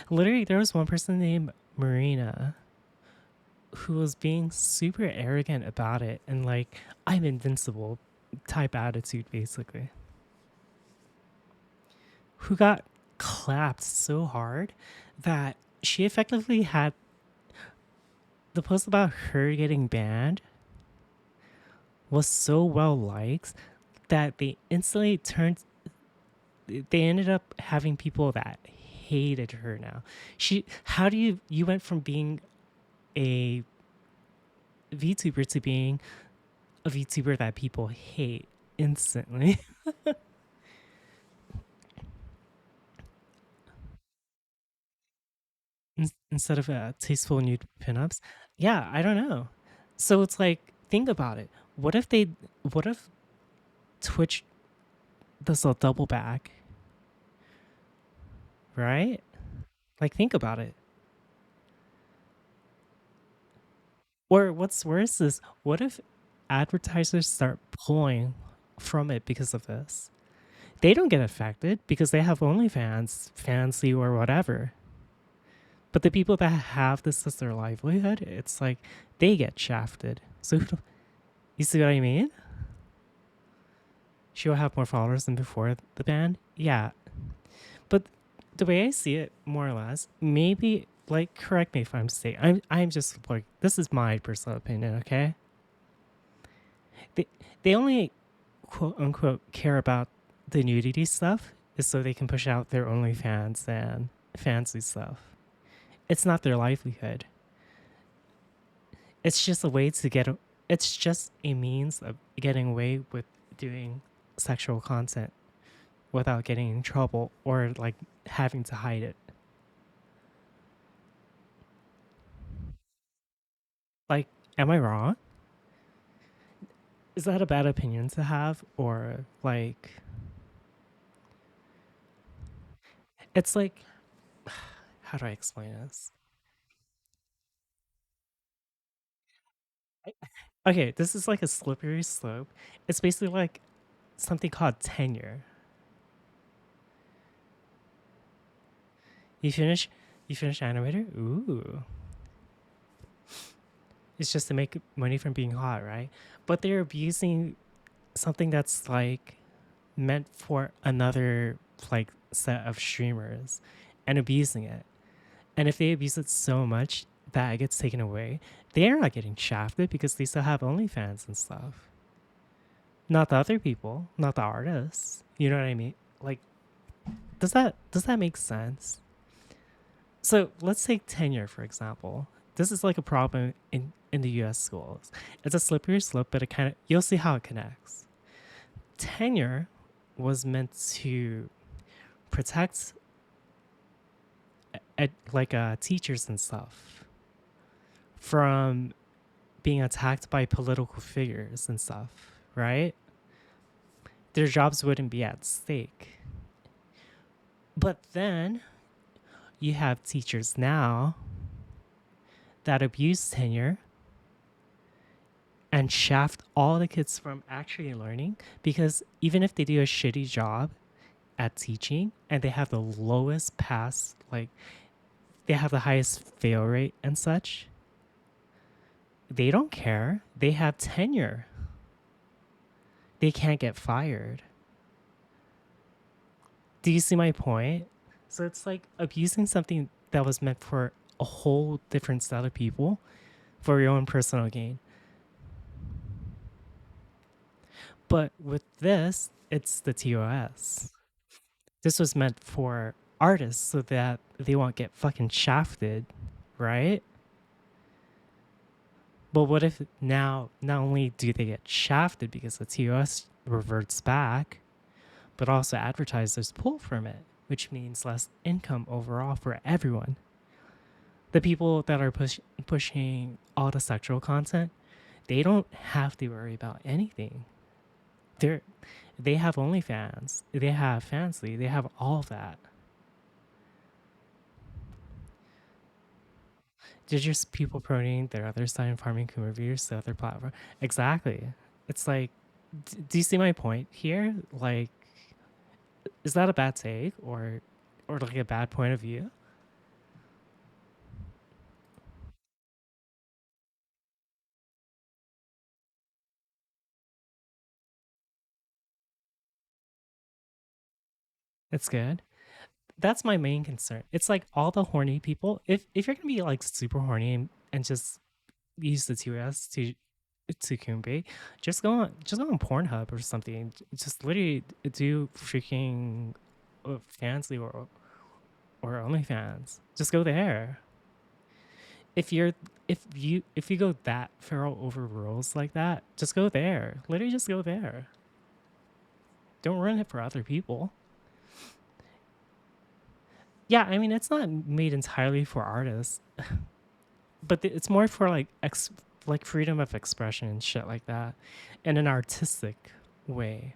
Literally, there was one person named Marina who was being super arrogant about it and, like, I'm invincible type attitude, basically. Who got clapped so hard that she effectively had the post about her getting banned was so well liked that they ended up having people that hated her now. You went from being a VTuber to being a VTuber that people hate instantly. Instead of tasteful nude pinups. Yeah, I don't know. So it's like, think about it. What if Twitch does a double back? Right? Like, think about it. Or what's worse is, what if advertisers start pulling from it because of this? They don't get affected because they have OnlyFans, Fancy, or whatever. But the people that have this as their livelihood, it's like they get shafted. So you see what I mean? She'll have more followers than before the ban. Yeah. But the way I see it, more or less, maybe, like, correct me if I'm mistaken. I'm just like, this is my personal opinion, okay? They only quote unquote care about the nudity stuff is so they can push out their OnlyFans and fancy stuff. It's not their livelihood. It's just a way to get. It's just a means of getting away with doing sexual content without getting in trouble or like having to hide it. Like, am I wrong? Is that a bad opinion to have, or like? It's like, how do I explain this? Okay, this is like a slippery slope. It's basically like something called tenure. You finish animator? Ooh. It's just to make money from being hot, right? But they're abusing something that's like meant for another like set of streamers and abusing it. And if they abuse it so much that it gets taken away, they're not getting shafted because they still have OnlyFans and stuff. Not the other people, not the artists. You know what I mean? Like, does that make sense? So let's take tenure, for example. This is like a problem in the US schools. It's a slippery slope, but it kind of, you'll see how it connects. Tenure was meant to protect teachers and stuff from being attacked by political figures and stuff, right? Their jobs wouldn't be at stake. But then you have teachers now that abuse tenure and shaft all the kids from actually learning, because even if they do a shitty job at teaching and they have the lowest pass, like they have the highest fail rate and such, they don't care. They have tenure. They can't get fired. Do you see my point? So it's like abusing something that was meant for a whole different set of people for your own personal gain. But with this, it's the TOS. This was meant for artists so that they won't get fucking shafted, right? But what if now not only do they get shafted because the TOS reverts back, but also advertisers pull from it, which means less income overall for everyone. The people that are pushing all the sexual content, they don't have to worry about anything. They have OnlyFans, they have Fancy, they have all of that. They're just people promoting their other side and farming reviews to other platform. Exactly. It's like, do you see my point here? Like, is that a bad take or like a bad point of view? It's good. That's my main concern. It's like all the horny people. If you're gonna be like super horny and just use the TOS to Kumbe, just go on Pornhub or something. Just literally do freaking Fancy or OnlyFans. Just go there. if you go that feral over rules like that, just go there. Literally just go there. Don't ruin it for other people. Yeah, I mean it's not made entirely for artists, but it's more for like freedom of expression and shit like that, in an artistic way.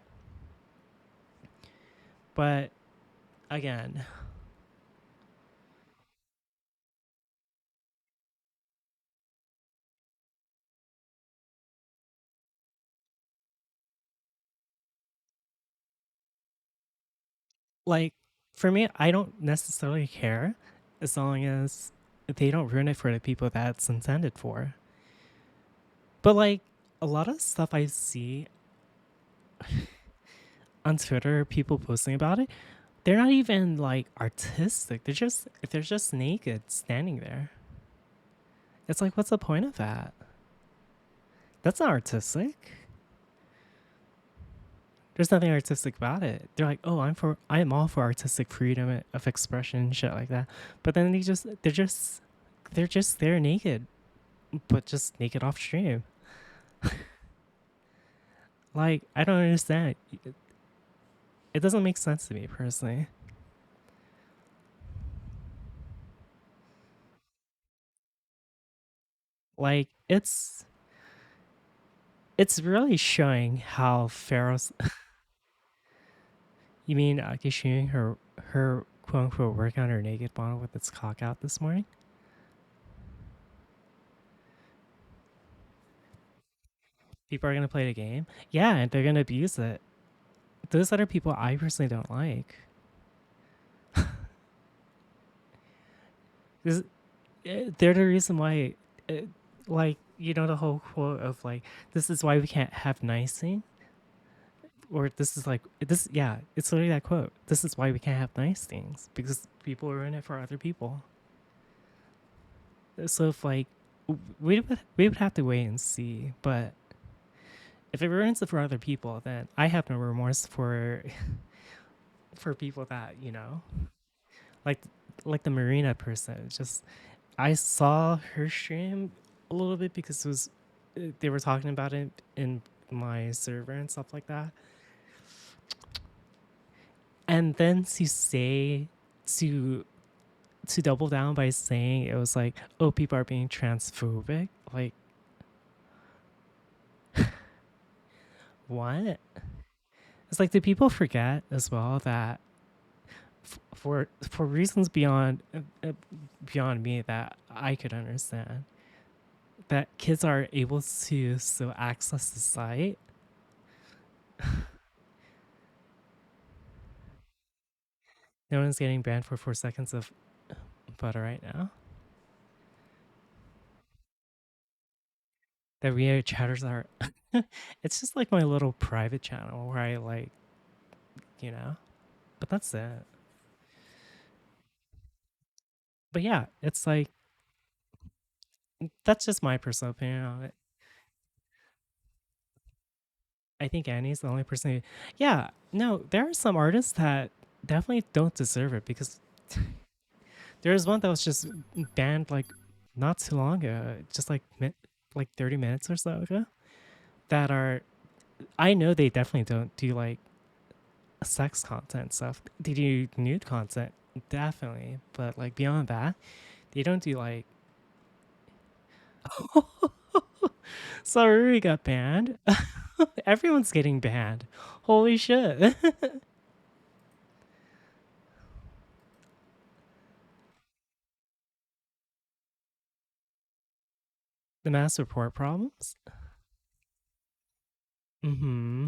But again, like for me, I don't necessarily care as long as they don't ruin it for the people that's intended for. But like a lot of stuff I see on Twitter, people posting about it, they're not even like artistic. They're just naked standing there. It's like, what's the point of that? That's not artistic. There's nothing artistic about it. They're like, oh, I am all for artistic freedom of expression and shit like that. But then they're just there naked, but just naked off stream. Like, I don't understand. It doesn't make sense to me personally. Like, it's really showing how Pharaoh's. You mean Aki shooting her quote unquote work on her naked model with its cock out this morning? People are gonna play the game, yeah, and they're gonna abuse it. Those other people I personally don't like. They're the reason why, like, you know, the whole quote of like, this is why we can't have nice things, or this is like this. Yeah, it's literally that quote. This is why we can't have nice things, because people ruin it for other people. So if like we would have to wait and see, but if it ruins it for other people, then I have no remorse for for people that, you know, like the Marina person. Just I saw her stream a little bit because it was they were talking about it in my server and stuff like that. And then to double down by saying it was like, oh, people are being transphobic. Like, what? It's like, do people forget as well that for reasons beyond me that I could understand, that kids are able to still access the site? No one's getting banned for 4 seconds of butter right now. The weird chatters are. It's just like my little private channel where I like, you know, but that's it. But yeah, it's like, that's just my personal opinion on it. I think Annie's the only person who, yeah, no, there are some artists that definitely don't deserve it, because there was one that was just banned like not too long ago, just like 30 minutes or so ago, that are, I know they definitely don't do like sex content stuff. They do nude content, definitely, but like beyond that, they don't do like. Sorry, we got banned. Everyone's getting banned. Holy shit. The mass report problems? Mm-hmm.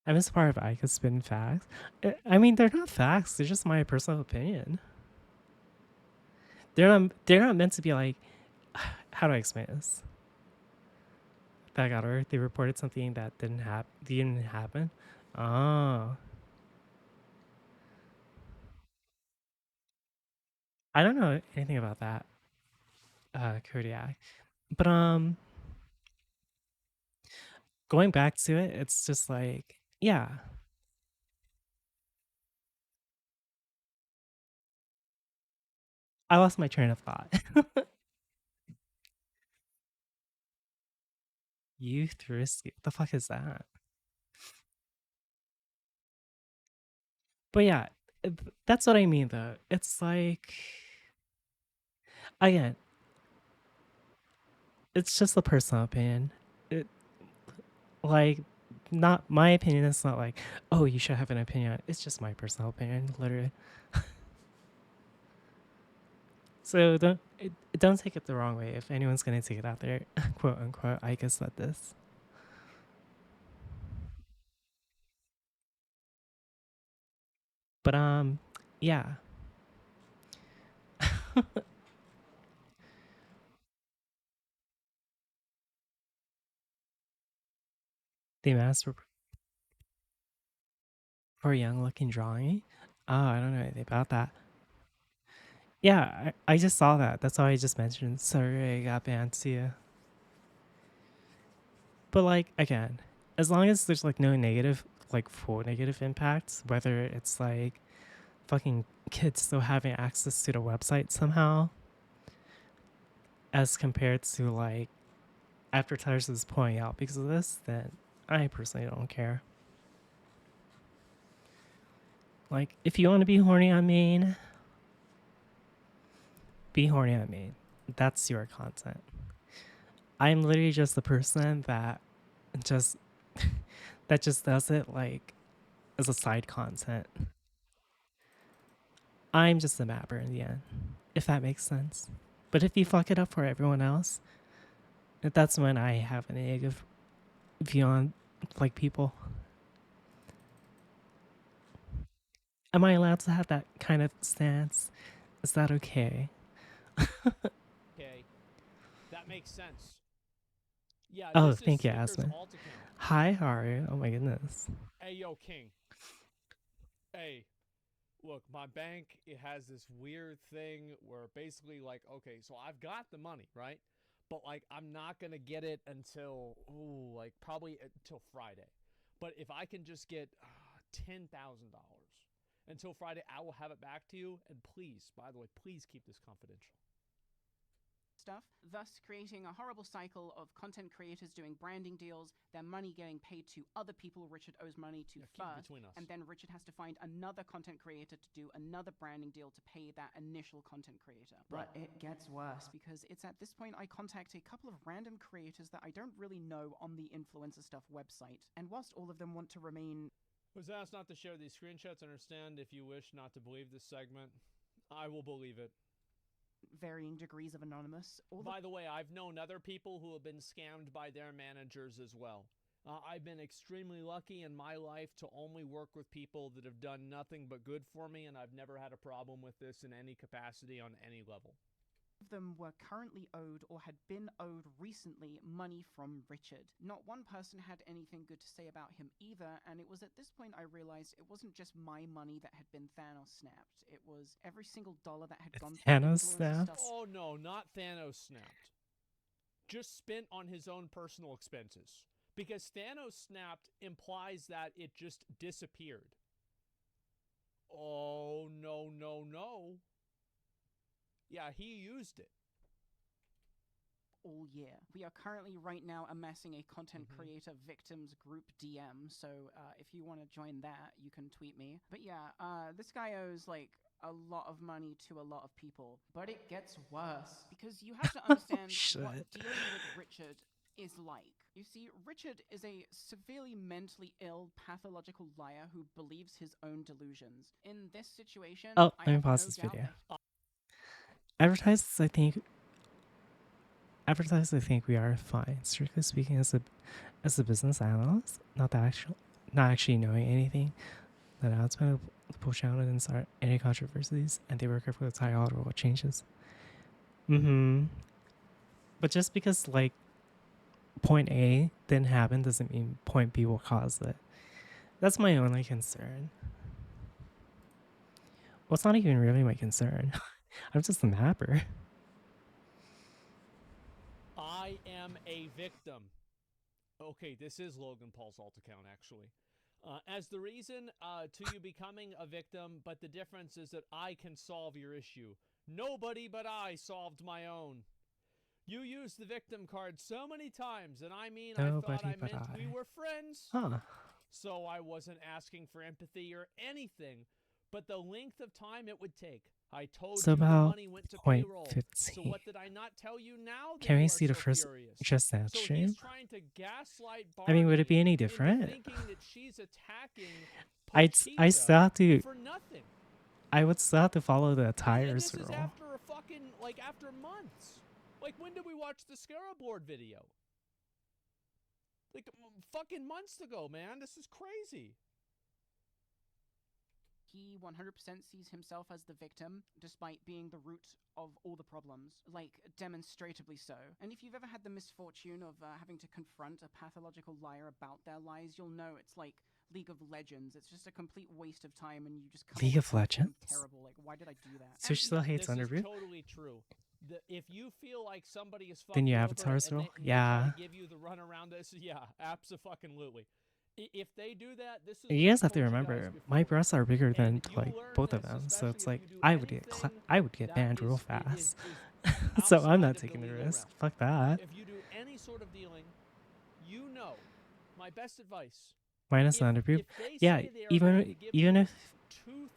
I miss part of I could spin facts. I mean, they're not facts. They're just my personal opinion. They're not meant to be like. How do I explain this? That got her. They reported something that didn't happen. Oh, I don't know anything about that, Kodiak. But going back to it, it's just like, yeah, I lost my train of thought. Youth risky. What the fuck is that? But yeah, that's what I mean though. It's like, again, it's just a personal opinion. It, like, not my opinion. It's not like, oh, you should have an opinion. It's just my personal opinion, literally. So don't take it the wrong way. If anyone's gonna take it out there, quote unquote, I guess that this. But yeah. They asked for a young looking drawing. Oh, I don't know anything about that. Yeah, I just saw that. That's why I just mentioned. Sorry, I got banned to you. But like again, as long as there's like no negative, like full negative impacts, whether it's like fucking kids still having access to the website somehow, as compared to like advertisers pointing out because of this, then I personally don't care. Like, if you want to be horny on main, be horny on main. That's your content. I'm literally just the person that just that just does it like as a side content. I'm just a mapper in the end, if that makes sense. But if you fuck it up for everyone else, that's when I have a negative view on like people. Am I allowed to have that kind of stance? Is that okay? Okay, that makes sense. Yeah, Oh, this is thank you, Snickers Asmin. alt account. Hi, Haru. Oh my goodness. Hey, yo, King. Hey, look, my bank, it has this weird thing where basically, like, okay, so I've got the money, right? But, like, I'm not going to get it until, like, probably until Friday. But if I can just get $10,000 until Friday, I will have it back to you. And please, by the way, please keep this confidential. Stuff, thus creating a horrible cycle of content creators doing branding deals, their money getting paid to other people Richard owes money to first, and then Richard has to find another content creator to do another branding deal to pay that initial content creator. But it gets worse because it's at this point I contact a couple of random creators that I don't really know on the Influencer Stuff website, and whilst all of them want to remain... Was asked not to share these screenshots. Understand if you wish not to believe this segment. I will believe it. Varying degrees of anonymous. By the way, I've known other people who have been scammed by their managers as well. I've been extremely lucky in my life to only work with people that have done nothing but good for me, and I've never had a problem with this in any capacity on any level. Of them were currently owed or had been owed recently money from Richard. Not one person had anything good to say about him either, and it was at this point I realized it wasn't just my money that had been Thanos snapped. It was every single dollar that had gone through Thanos Influencer snapped? Stuff. Oh no, not Thanos snapped. Just spent on his own personal expenses. Because Thanos snapped implies that it just disappeared. Oh, no, no, no. Yeah, he used it. All year. We are currently right now amassing a content creator victims group DM, so if you want to join that, you can tweet me. But yeah, this guy owes like a lot of money to a lot of people. But it gets worse, because you have to understand what dealing with Richard is like. You see, Richard is a severely mentally ill, pathological liar who believes his own delusions. In this situation, Oh, I let me have pause no this doubt video. that Advertisers, I think we are fine. Strictly speaking, as a business analyst, not actually knowing anything, the announcement of the push out didn't start any controversies, and they were careful to tie all the rule changes. But just because like point A didn't happen doesn't mean point B will cause it. That's my only concern. Well, it's not even really my concern. I'm just a mapper. I am a victim. Okay, this is Logan Paul's alt account, actually. As the reason to you becoming a victim, but the difference is that I can solve your issue. Nobody but I solved my own. You used the victim card so many times, and I mean, I thought Nobody I but meant I. we were friends. Huh. So I wasn't asking for empathy or anything, but the length of time it would take. I told So you the about money went to payroll. So 0.15. what did I not tell you now that Can you we are see the so first furious? just that So stream? he's trying to gaslight I mean, would it be Barney any into different? thinking that she's attacking I Pochita still have to. for nothing. I would still have to follow the And tires this is rule. after a fucking, like, after months. Like, when did we watch the Scarab Board video? Like, fucking months ago, man. This is crazy. He 100% sees himself as the victim, despite being the root of all the problems, like demonstratively so. And if you've ever had the misfortune of having to confront a pathological liar about their lies, you'll know it's like League of Legends. It's just a complete waste of time, and you just come League up of with something Legends? terrible. Like, why did I do that? So she still hates This is Underview? totally true. If you feel like somebody is Then fucking you over avatars and rule? they try Yeah. to give you the run around this, yeah, abso-fucking-lutely. If they do that, this is You what guys I have to told you guys remember, before. my breasts are bigger than And you like learn both of this, them, so especially it's if like you do I would get anything I would get that banned real is fast. So I'm outside not of the taking the legal risk. realm. Fuck that. If you do any sort of dealing, you know, my best advice. Minus If, the underview. if they Yeah, say they are going to give you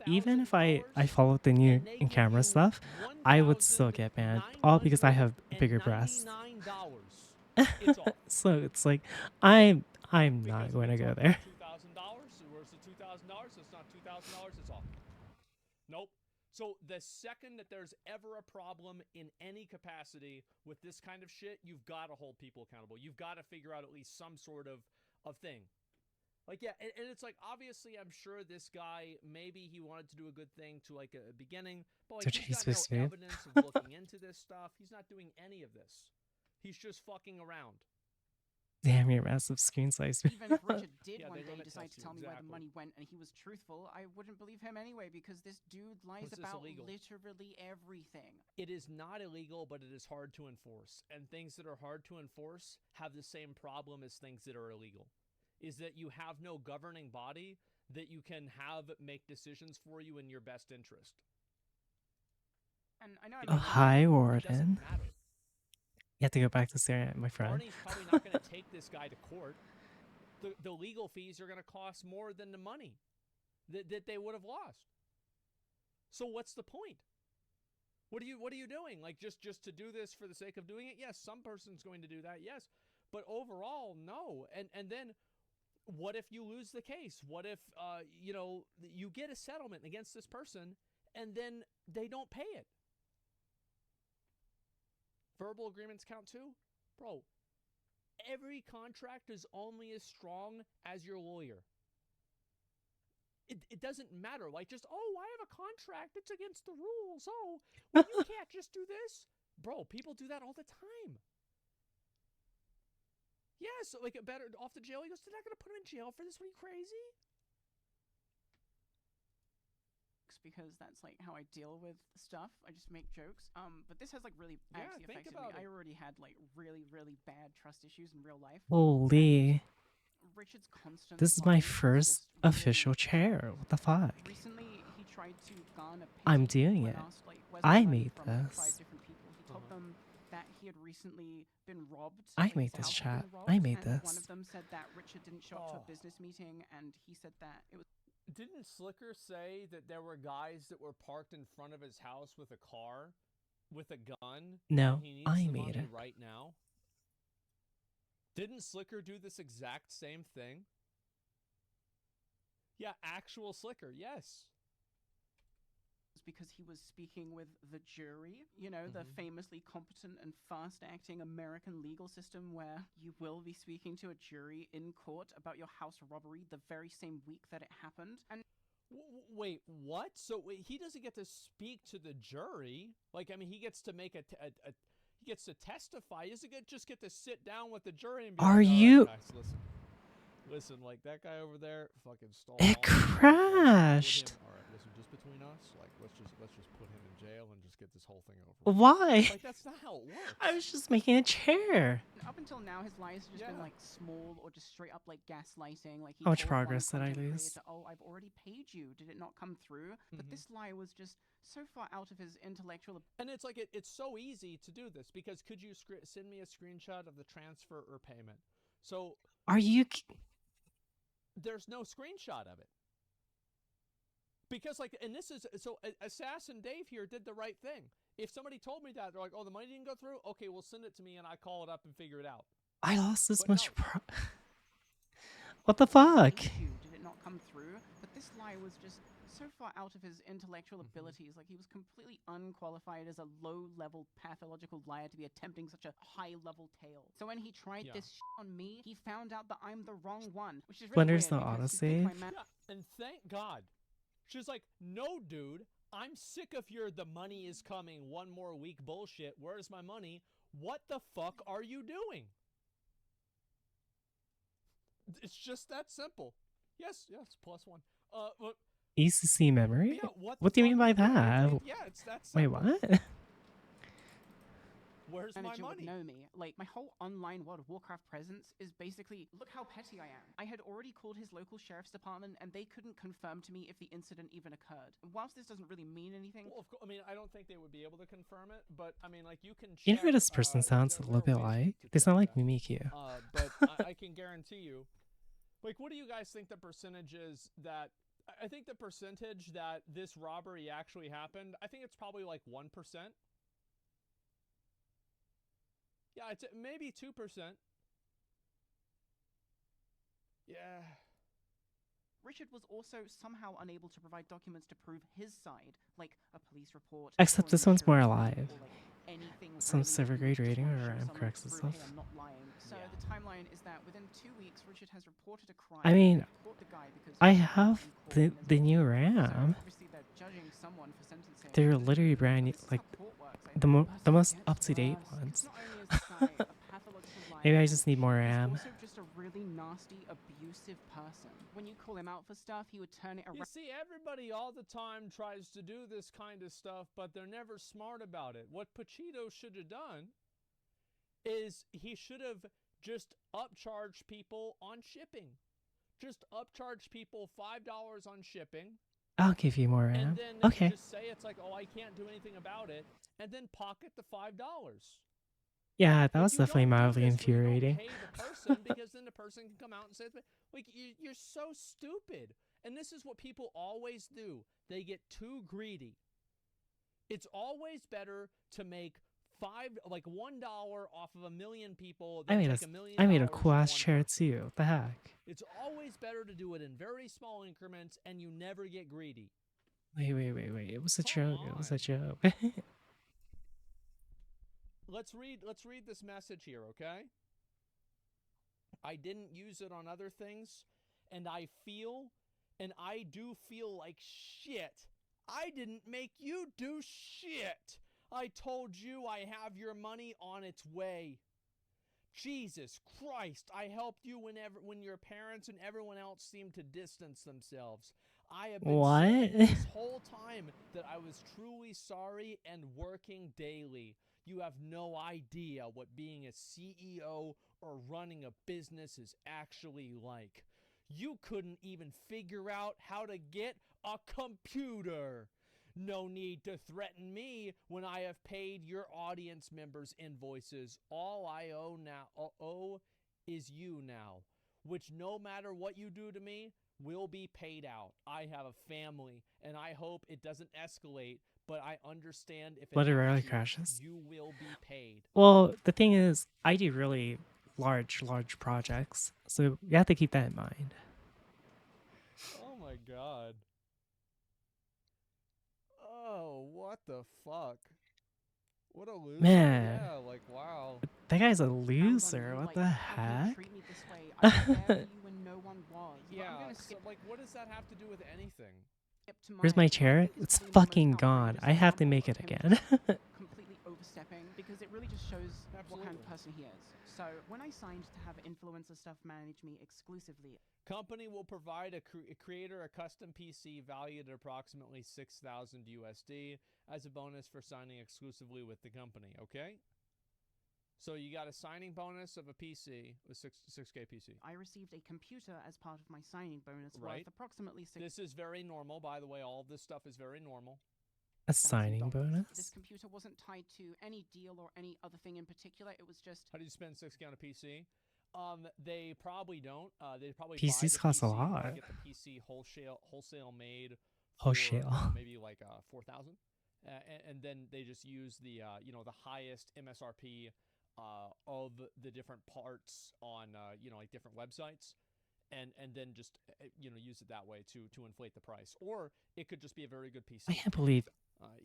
even if I $2,000 followed the new and they in give camera you stuff, I would still get banned. All because I have bigger breasts. $1,999, it's off. So it's like I'm Because not we're going to go talking there. $2,000. Where's the $2,000? So it's not $2,000. It's off. Nope. So the second that there's ever a problem in any capacity with this kind of shit, you've got to hold people accountable. You've got to figure out at least some sort of thing. Like, yeah, and it's like, obviously, I'm sure this guy, maybe he wanted to do a good thing to, like, a beginning, but, like, So he's got Jesus, no dude. evidence of looking into this stuff. He's not doing any of this. He's just fucking around. Damn, your massive screen size. Even if Richard did Yeah, one they day limit decide test to you, tell me where the exactly. money went and he was truthful, I wouldn't believe him anyway, because this dude lies This is about illegal. literally everything. It is not illegal, but it is hard to enforce. And things that are hard to enforce have the same problem as things that are illegal. Is that you have no governing body that you can have make decisions for you in your best interest. And I know It A I'm doesn't- high it warden. doesn't matter. You have to go back to staring at my friend. Barney's probably not going to take this guy to court. The legal fees are going to cost more than the money that they would have lost. So what's the point? What are you doing? Like just to do this for the sake of doing it? Yes, some person's going to do that. Yes, but overall, no. And then what if you lose the case? What if you get a settlement against this person and then they don't pay it? Verbal agreements count too? Bro, every contract is only as strong as your lawyer. It doesn't matter. Like just, oh, I have a contract. It's against the rules. Oh, well, you can't just do this. Bro, people do that all the time. Yes, like better off the jail. He goes, they're not going to put him in jail for this. What are you, crazy? because that's like how I deal with stuff. I just make jokes. But this has like really actually think affected about me. it. I already had like really bad trust issues in real life. Holy. Richard's constant. This is my lying is first just really official chair. What the fuck? Recently, he tried to garner I'm pity doing when it. asked, like, where's I the money made from, like, this. 5 different people. He told them that he had recently been robbed. I like, made his this house had chat. been robbed, I made and one this. of them said that Richard didn't show up to Oh. a business meeting, and he said that it was. Didn't Slicker say that there were guys that were parked in front of his house with a car, with a gun? No, and he needs I the made money it. right now. Didn't Slicker do this exact same thing? Yeah, actual Slicker, yes. Because he was speaking with the jury, you know, the famously competent and fast-acting American legal system where you will be speaking to a jury in court about your house robbery the very same week that it happened. And Wait, what? So he doesn't get to speak to the jury? Like, I mean, he gets to make he gets to testify. He doesn't just get to sit down with the jury and be Are like, "All right, you- guys, listen, like that guy over there fucking stole It all my money. Let's deal with him. crashed. All right, listen, just between between us. Like, let's just put him in jail and just get this whole thing over with. Why? Like, that's not how it works. I was just making a chair. Up until now, his lies have just been Yeah. like small or just straight up like gaslighting. Like he How much told one progress did I content lose? creator, "Oh, I've already paid you. Did it not come through?" But Mhm. this lie was just so far out of his intellectual. And it's like it's so easy to do this because could you send me a screenshot of the transfer or payment? So Are you? there's no screenshot of it. Because like, and this is so Assassin Dave here did the right thing. If somebody told me that, they're like, "Oh, the money didn't go through. Okay, well, send it to me and I call it up and figure it out." I lost this But much. no. What the fuck? Did it not come through? But this lie was just so far out of his intellectual abilities. Like he was completely unqualified as a low-level pathological liar to be attempting such a high-level tale. So when he tried this shit on me, he found out that I'm the wrong one, which is really Whender's weird the because you'd think my autosave? man- Yeah, and thank God. She's like, "No, dude, I'm sick of your the money is coming one more week bullshit. Where's my money? What the fuck are you doing?" It's just that simple. Yes, +1. But ECC memory? yeah, What do you mean by that? yeah, it's that Wait, simple. what? Where's my manager would money? know me. Like, my whole online World of Warcraft presence is basically, look how petty I am. I had already called his local sheriff's department, and they couldn't confirm to me if the incident even occurred. Whilst this doesn't really mean anything... Well, I mean, I don't think they would be able to confirm it, but I mean, like, you can check, You know who this person sounds a little bit like? They sound like Mimikyu. But I can guarantee you, like, what do you guys think the percentage is that... I think the percentage that this robbery actually happened, I think it's probably like 1%. Yeah, it's maybe 2%. Yeah. Richard was also somehow unable to provide documents to prove his side, like a police report. Except or this an one's more insurance alive. report, or, like, anything Some really server that grade you just rating wanna or show RAM someone corrects to and prove, stuff. "Hey, I'm not lying." So Yeah. the timeline is that within 2 weeks, Richard has reported a crime. I mean, Caught the guy because I he was have in court the and there's new So RAM. obviously they're judging someone for sentencing. They're literally brand new, This is like how court works. I the think. the most Gets up to date worse, 'cause ones. not only is this guy a pathological liar Maybe I and just need more cheat, he's RAM. also just a really nasty, abusive person. When you call him out for stuff, he would turn it You around. see, everybody all the time tries to do this kind of stuff, but they're never smart about it. What Pachito should have done is he should have just upcharged people on shipping. Just upcharge people $5 on shipping. I'll give you more And RAM. then Okay. just say it's like, "Oh, I can't do anything about it," and then pocket the $5. Yeah, that Like, was you definitely don't do mildly this where you don't infuriating. pay the person because then the person can come out and say, like, you're so stupid. And this is what people always do. They get too greedy. It's always better to make $1 off of 1 million people I than made take a $1 million I made a from cool ass one chair person. too. What the heck? It's always better to do it in very small increments, and you never get greedy. Wait. It was a Come joke. It was on. a joke. Let's read this message here, okay? I didn't use it on other things, and I do feel like shit. I didn't make you do shit. I told you I have your money on its way. Jesus Christ, I helped you when your parents and everyone else seemed to distance themselves. I have been saying What? this whole time that I was truly sorry and working daily. You have no idea what being a CEO or running a business is actually like. You couldn't even figure out how to get a computer. No need to threaten me when I have paid your audience members' invoices. All I owe is you now, which no matter what you do to me will be paid out. I have a family, and I hope it doesn't escalate, but I understand if Blood it rarely has to, crashes. you will be paid. Well, the thing is, I do really large projects, so you have to keep that in mind. Oh my god. Oh, what the fuck? What a loser. Man. Yeah, like, wow. That guy's a Found on loser. you, What like, the how can you heck? treat me this way? I was there for you when no one was. But I'm Yeah, gonna so, skip like, what does that have to do with anything? to Where's mine, my what I chair? think is It's probably the most fucking gone. outrageous I have to example make of it him again. just completely overstepping sidestepping because it really just shows what kind of Absolutely. person he is. So when I signed to have influencer stuff manage me exclusively, Company will provide a creator a custom PC valued at approximately 6,000 USD as a bonus for signing exclusively with the company. Okay. So you got a signing bonus of a PC with 6K PC. I received a computer as part of my signing bonus Right. worth approximately This is very normal, by the way. All of this stuff is very normal. A signing This bonus? computer wasn't tied to any deal or any other thing in particular. It was just How do you spend 6K on a PC? They probably don't. They probably PCs buy the cost a PC, lot. Get the PC wholesale made for Wholesale. maybe like 4,000, and then they just use the the highest MSRP of the different parts on like different websites, and then just use it that way to inflate the price. Or it could just be a very good PC. I can't believe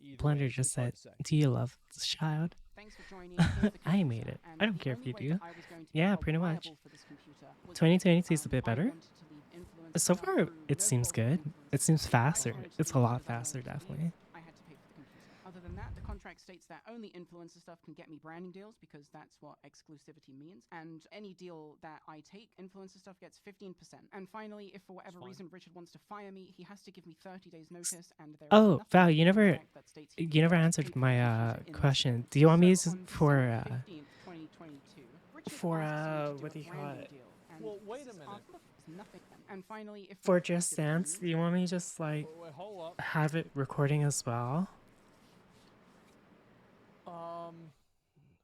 Either way, Blender just it's hard said, to say. "Do you love this child?" thanks for joining. Here's the I computer, made it. and I don't the care if only you way do. that I was going to be Yeah, held pretty much. liable for this computer was 2022 is a if, bit I better. wanted to leave influencer So stuff far, through it no seems fault of good. influencer It seems stuff. If I faster. wanted to It's a leave lot because I wanted faster, to leave, definitely. I had to pay for the computer. Other than that, the contract states that only influencer stuff can get me branding deals because that's what exclusivity means. And any deal that I take, influencer stuff gets 15%. And finally, if for whatever reason Richard wants to fire me, he has to give me 30 days notice. And there is Oh, nothing Val, in you the never, contract that states he you never gets answered paid for the my computer in this question. event. Do you want me So to on for December 15th, 2022, Richard asks me to what do do you a call branding it? deal. And Well, wait this a is minute. after nothing. And finally, if For we're Just effective Dance? soon, Do you want me to just like Wait, hold up. have it recording as well?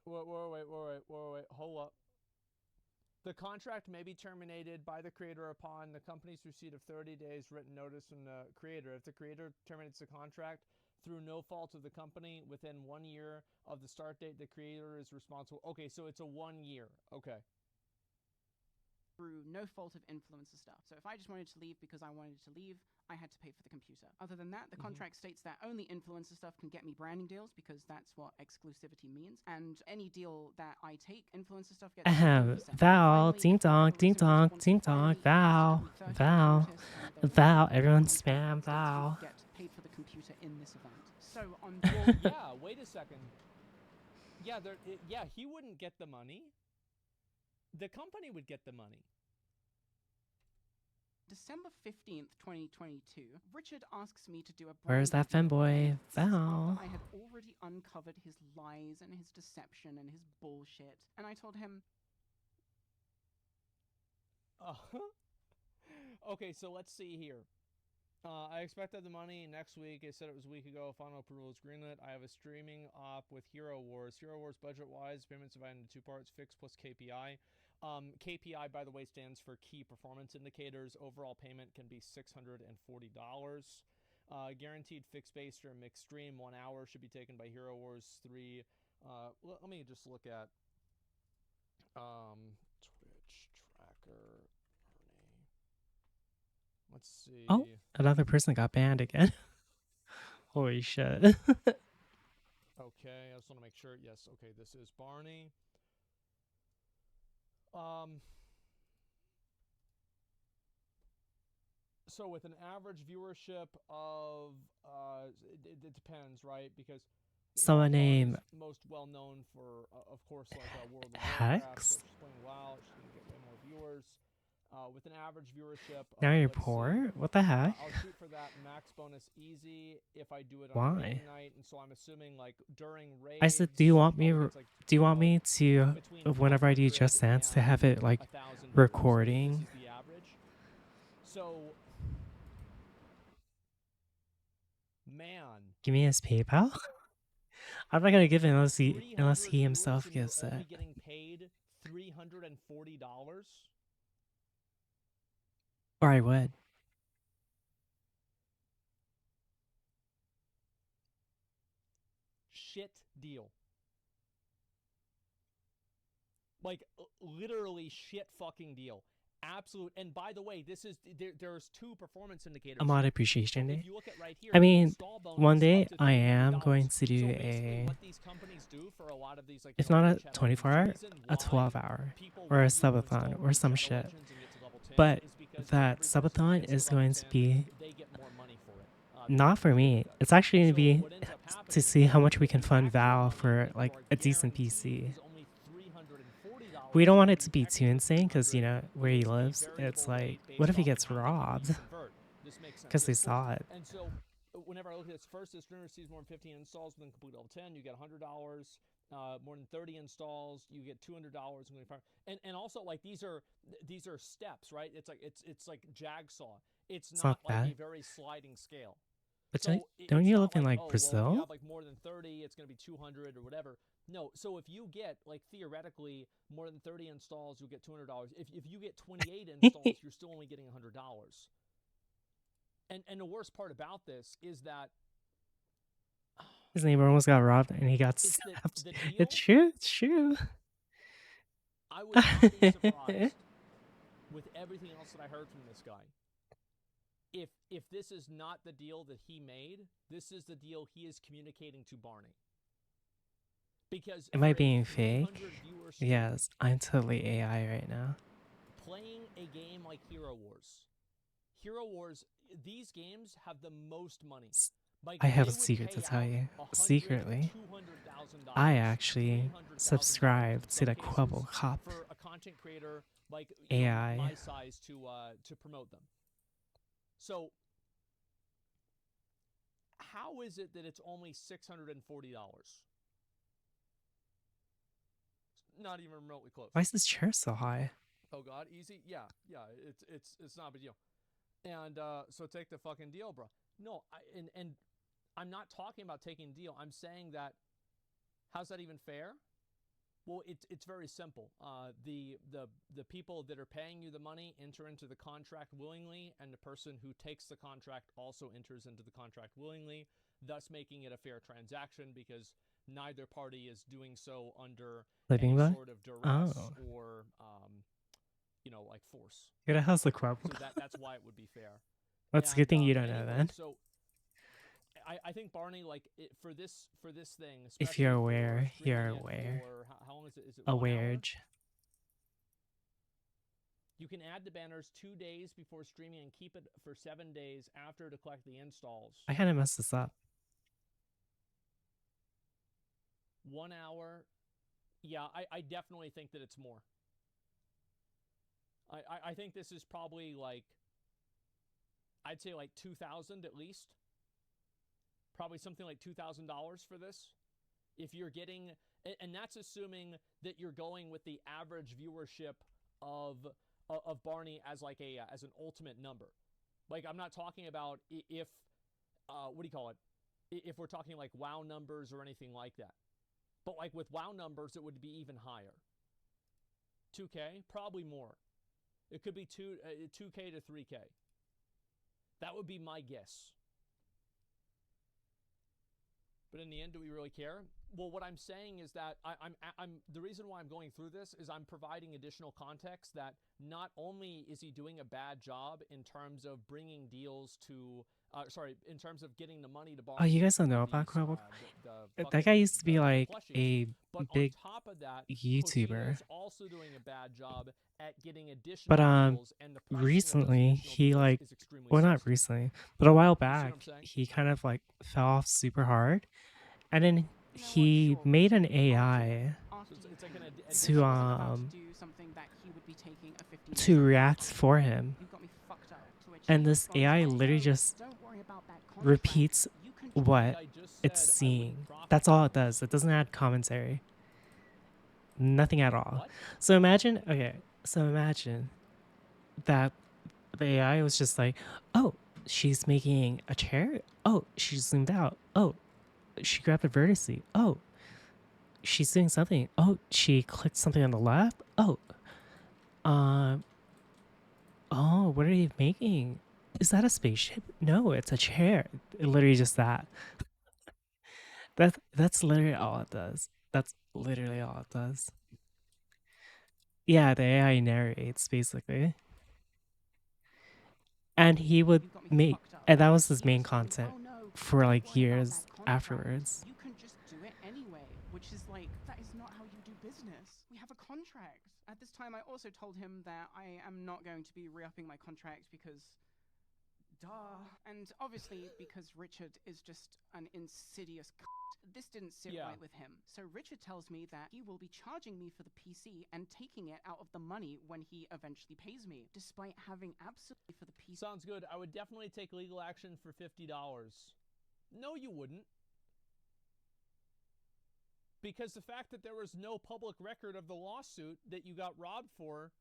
Wait, hold up. The contract may be terminated by the creator upon the company's receipt of 30 days written notice from the creator. If the creator terminates the contract through no fault of the company within 1 year of the start date, the creator is responsible. Okay, so it's a 1 year. Okay. through no fault of influencer stuff. So if I just wanted to leave because I wanted to leave, I had to pay for the computer. Other than that, the contract states that only influencer stuff can get me branding deals because that's what exclusivity means. And any deal that I take, influencer stuff gets 15%. Val, Finally, ding if for dong, whatever ding reason Richard dong, wants ding to fire dong, me, he has to Val, give me 30 days Val, notice, and there is Val, nothing in everyone the contract spam that states he Val. will get paid for the computer in this event. So on Well, yeah, wait a second. Yeah, he wouldn't get the money. The company would get the money. December 15th, 2022, Richard asks me to do a Where's that branding deal. femboy, And this is after Val? I had already uncovered his lies and his deception and his bullshit. And I told him, Okay, so let's see here. I expected the money next week. I said it was a week ago. Final approval is greenlit. I have a streaming op with Hero Wars. Hero Wars budget-wise, payments divided into two parts, fixed plus KPI. KPI, by the way, stands for Key Performance Indicators. Overall payment can be $640. Guaranteed fixed base or mixed stream. 1 hour should be taken by Hero Wars 3. Let me just look at Twitch tracker. Let's see. Oh, another person got banned again. Holy shit. Okay, I just want to make sure. Yes, okay, this is Barney. So with an average viewership of it depends, right? Because Someone named most well known for, of course, like World of Hex? Warcraft. So she's playing WoW. She's gonna get way more viewers. With an average viewership. now of, you're let's see, poor? What the heck? I'll shoot for that max bonus easy if I do it on Why? raid night, and so I'm assuming like during raids. I said, do you want me? it's like, Do you want me to, between whenever I do 500 Just Dance, to and have it like 1,000 viewers. recording? This is the average. So, man, Give me his PayPal? I'm not gonna give it unless he 300 himself viewers and gives you're only it. getting paid $340. Or I would. Shit deal. Like literally shit fucking deal. Absolute. And by the way, this is there's two performance indicators. A mod appreciation If day. you look at right here, I mean, install bonus one up day to I am $300. going to do So basically a, what these companies do for a lot of these, like, if you know, not raid a chat 24 legends, hour, the reason a why 12 hour, people or a want you to install subathon, or raid some chat shit. legends and get to level 10 But is because that every person who subathon gets to is level going to 10, be they get more money for it. not for me. It's actually going to be what ends up happening to is see how that much we can the fund actual Val money for that you like are a decent guaranteed PC. is only $340 We don't want it of to the be too extra insane because, you 300 know, where he is a lives, it's variable like, rate what based if he off the gets content that you robbed? convert. This makes sense. Because Yeah, they of course. saw it. And so whenever I look at this, first this 300 sees more than 15 installs within complete level 10, you get $100. More than 30 installs, you get $200. And also like these are steps, right? It's like Jigsaw. It's It's not not like bad. a very sliding scale. But So don't it's you not live in like oh, well, if Brazil? you have like more than 30, it's going to be 200 or whatever. No, so if you get like theoretically more than 30 installs, you'll get $200. If you get 28 installs, you're still only getting $100. And the worst part about this is that His neighbor almost got robbed and he got is that stabbed. the deal. It's true. It's true. I would not be surprised with everything else that I heard from this guy. If this is not the deal that he made, this is the deal he is communicating to Barney. Because Am I for a being 300 fake? viewer stream, Yes, I'm totally AI right now. playing a game like Hero Wars, these games have the most money. Like, I have they a would secret to pay tell out you. $100,000, Secretly, $200,000, I actually $300,000 subscribe in to some the cases Quibble Cop for a content creator like you know, AI. my size to promote them. So how is it that it's only $640? Not even remotely close. Why is this chair so high? Oh God, easy? Yeah, it's not a big deal. And so take the fucking deal, bro. No, and I'm not talking about taking a deal. I'm saying that how's that even fair? Well, it's very simple. The people that are paying you the money enter into the contract willingly, and the person who takes the contract also enters into the contract willingly, thus making it a fair transaction because neither party is doing so under Living any bug? sort of duress Oh. or like force. Good, how's the Quibble So Cop? that's why it would be fair. That's a good thing you don't know anyway, then. So I think Barney, like for this thing, If you're especially aware, for you're streaming it aware. for how long is it? Is it 1 hour? Aware. You can add the banners 2 days before streaming and keep it for 7 days after to collect the installs. I kind of messed this up. 1 hour. Yeah, I definitely think that it's more. I think this is probably like, I'd say like 2,000 at least. Probably something like $2,000 for this. If you're getting, and that's assuming that you're going with the average viewership of Barney as like as an ultimate number. Like I'm not talking about if what do you call it? If we're talking like WoW numbers or anything like that. But like with WoW numbers, it would be even higher. 2K, probably more. It could be 2K to 3K. That would be my guess. But in the end, do we really care? Well, what I'm saying is that I'm the reason why I'm going through this is I'm providing additional context that not only is he doing a bad job in terms of bringing deals to, in terms of getting the money to borrow. Oh, you guys don't know about Quibble? That guy used to be like a big YouTuber. Also doing a bad job at getting additional But deals, and the pricing of those recently additional he deals like, is extremely well, not sensitive. recently, but a while You see what back I'm saying? he kind of like fell off super hard, and then You know what, he sure, made an after- AI after you It's like an said to he wasn't about to do something that he would be taking a 15 to react for him, You got me fucked up, to which and he this responds AI by, literally "Oh, just don't worry about that contract. repeats You can what I just it's said I seeing. wouldn't profit That's all from it does. It doesn't add commentary. Nothing at all. What? So imagine that the AI was just like, oh, she's making a chair. Oh, she zoomed out. Oh, she grabbed a vertice. Oh, she's doing something. Oh, she clicked something on the left. Oh, oh, what are you making? Is that a spaceship? No, it's a chair. Literally just that. That's literally all it does. That's literally all it does. Yeah, the AI narrates basically. And he would You got me make, fucked up. and that was his He main responds, content "Oh, no, for don't like worry about years that contract. afterwards. You can just do it anyway," which is like, that is not how you do business. We have a contract. At this time, I also told him that I am not going to be re-upping my contract because Duh. And obviously, because Richard is just an insidious this didn't sit right with him. So Richard tells me that he will be charging me for the PC and taking it out of the money when he eventually pays me, despite having absolutely for the PC. Sounds good. I would definitely take legal action for $50. No, you wouldn't. Because the fact that there was no public record of the lawsuit that you got robbed for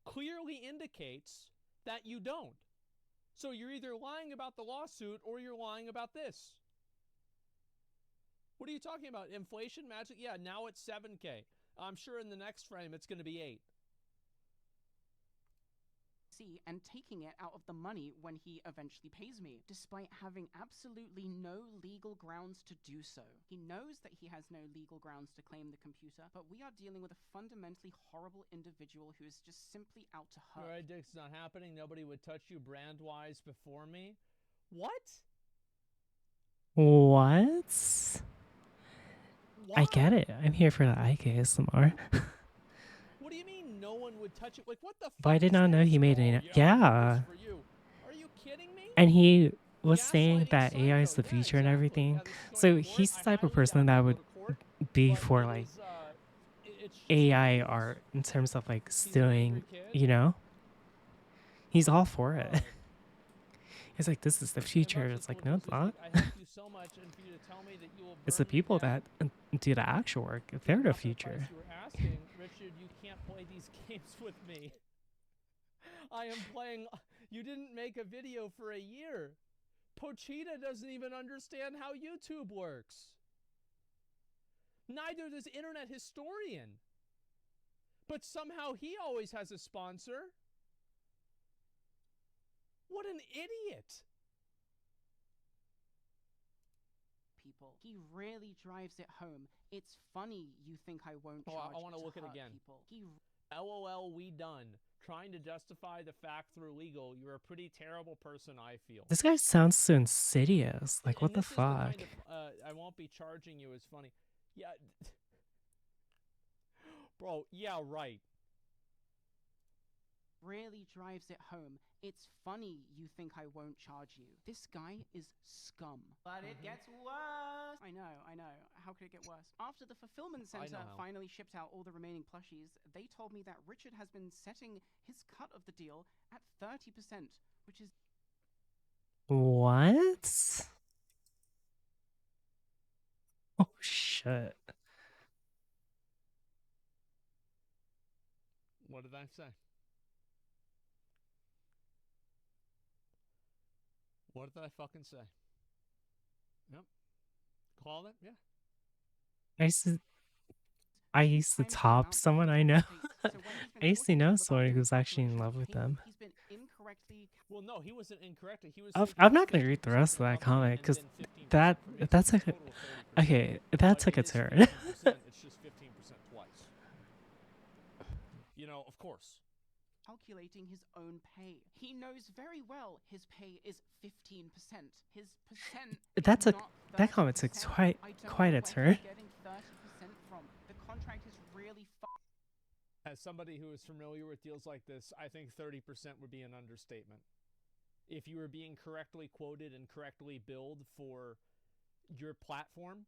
clearly indicates that you don't. So you're either lying about the lawsuit or you're lying about this. What are you talking about? Inflation magic? Yeah, now it's 7K. I'm sure in the next frame it's going to be 8. And taking it out of the money when he eventually pays me, despite having absolutely no legal grounds to do so. He knows that he has no legal grounds to claim the computer, but we are dealing with a fundamentally horrible individual who is just simply out to hurt. Alright, Dick, it's not happening. Nobody would touch you brand-wise before me. What? What? Why? I get it. I'm here for the IKSMR. What do you mean no one would touch it? Like, what the fuck? But I did not know he made any. Yeah. For you. Are you kidding me? And he was saying Gaslighting that psycho. AI is the Yeah, future and exactly. everything. Yeah, this is So going to he's court. the type of I person highly that would doubt he'll go to court, be but for it like is, it's just AI ridiculous. art in terms of like He's an stealing, angry kid. you know? He's all for it. He's like, this is the future. It's like, no, it's not. I helped you so much, and for you to tell me that you will It's the burn me people down, that do the actual work. They're the not the price future. you were asking, Richard, you can't play these games with me. I am playing. You didn't make a video for a year. Pochita doesn't even understand how YouTube works. Neither does Internet Historian. But somehow he always has a sponsor. What an idiot. People. He really drives it home. It's funny you think I won't charge I want to look at hurt it again. people. LOL, we done. Trying to justify the fact through legal. You're a pretty terrible person, I feel. This guy sounds so insidious. Like, what And the this is kind fuck? of, I won't be charging you is funny. Yeah. Bro, yeah, right. Really drives it home. It's funny you think I won't charge you. This guy is scum. But it gets worse. I know. How could it get worse? After the fulfillment center finally shipped out all the remaining plushies, they told me that Richard has been setting his cut of the deal at 30%, which is What? Oh, shit. What did I say? What did I fucking say? Yep. Called it? Yeah. I used to top someone I know. I used to know someone who's actually in love with them. he's been incorrectly. Well, no, he wasn't incorrect. He was. I'm not gonna read the rest of that comment because that's like okay, that took a turn. It's just 15% twice. You know, of course. Calculating his own pay. He knows very well his pay is 15%. His percent. That comment took quite a turn. Getting 30% from the contract is really. As somebody who is familiar with deals like this, I think 30% would be an understatement. If you were being correctly quoted and correctly billed for your platform,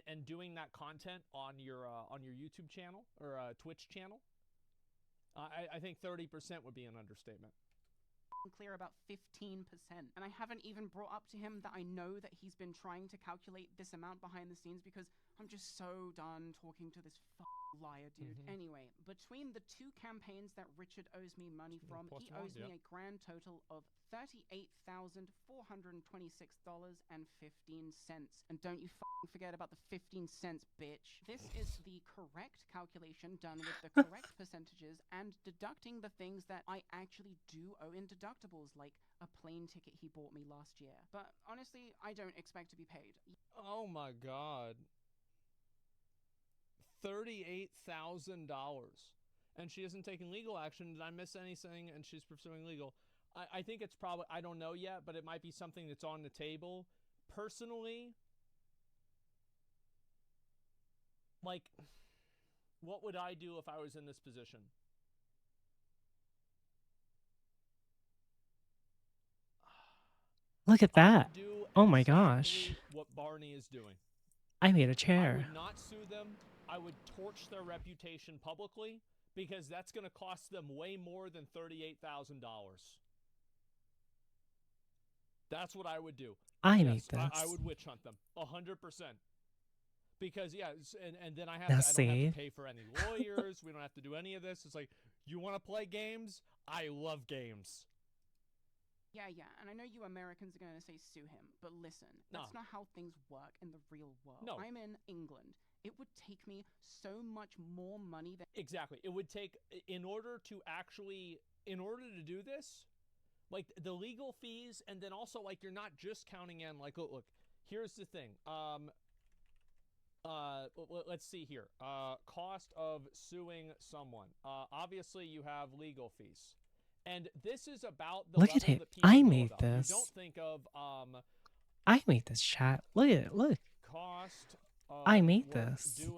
and doing that content on your YouTube channel or Twitch channel, I think 30% would be an understatement. Clear about 15%. And I haven't even brought up to him that I know that he's been trying to calculate this amount behind the scenes because I'm just so done talking to this liar dude. Anyway, between the two campaigns that Richard owes me money from, he owes me a grand total of $38,426.15. And don't you forget about the 15 cents, bitch. This is the correct calculation done with the correct percentages and deducting the things that I actually do owe in deductibles, like a plane ticket he bought me last year. But honestly, I don't expect to be paid. Oh my god. $38,000. And she isn't taking legal action. Did I miss anything? And she's pursuing legal. I think it's probably, I don't know yet, but it might be something that's on the table. Personally, like, what would I do if I was in this position? Look at I that. would do Oh my exactly gosh. what Barney is doing. I made a I chair. would not sue them. I would torch their reputation publicly because that's going to cost them way more than $38,000. That's what I would do. I made Yes, I this. would witch hunt them 100%. Because yeah, and then I Now don't have save. to pay for any lawyers. We don't have to do any of this. It's like, you want to play games? I love games. Yeah, and I know you Americans are going to say sue him, but listen, that's not how things work in the real world. No. I'm in England. It would take me so much more money than... Exactly. It would take, in order to do this, like the legal fees, and then also like you're not just counting in like, look, here's the thing. Let's see here. Cost of suing someone. Obviously you have legal fees. And this is about the Look at level it. that people I know made about. this. You don't think of I made this chat. Look at it. Look. cost of I made work this.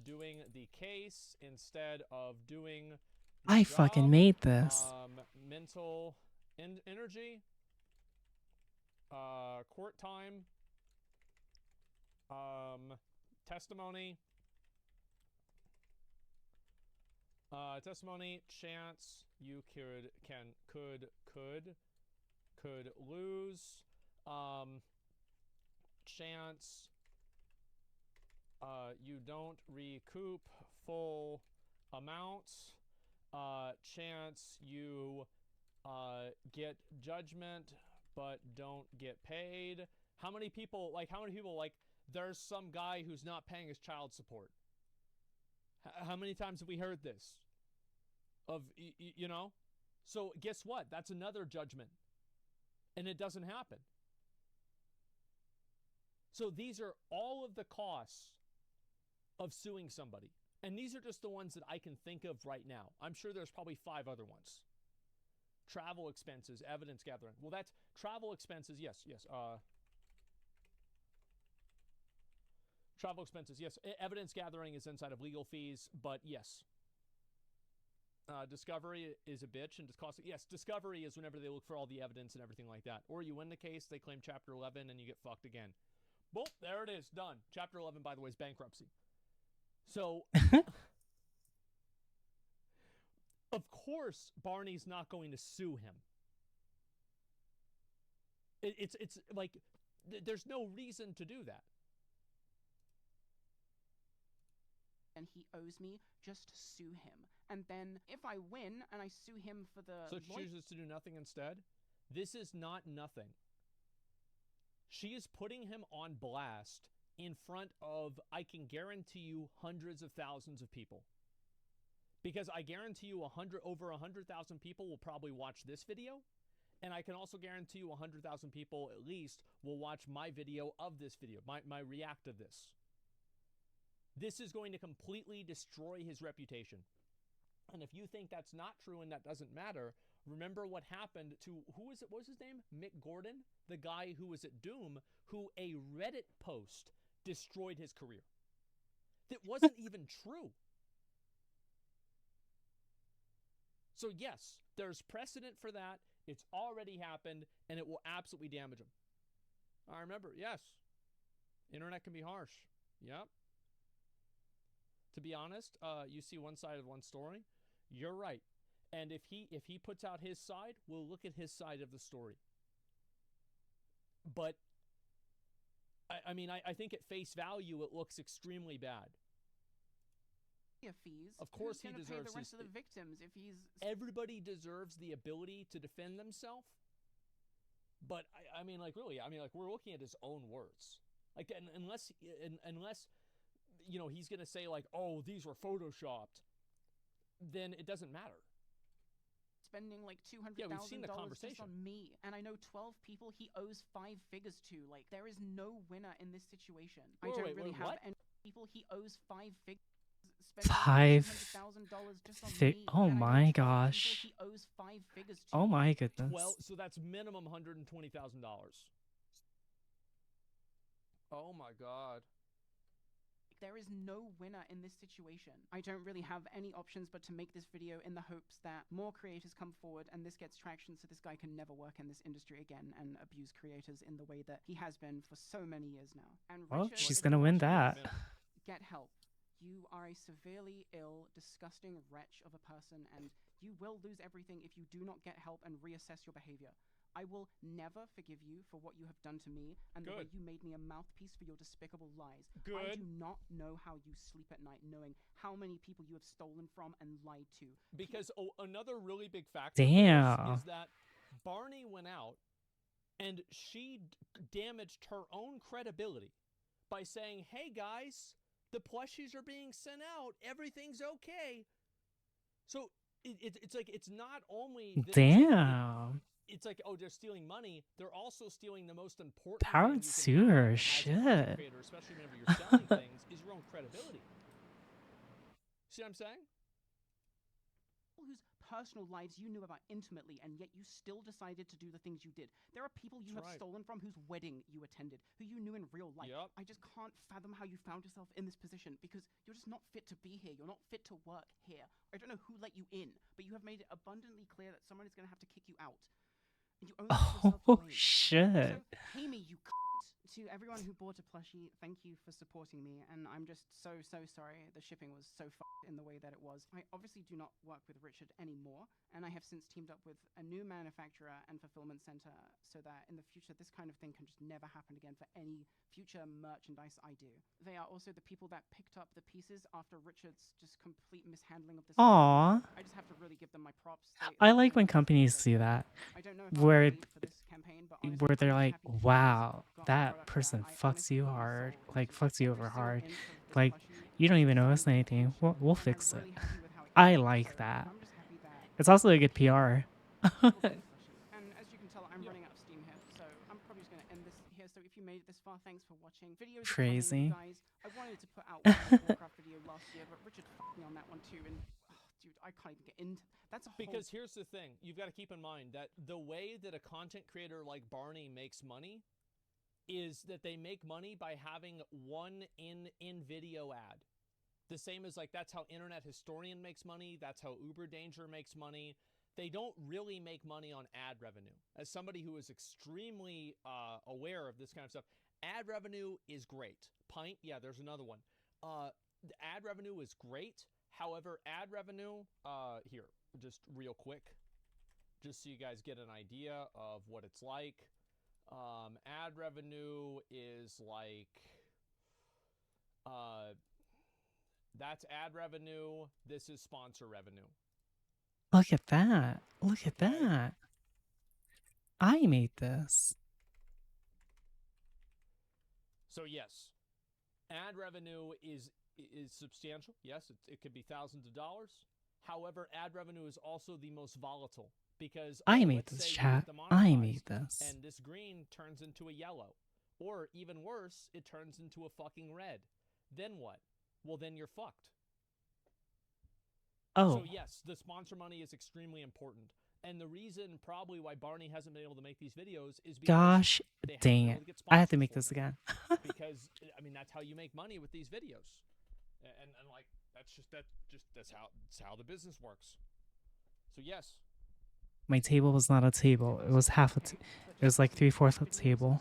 doing the case instead of doing the I job, fucking made this. mental energy, court time, testimony, chance you could lose, chance you don't recoup full amounts, chance you get judgment but don't get paid. How many people like there's some guy who's not paying his child support? How many times have we heard this? So guess what? That's another judgment. And it doesn't happen. So these are all of the costs of suing somebody. And these are just the ones that I can think of right now. I'm sure there's probably 5 other ones. Travel expenses, evidence gathering. Well, that's travel expenses. Yes. Travel expenses, yes. Evidence gathering is inside of legal fees, but yes. Discovery is a bitch and it's costly. Yes, discovery is whenever they look for all the evidence and everything like that. Or you win the case, they claim Chapter 11, and you get fucked again. Boom, there it is, done. Chapter 11, by the way, is bankruptcy. So, of course, Barney's not going to sue him. It's like, there's no reason to do that. And he owes me, just sue him. And then if I win and I sue him for the... So she chooses to do nothing instead? This is not nothing. She is putting him on blast in front of, I can guarantee you, hundreds of thousands of people. Because I guarantee you over 100,000 people will probably watch this video. And I can also guarantee you 100,000 people at least will watch my video of this video, my react of this. This is going to completely destroy his reputation. And if you think that's not true and that doesn't matter, remember what happened to, what was his name? Mick Gordon? The guy who was at Doom, who a Reddit post destroyed his career. That wasn't even true. So yes, there's precedent for that. It's already happened, and it will absolutely damage him. I remember, yes. Internet can be harsh. Yep. To be honest, you see one side of one story. You're right. And if he puts out his side, we'll look at his side of the story. But I mean, I think at face value, it looks extremely bad. Fees. Of course, he Who's gonna deserves pay the rest of the victims if he's... Everybody deserves the ability to defend themselves. But I mean, like, really, I mean, like, we're looking at his own words. Like, unless you know, he's gonna say like, oh, these were photoshopped, then it doesn't matter. Spending like $200,000 just on me, and I know 12 people he owes 5 figures to. Like, there is no winner in this situation. I don't really have any people he owes 5 figures. Oh my gosh. He owes 5 figures to. Oh my goodness. Well, so that's minimum $120,000. Oh my god. There is no winner in this situation. I don't really have any options but to make this video in the hopes that more creators come forward and this gets traction so this guy can never work in this industry again and abuse creators in the way that he has been for so many years now. And Well, Richard, she's if gonna you're win watching that. this, get help. You are a severely ill, disgusting wretch of a person, and you will lose everything if you do not get help and reassess your behavior. I will never forgive you for what you have done to me and the way you made me a mouthpiece for your despicable lies. I do not know how you sleep at night knowing how many people you have stolen from and lied to. Because another really big factor for Damn. this is that Barney went out and she damaged her own credibility by saying, hey guys, the plushies are being sent out. Everything's okay. So it's like, it's not only that Damn. it's like, oh, they're stealing money. They're also stealing the most important Power thing you to can her. have as a content Shit. creator, especially whenever you're selling things, is your own credibility. See what I'm saying? Whose personal lives you knew about intimately, and yet you still decided to do the things you did. There are people you have stolen from whose wedding you attended, who you knew in real life. I just can't fathom how you found yourself in this position, because you're just not fit to be here. You're not fit to work here. I don't know who let you in, but you have made it abundantly clear that someone is going to have to kick you out. And you only have yourself to Oh, blame. shit. So, pay me, you cunt. To everyone who bought a plushie, thank you for supporting me, and I'm just so sorry the shipping was so fucked in the way that it was. I obviously do not work with Richard anymore, and I have since teamed up with a new manufacturer and fulfillment center so that in the future this kind of thing can just never happen again for any future merchandise I do. They are also the people that picked up the pieces after Richard's just complete mishandling of this. Aw. I just have to really give them my props. I like when companies do that, I don't know if where for this campaign, but honestly, where they're I'm like, just happy wow, got that product person that I fucks you honestly hard, sold. like fucks you over hard, inch of this like plushie you don't even notice anything. We'll fix it. I like that. I'm just happy that It's also a good PR. and as you can tell, I'm running out of steam here, so I'm probably just gonna end this here. So if you made it this far, thanks for watching. Videos are coming, Crazy. you guys. I wanted to put out one Warcraft video last year, but Richard fucked me on that one too, and dude, I can't even get into. That's a whole. Because here's the thing, you've got to keep in mind that the way that a content creator like Barney makes money is that they make money by having one in-video ad. The same as like, that's how Internet Historian makes money, that's how Uber Danger makes money. They don't really make money on ad revenue. As somebody who is extremely aware of this kind of stuff, ad revenue is great. Pint, yeah, there's another one. The ad revenue is great. However, ad revenue, here, just real quick, just so you guys get an idea of what it's like. Ad revenue is like, that's ad revenue. This is sponsor revenue. Look at that. Look at that. I made this. So yes, ad revenue is substantial. Yes, it could be thousands of dollars. However, ad revenue is also the most volatile because I made let's this, say you chat. get I demonetized made this. and this green turns into a yellow, or even worse, it turns into a fucking red. Then what? Well, then you're fucked. Oh. So yes, the sponsor money is extremely important. And the reason probably why Barney hasn't been able to make these videos is because Gosh they haven't dang been it. able to get I have to sponsors make for this them. again. Because I mean that's how you make money with these videos. And like that's how the business works. So yes. My table was not a table. It was half a it was like 3/4 a table.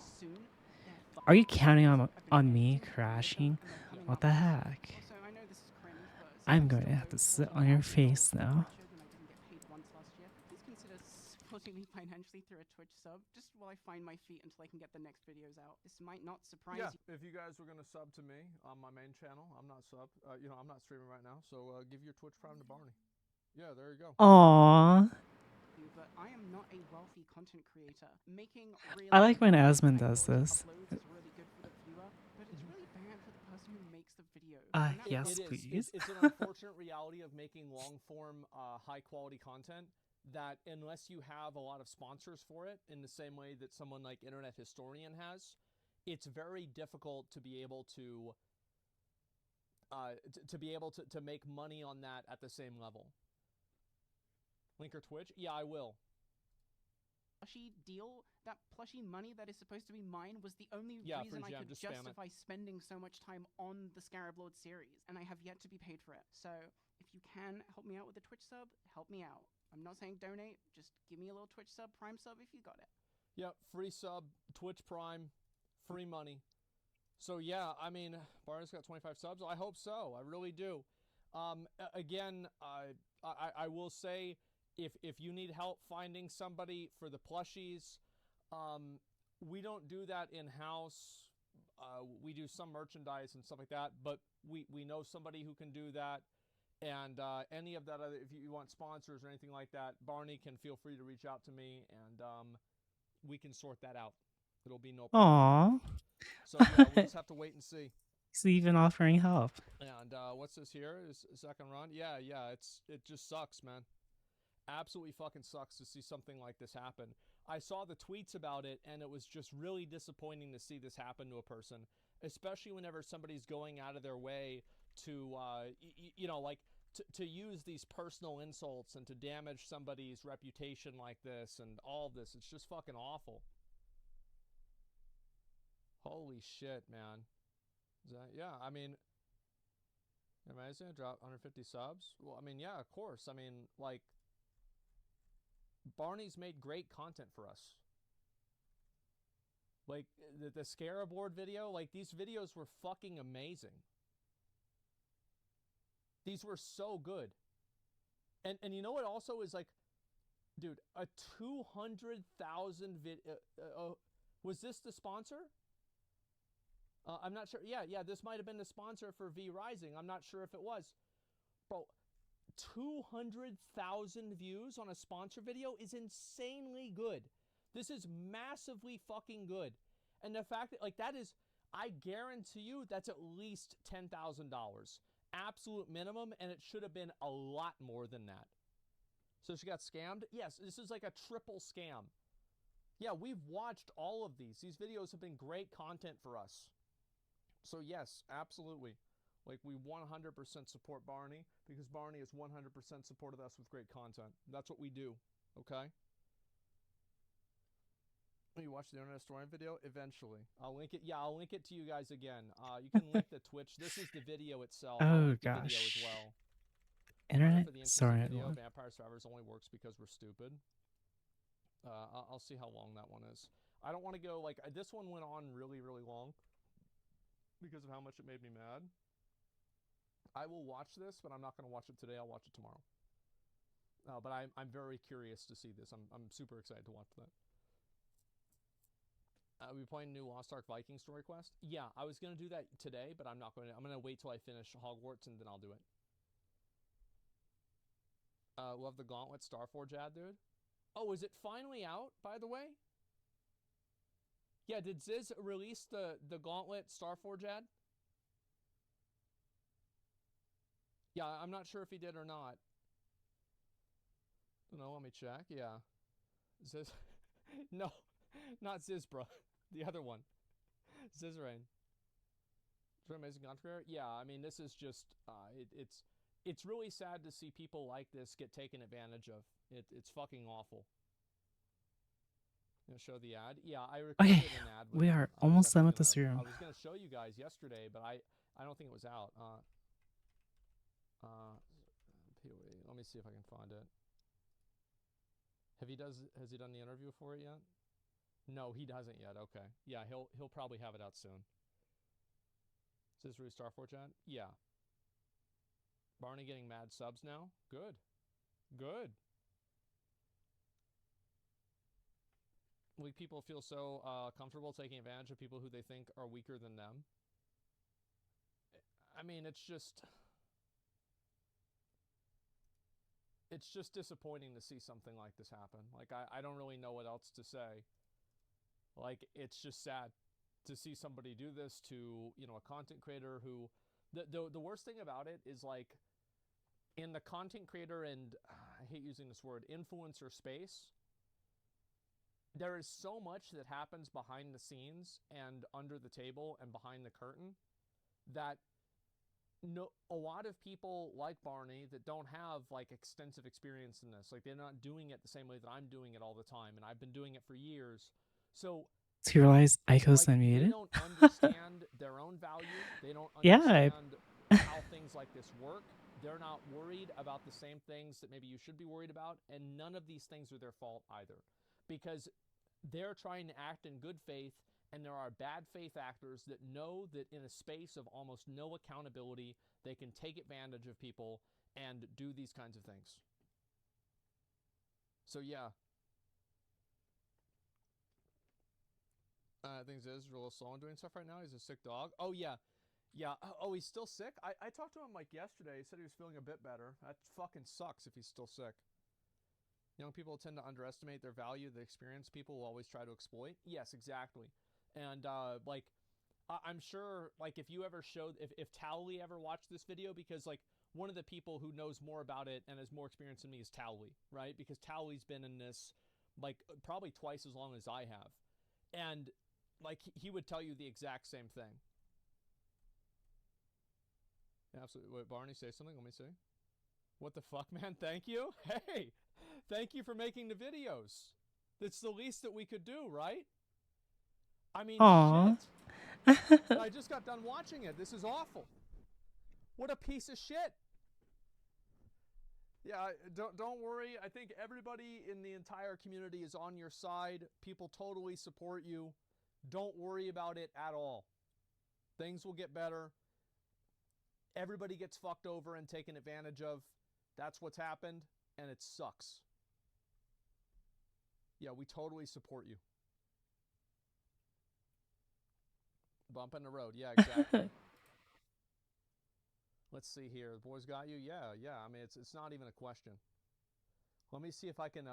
Are you counting on me crashing? What the heck? I'm going to have to sit on your face now. Please consider supporting me financially through a Twitch sub, just while I find my feet until I can get the next videos out. This might not surprise you. If you guys were gonna sub to me on my main channel, I'm not I'm not streaming right now, so give your Twitch Prime to Barney. Yeah, there you go. Aww. But I am not a wealthy content creator. Making really I like when Asmund does this. uploads is really good for the viewer, but it's really bad for the person who makes the video. Yes, please. It's an unfortunate reality of making long-form, high-quality content that unless you have a lot of sponsors for it, in the same way that someone like Internet Historian has, it's very difficult to be able to make money on that at the same level. Link or Twitch? Yeah, I will. plushie deal, that plushie money that is supposed to be mine, was the only Yeah, reason I Free Jam, could just spam it. justify spending so much time on the Scarab Lord series, and I have yet to be paid for it. So if you can help me out with a Twitch sub, help me out. I'm not saying donate, just give me a little Twitch sub, Prime sub if you got it. Yep, free sub, Twitch Prime, free money. So yeah, I mean, Barney's got 25 subs. I hope so. I really do. Again, I will say, if you need help finding somebody for the plushies, we don't do that in-house. We do some merchandise and stuff like that, but we know somebody who can do that. And any of that other, if you want sponsors or anything like that, Barney can feel free to reach out to me, and we can sort that out. It'll be no problem. Aww. So yeah, we'll just have to wait and see. He's even offering help. And what's this here? Is second run? Yeah, it just sucks, man. Absolutely fucking sucks to see something like this happen. I saw the tweets about it, and it was just really disappointing to see this happen to a person, especially whenever somebody's going out of their way to, you know, like to use these personal insults and to damage somebody's reputation like this and all this. It's just fucking awful. Holy shit, man. Yeah, I mean, amazing. Drop 150 subs. Well, I mean, yeah, of course. I mean, like, Barney's made great content for us. Like, the Scarab Lord video, like, these videos were fucking amazing. These were so good. And you know what also is, like, dude, a 200,000 was this the sponsor? I'm not sure. Yeah, this might have been the sponsor for V Rising. I'm not sure if it was. Bro, 200,000 views on a sponsor video is insanely good. This is massively fucking good. And the fact that, like, that is, I guarantee you that's at least $10,000. Absolute minimum, and it should have been a lot more than that. So she got scammed? Yes, this is like a triple scam. Yeah, we've watched all of these. These videos have been great content for us. So yes, absolutely. Like, we 100% support Barney because Barney has 100% supported us with great content. That's what we do, okay? You watch the Internet Story video? Eventually. I'll link it. Yeah, I'll link it to you guys again. You can link the Twitch. This is the video itself. I'll Oh link the video as gosh. well. Internet For the Story video, one. Vampire Survivors only works because we're stupid. I'll see how long that one is. I don't want to go, like, this one went on really, really long because of how much it made me mad. I will watch this, but I'm not going to watch it today. I'll watch it tomorrow. But I'm very curious to see this. I'm super excited to watch that. Are we playing new Lost Ark Viking story quest? Yeah, I was going to do that today, but I'm not going to. I'm going to wait till I finish Hogwarts, and then I'll do it. Love the Gauntlet Starforge ad, dude. Oh, is it finally out, by the way? Yeah, did Ziz release the Gauntlet Starforge ad? Yeah, I'm not sure if he did or not. Don't know, let me check. Yeah. Ziz. No, not Ziz, bro. The other one. Zizrain. Amazing content. Yeah, I mean, this is just, it's really sad to see people like this get taken advantage of. It's fucking awful. You know, show the ad? Yeah, I recorded Okay, an ad. we them. are I was almost done with definitely this room. I was going to show you guys yesterday, but I don't think it was out. Let me see if I can find it. Has he done the interview for it yet? No, he hasn't yet. Okay. Yeah, he'll probably have it out soon. Is this Rue Starforge ad? Yeah. Barney getting mad subs now? Good. Good. Like, people feel so comfortable taking advantage of people who they think are weaker than them. I mean, it's just disappointing to see something like this happen. Like, I don't really know what else to say. Like, it's just sad to see somebody do this to, you know, a content creator who, the worst thing about it is, like, in the content creator and, I hate using this word, influencer space, there is so much that happens behind the scenes and under the table and behind the curtain that no, a lot of people like Barney that don't have like extensive experience in this. Like they're not doing it the same way that I'm doing it all the time, and I've been doing it for years. So So you realize Aiko's like they unmuted? don't understand their own value. They don't Yeah, understand how things like this work. They're not worried about the same things that maybe you should be worried about, and none of these things are their fault either, because they're trying to act in good faith, and there are bad faith actors that know that in a space of almost no accountability, they can take advantage of people and do these kinds of things. So yeah. Things is a little slow on doing stuff right now. He's a sick dog. Oh yeah. Yeah. Oh, he's still sick? I talked to him like yesterday. He said he was feeling a bit better. That fucking sucks if he's still sick. Young people tend to underestimate their value. The experienced people will always try to exploit. Yes, exactly. And like, I'm sure like if you ever showed, if Towley ever watched this video, because like one of the people who knows more about it and has more experience than me is Towley, right? Because Towley's been in this like probably twice as long as I have. And like he would tell you the exact same thing. Yeah, absolutely. Wait, Barney, say something. Let me see. What the fuck, man? Thank you. Hey, thank you for making the videos. That's the least that we could do, right? I mean, Aww. shit. I just got done watching it. This is awful. What a piece of shit. Yeah, don't worry. I think everybody in the entire community is on your side. People totally support you. Don't worry about it at all. Things will get better. Everybody gets fucked over and taken advantage of. That's what's happened, and it sucks. Yeah, we totally support you. Bump in the road. Yeah, exactly. Let's see here. The boys got you? Yeah. I mean, it's not even a question. Let me see if I can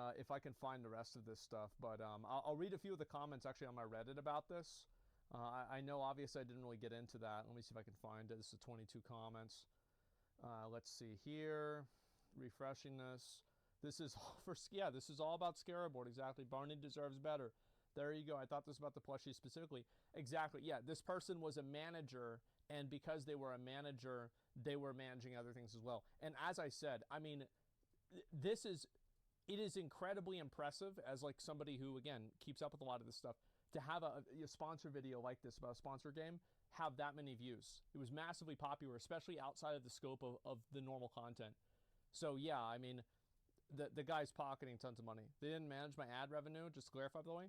find the rest of this stuff. But I'll read a few of the comments actually on my Reddit about this. I know obviously I didn't really get into that. Let me see if I can find it. This is 22 comments. Let's see here. Refreshing this. This is all for this is all about Scarabord. Exactly. Barney deserves better. There you go. I thought this about the plushie specifically. Exactly. Yeah, this person was a manager, and because they were a manager, they were managing other things as well. And as I said, I mean, it is incredibly impressive as like somebody who, again, keeps up with a lot of this stuff, to have a sponsor video like this about a sponsor game have that many views. It was massively popular, especially outside of the scope of the normal content. So yeah, I mean, the guy's pocketing tons of money. They didn't manage my ad revenue, just to clarify, by the way.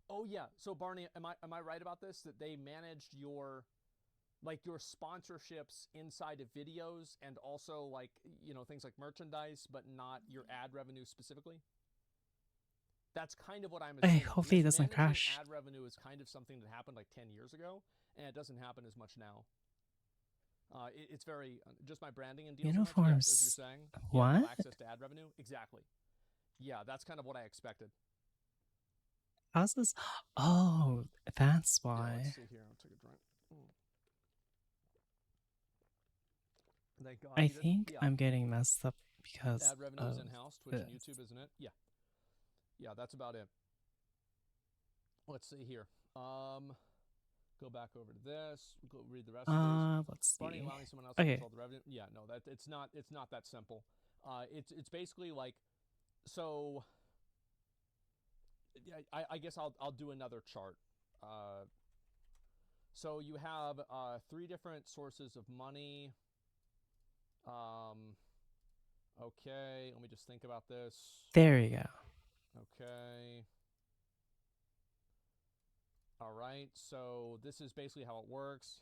Oh yeah, so Barney, am I right about this? That they managed your sponsorships inside of videos and also like, you know, things like merchandise, but not your ad revenue specifically? That's kind of what I'm assuming. Hopefully it doesn't crash. Ad revenue is kind of something that happened like 10 years ago, and it doesn't happen as much now. It's very, just my branding and deals. Uniforms. Yes, as you're saying. What? Yeah, no access to ad revenue. Exactly. Yeah, that's kind of what I expected. How's this? Oh, that's Yeah, why. let's see here. I'll take a drink. Thank God. I think I'm getting messed up because ad revenue is of in-house, Twitch and this. YouTube, isn't it? Yeah. Yeah, that's about it. Let's see here. Go back over to this. Go read the rest of these. Let's Barney see. allowing someone else to Okay. control the revenue. Yeah, no, it's not that simple. It's basically like, so. I guess I'll do another chart. So you have 3 different sources of money. Okay, let me just think about this. There you go. Okay. All right, so this is basically how it works.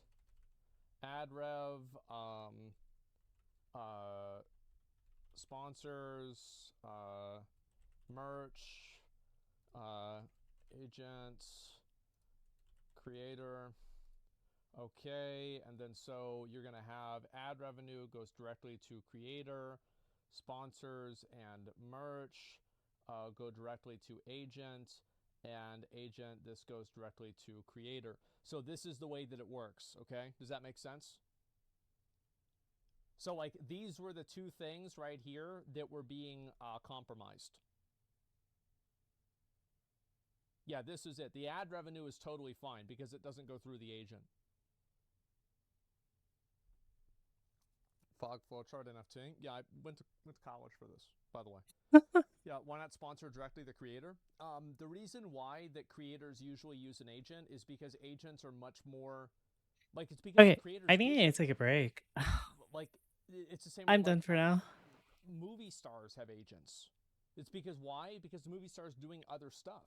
Ad rev, sponsors, merch, agents, creator. Okay, and then so you're gonna have ad revenue goes directly to creator, sponsors and merch go directly to agent, and agent, this goes directly to creator. So this is the way that it works, okay? Does that make sense? So like these were the 2 things right here that were being compromised. Yeah, this is it. The ad revenue is totally fine because it doesn't go through the agent. fog flowchart NFT. Yeah, I went to college for this, by the way. Yeah, why not sponsor directly the creator? The reason why that creators usually use an agent is because agents are much more like it's because Okay, the creators. I think I need to take a break. Like it's the same. I'm with, done like, for now. Movie stars have agents. It's because why? Because the movie star's doing other stuff.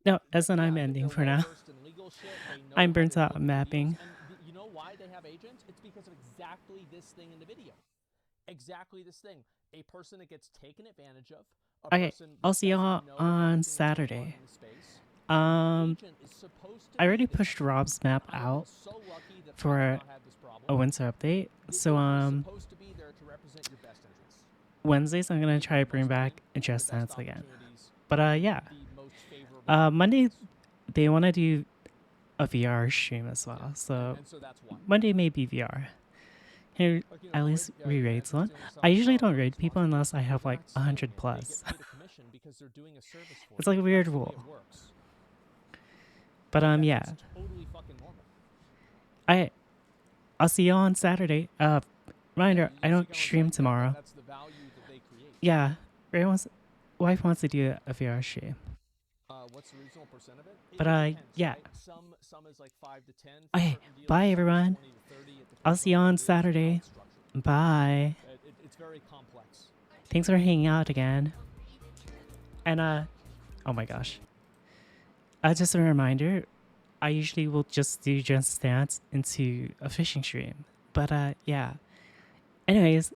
No, that's not. I'm Yeah, ending they're for now. well-versed in legal shit. They know I'm how burnt to out look on videos, mapping. and you know why they have agents? It's because of exactly this thing in the video. Exactly this thing. A person that gets taken advantage of. A Okay, person that I'll see doesn't y'all know on everything that's going on Saturday. in the space. And the agent is supposed to I already be there. pushed Rob's map I have out been so lucky that I for have not had this problem. a winter update. The So agent is supposed to be there to represent your best interests. Wednesdays I'm gonna Give try you to the bring most back money, the Just best Dance again. opportunities, But yeah. the most favorable Monday conditions. they wanna do a VR stream as well. So And so that's why. Monday may be VR. Here, Like, you know, at least yeah, re-raid someone. interesting I some usually don't movie raid people sponsors. unless I have They're like not stealing 100 it. plus. They get paid a commission because they're doing a service for It's you. like a weird That's the way rule. it works. But yeah. It's totally fucking normal. I'll see you on Saturday. Reminder, Yeah, I you'll see don't kind of stream like tomorrow. that's the value that they create. Yeah. Wife wants to do a VR stream. What's the reasonable percent of it? But depends, yeah. Right? Some is like 5 to 10. For Okay, certain deals, bye some is everyone. 20 to 30. It I'll depends see you what on it is and how Saturday. it's structured. Bye. It's very complex. Thanks for hanging out again. And oh my gosh. Just a reminder, I usually will just do Just Dance into a fishing stream. But yeah. Anyways,